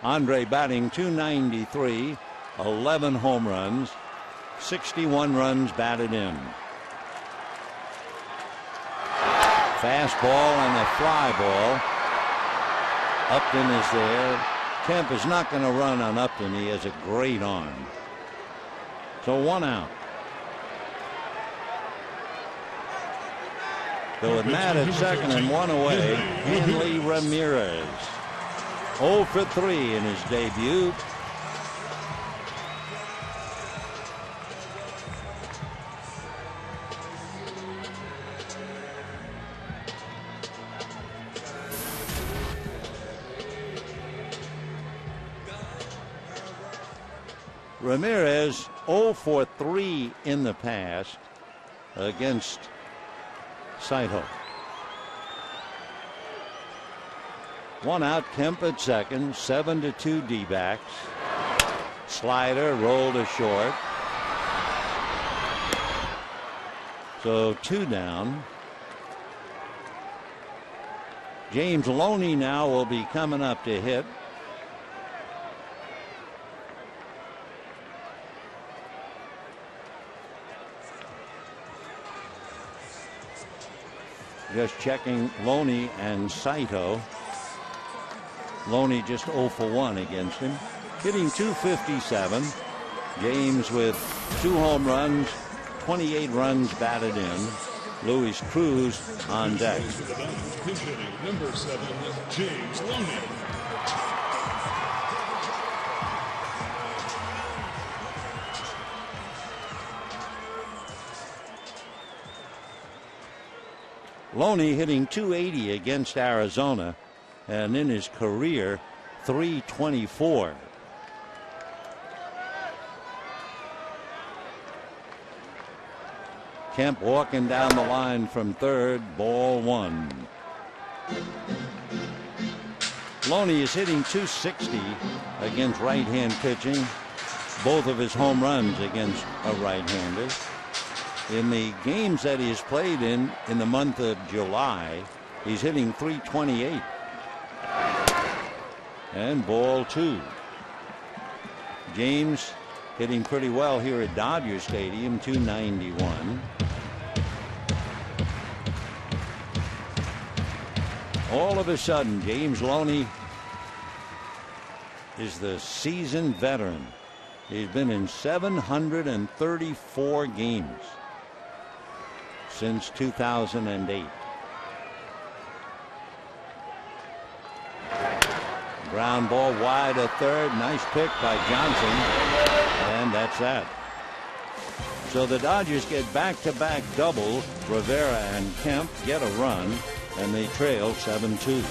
Andre batting .293, 11 home runs, 61 runs batted in. Fastball and a fly ball. Upton is there. Kemp is not going to run on Upton. He has a great arm. So 1 out. So with Matt at second and one away, Hanley Ramirez. 0 for 3 in his debut. Ramirez 0 for 3 in the past against Saito. One out, Kemp at second, 7-2 D-backs. Slider rolled a short. So 2 down. James Loney now will be coming up to hit. Just checking Loney and Saito. Loney just 0 for 1 against him. Hitting .257. James with 2 home runs, 28 runs batted in. Luis Cruz on deck. Number 7, James Loney. Loney hitting .280 against Arizona, and in his career, .324. Kemp walking down the line from third, ball 1. Loney is hitting .260 against right-hand pitching. Both of his home runs against a right-hander. In the games that he's played in the month of July, he's hitting .328. And ball 2. James hitting pretty well here at Dodger Stadium, .291. All of a sudden, James Loney is the seasoned veteran. He's been in 734 games since 2008. Ground ball wide at third. Nice pick by Johnson. And that's that. So the Dodgers get back-to-back doubles. Rivera and Kemp get a run, and they trail 7-2.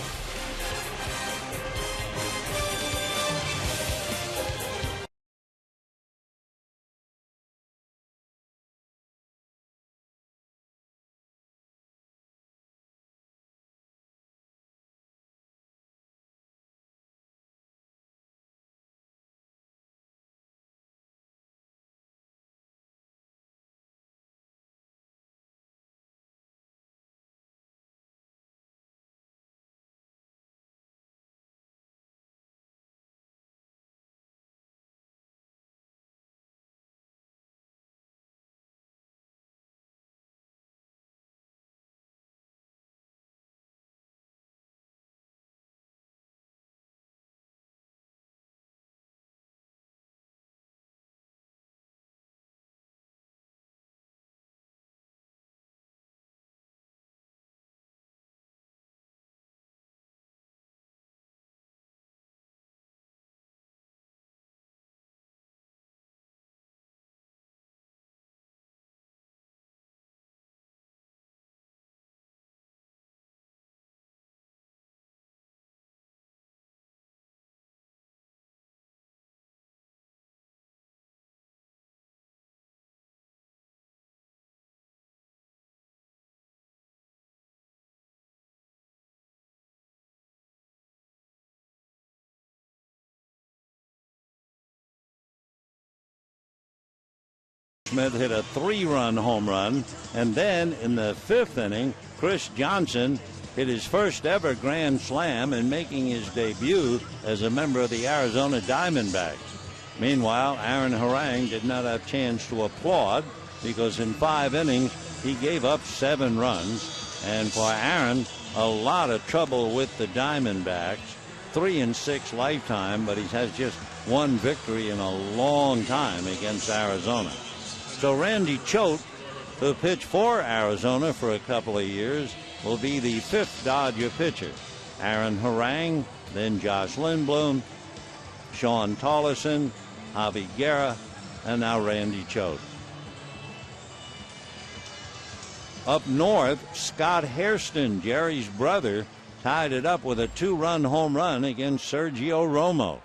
Smith hit a 3-run home run, and then in the 5th inning, Chris Johnson hit his first ever grand slam and making his debut as a member of the Arizona Diamondbacks. Meanwhile, Aaron Harang did not have a chance to applaud because in 5 innings he gave up 7 runs, and for Aaron, a lot of trouble with the Diamondbacks. 3-6 lifetime, but he has just 1 victory in a long time against Arizona. So Randy Choate who pitched for Arizona for a couple of years, will be the 5th Dodger pitcher. Aaron Harang, then Josh Lindblom, Sean Tolleson, Javi Guerra, and now Randy Choate. Up north, Scott Hairston, Jerry's brother, tied it up with a 2-run home run against Sergio Romo.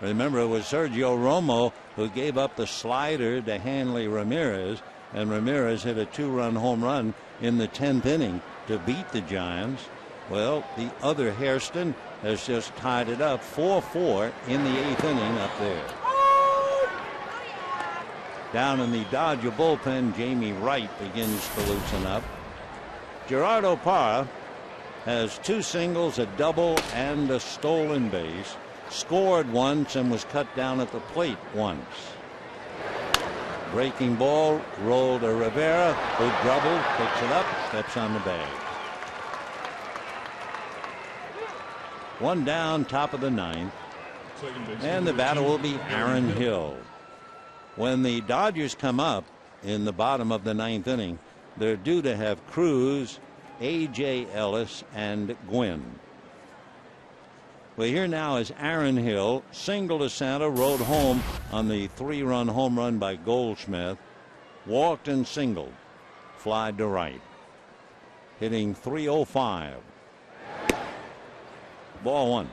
Remember, it was Sergio Romo who gave up the slider to Hanley Ramirez, and Ramirez hit a 2-run home run in the 10th inning to beat the Giants. Well, the other Hairston has just tied it up 4-4 in the 8th inning up there. Down in the Dodger bullpen, Jamie Wright begins to loosen up. Gerardo Parra has 2 singles, a double, and a stolen base. Scored once and was cut down at the plate once. Breaking ball rolled to Rivera, who doubled, picks it up, steps on the bag. 1 down, top of the 9th. And the batter will be Aaron Hill. When the Dodgers come up in the bottom of the 9th inning, they're due to have Cruz, A.J. Ellis, and Gwynn. Well, here now is Aaron Hill, single to center, rode home on the 3-run home run by Goldschmidt, walked and singled, flied to right, hitting .305. Ball 1.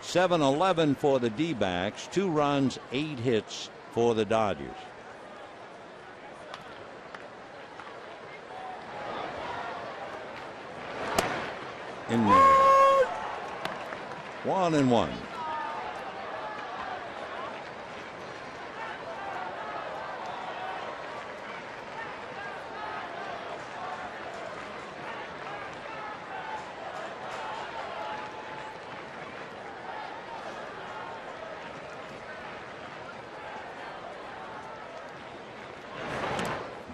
7-11 for the D-backs, 2 runs, 8 hits for the Dodgers. In there. 1-1.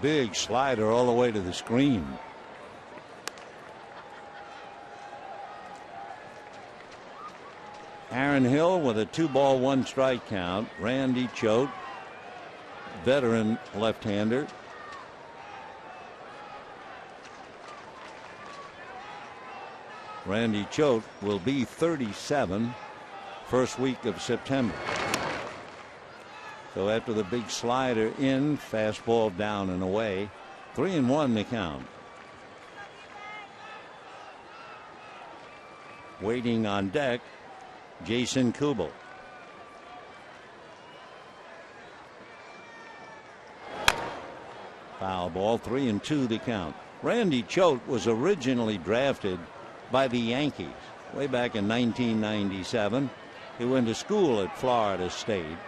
Big slider all the way to the screen. Aaron Hill with a 2-ball, 1-strike count. Randy Choate, veteran left-hander. Randy Choate will be 37 first week of September. So after the big slider in, fastball down and away. 3-1 the count. Waiting on deck, Jason Kubel. Foul ball, 3-2 the count. Randy Choate was originally drafted by the Yankees way back in 1997. He went to school at Florida State.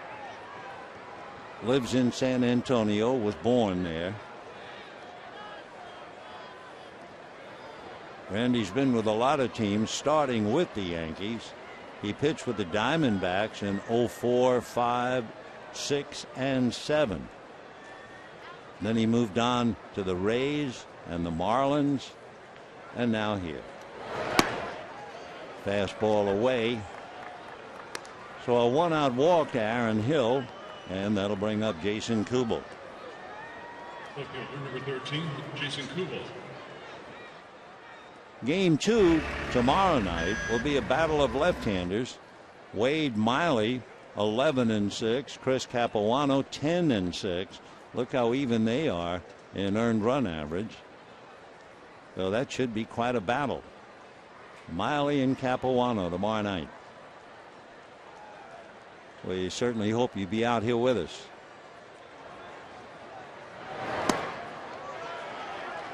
Lives in San Antonio, was born there. Randy's been with a lot of teams, starting with the Yankees. He pitched with the Diamondbacks in 04, 5, 6, and 7. Then he moved on to the Rays and the Marlins, and now here. Fastball away. So a 1-out walk to Aaron Hill, and that'll bring up Jason Kubel. Number 13, Jason Kubel. Game 2 tomorrow night will be a battle of left-handers. Wade Miley 11-6, Chris Capuano 10-6. Look how even they are in earned run average. So that should be quite a battle. Miley and Capuano tomorrow night. We certainly hope you be out here with us.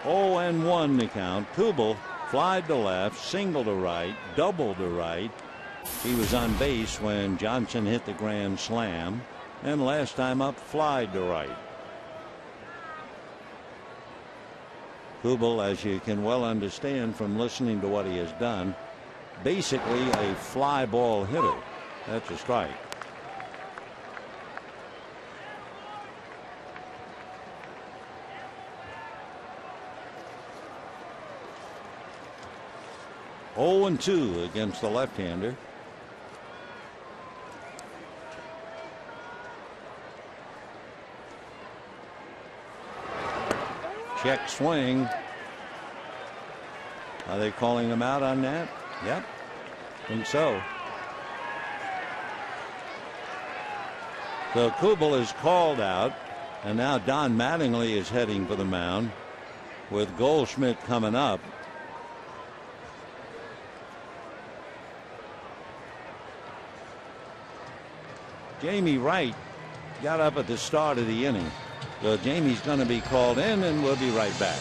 0-1 the count. Kubel flied to left, single to right, double to right. He was on base when Johnson hit the grand slam, and last time up, flied to right. Kubel, as you can well understand from listening to what he has done, basically a fly ball hitter. That's a strike. Oh, 0-2 against the left-hander. Check swing. Are they calling him out on that? Yep. Think so. So Kubel is called out, and now Don Mattingly is heading for the mound with Goldschmidt coming up. Jamie Wright got up at the start of the inning. So Jamie's going to be called in, and we'll be right back.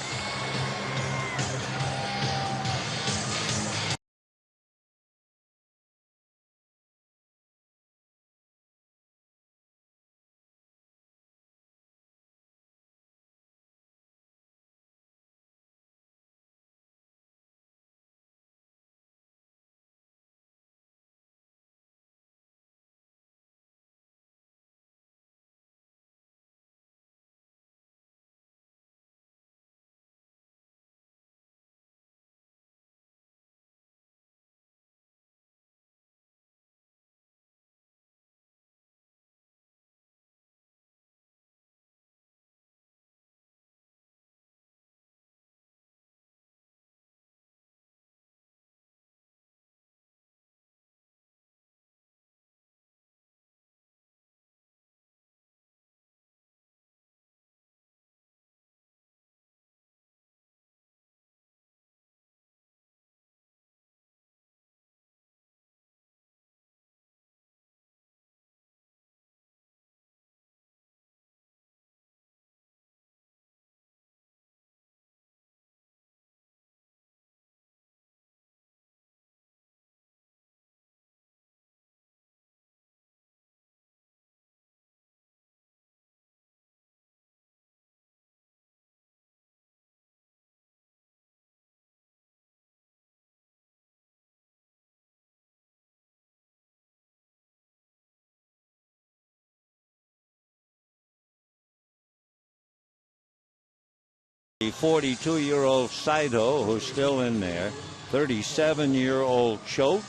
The 42-year-old Saito, who's still in there, 37-year-old Choate,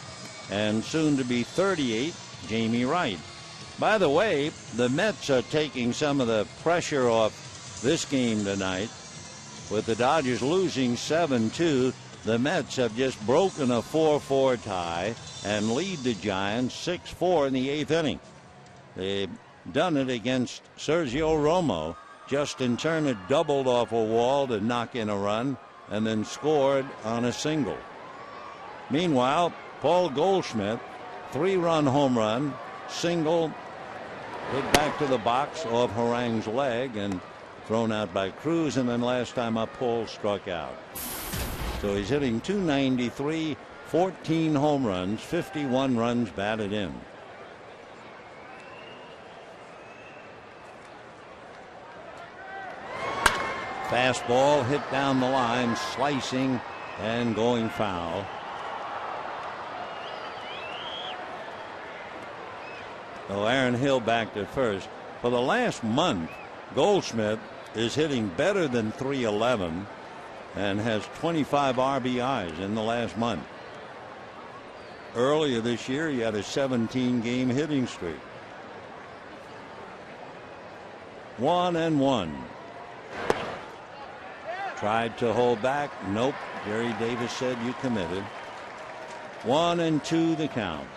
and soon to be 38, Jamie Wright. By the way, the Mets are taking some of the pressure off this game tonight. With the Dodgers losing 7-2, the Mets have just broken a 4-4 tie and lead the Giants 6-4 in the 8th inning. They've done it against Sergio Romo. Justin Turner doubled off a wall to knock in a run and then scored on a single. Meanwhile, Paul Goldschmidt, 3-run home run, single, hit back to the box off Harang's leg and thrown out by Cruz, and then last time up, Paul struck out. So he's hitting .293, 14 home runs, 51 runs batted in. Fastball hit down the line, slicing and going foul. So Aaron Hill back to first. For the last month, Goldschmidt is hitting better than .311 and has 25 RBIs in the last month. Earlier this year, he had a 17-game hitting streak. 1-1. Tried to hold back. Nope. Jerry Davis said you committed. 1-2 the count.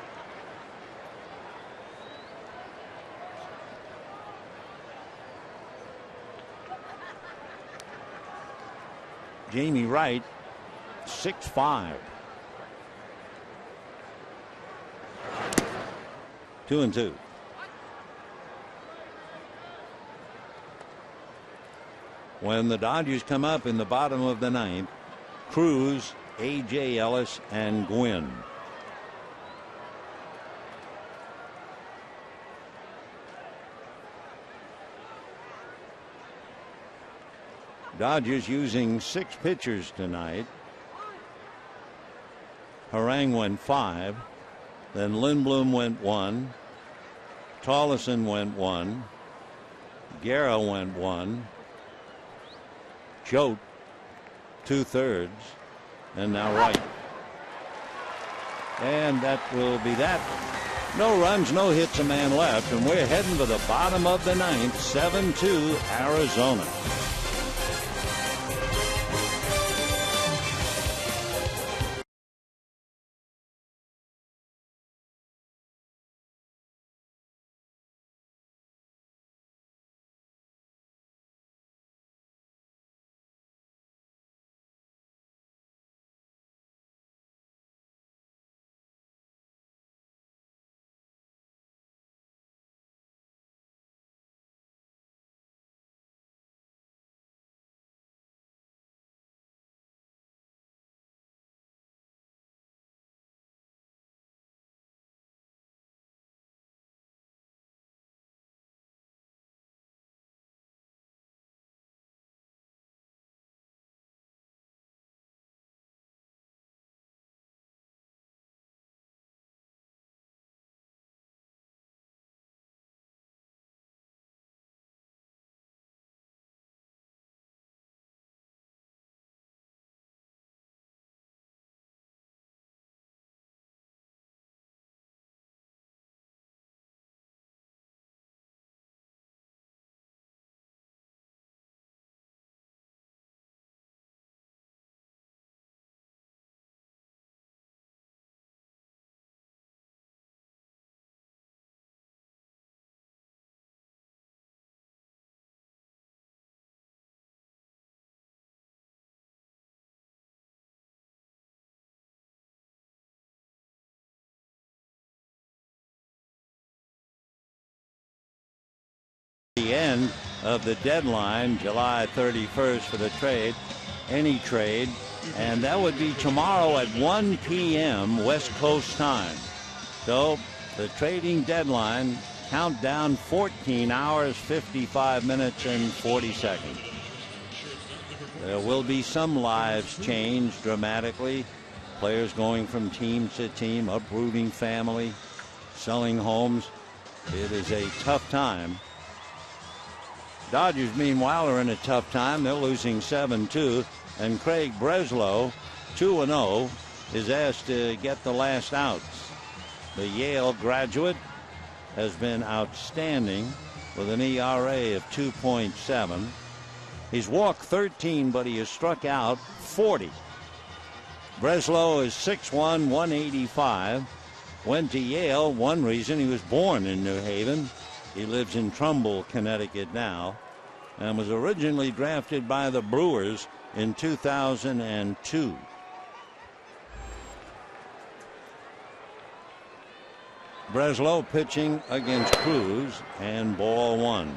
Jamie Wright, 6'5". 2-2. When the Dodgers come up in the bottom of the ninth, Cruz, A.J. Ellis, and Gwynn. Dodgers using 6 pitchers tonight. Harang went 5. Then Lindblom went 1. Tolleson went 1. Guerra went 1. Choate 2/3, and now Wright. And that will be that. No runs, no hits, a man left, and we're heading for the bottom of the ninth. 7-2 Arizona. end of the deadline, July 31st, for the trade, any trade, and that would be tomorrow at 1 p.m. West Coast time. So the trading deadline, countdown 14 hours, 55 minutes, and 40 seconds. There will be some lives changed dramatically. Players going from team to team, uprooting family, selling homes. It is a tough time. Dodgers, meanwhile, are in a tough time. They're losing 7-2. And Craig Breslow, 2-0, is asked to get the last outs. The Yale graduate has been outstanding with an ERA of 2.7. He's walked 13, but he has struck out 40. Breslow is 6'1", 185. Went to Yale. One reason, he was born in New Haven. He lives in Trumbull, Connecticut now, and was originally drafted by the Brewers in 2002. Breslow pitching against Cruz, and ball one.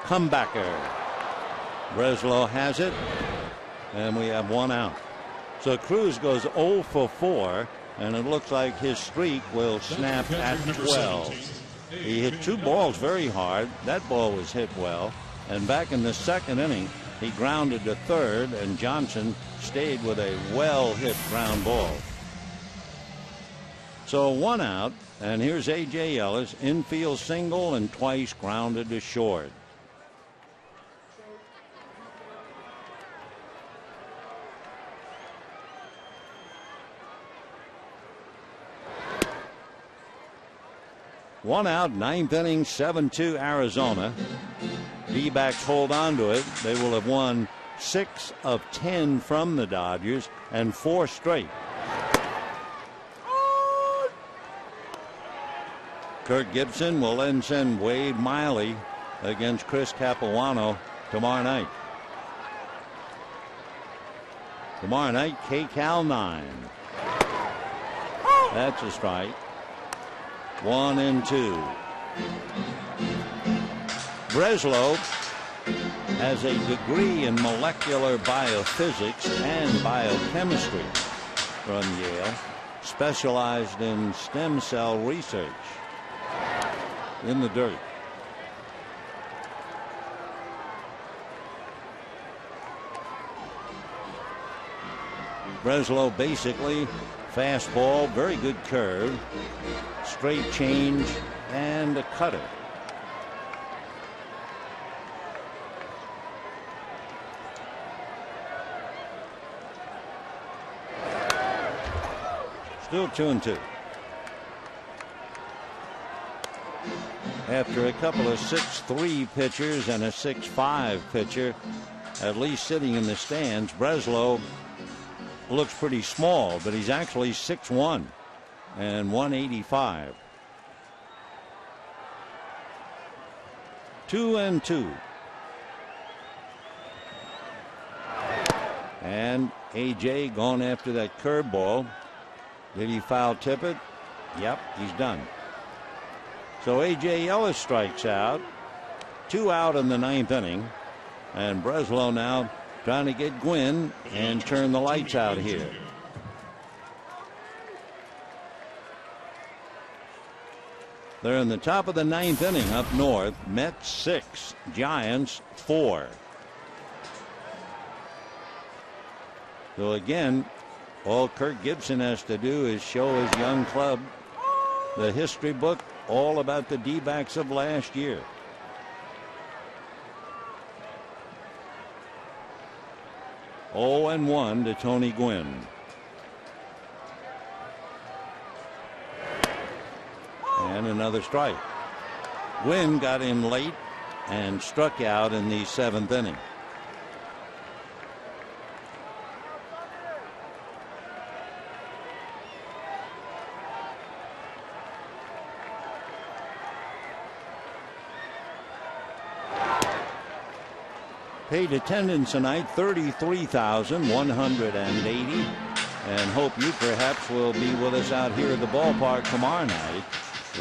Comebacker. Breslow has it, and we have one out. So Cruz goes 0 for 4, and it looks like his streak will snap at 12. He hit two balls very hard. That ball was hit well. And back in the second inning, he grounded to third, and Johnson stayed with a well-hit ground ball. So one out, and here's A.J. Ellis, infield single and twice grounded to short. One out, ninth inning, 7-2 Arizona. D-backs hold on to it. They will have won 6 of 10 from the Dodgers and 4 straight. Kirk Gibson will then send Wade Miley against Chris Capuano tomorrow night. Tomorrow night, K-Cal 9. That's a strike. 1-2. Breslow has a degree in molecular biophysics and biochemistry from Yale, specialized in stem cell research. In the dirt. Breslow basically fastball, very good curve, straight change, and a cutter. Still 2-2. After a couple of 6'3" pitchers and a 6'5" pitcher, at least sitting in the stands, Breslow looks pretty small, but he's actually 6'1" and 185. 2-2. And A.J. going after that curveball. Did he foul tip it? Yep, he's done. So A.J. Ellis strikes out. 2 out in the ninth inning. And Breslow now trying to get Gwynn and turn the lights out here. They're in the top of the ninth inning up north. Mets 6, Giants 4. So again, all Kirk Gibson has to do is show his young club the history book all about the D-backs of last year. Oh, and 1 to Tony Gwynn. And another strike. Gwynn got in late and struck out in the 7th inning. Paid attendance tonight, 33,180. And hope you perhaps will be with us out here at the ballpark tomorrow night.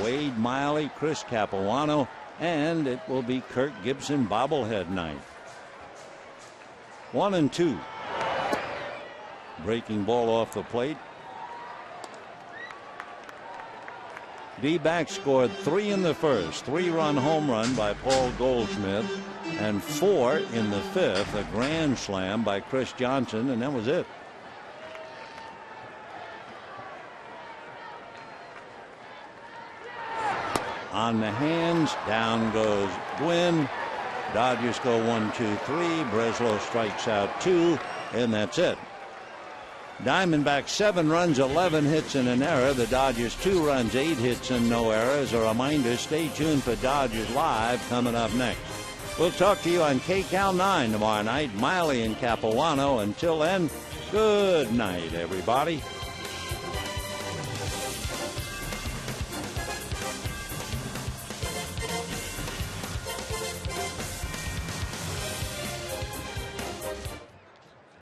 Wade Miley, Chris Capuano, and it will be Kirk Gibson bobblehead night. 1-2. Breaking ball off the plate. D-backs scored 3 in the first, 3-run home run by Paul Goldschmidt, and 4 in the fifth, a grand slam by Chris Johnson, and that was it. On the hands, down goes Gwynn. Dodgers go 1-2-3. Breslow strikes out 2, and that's it. Diamondbacks 7 runs, 11 hits, and an error. The Dodgers 2 runs, 8 hits, and no errors. A reminder, stay tuned for Dodgers Live coming up next. We'll talk to you on KCAL 9 tomorrow night. Miley and Capuano. Until then, good night, everybody.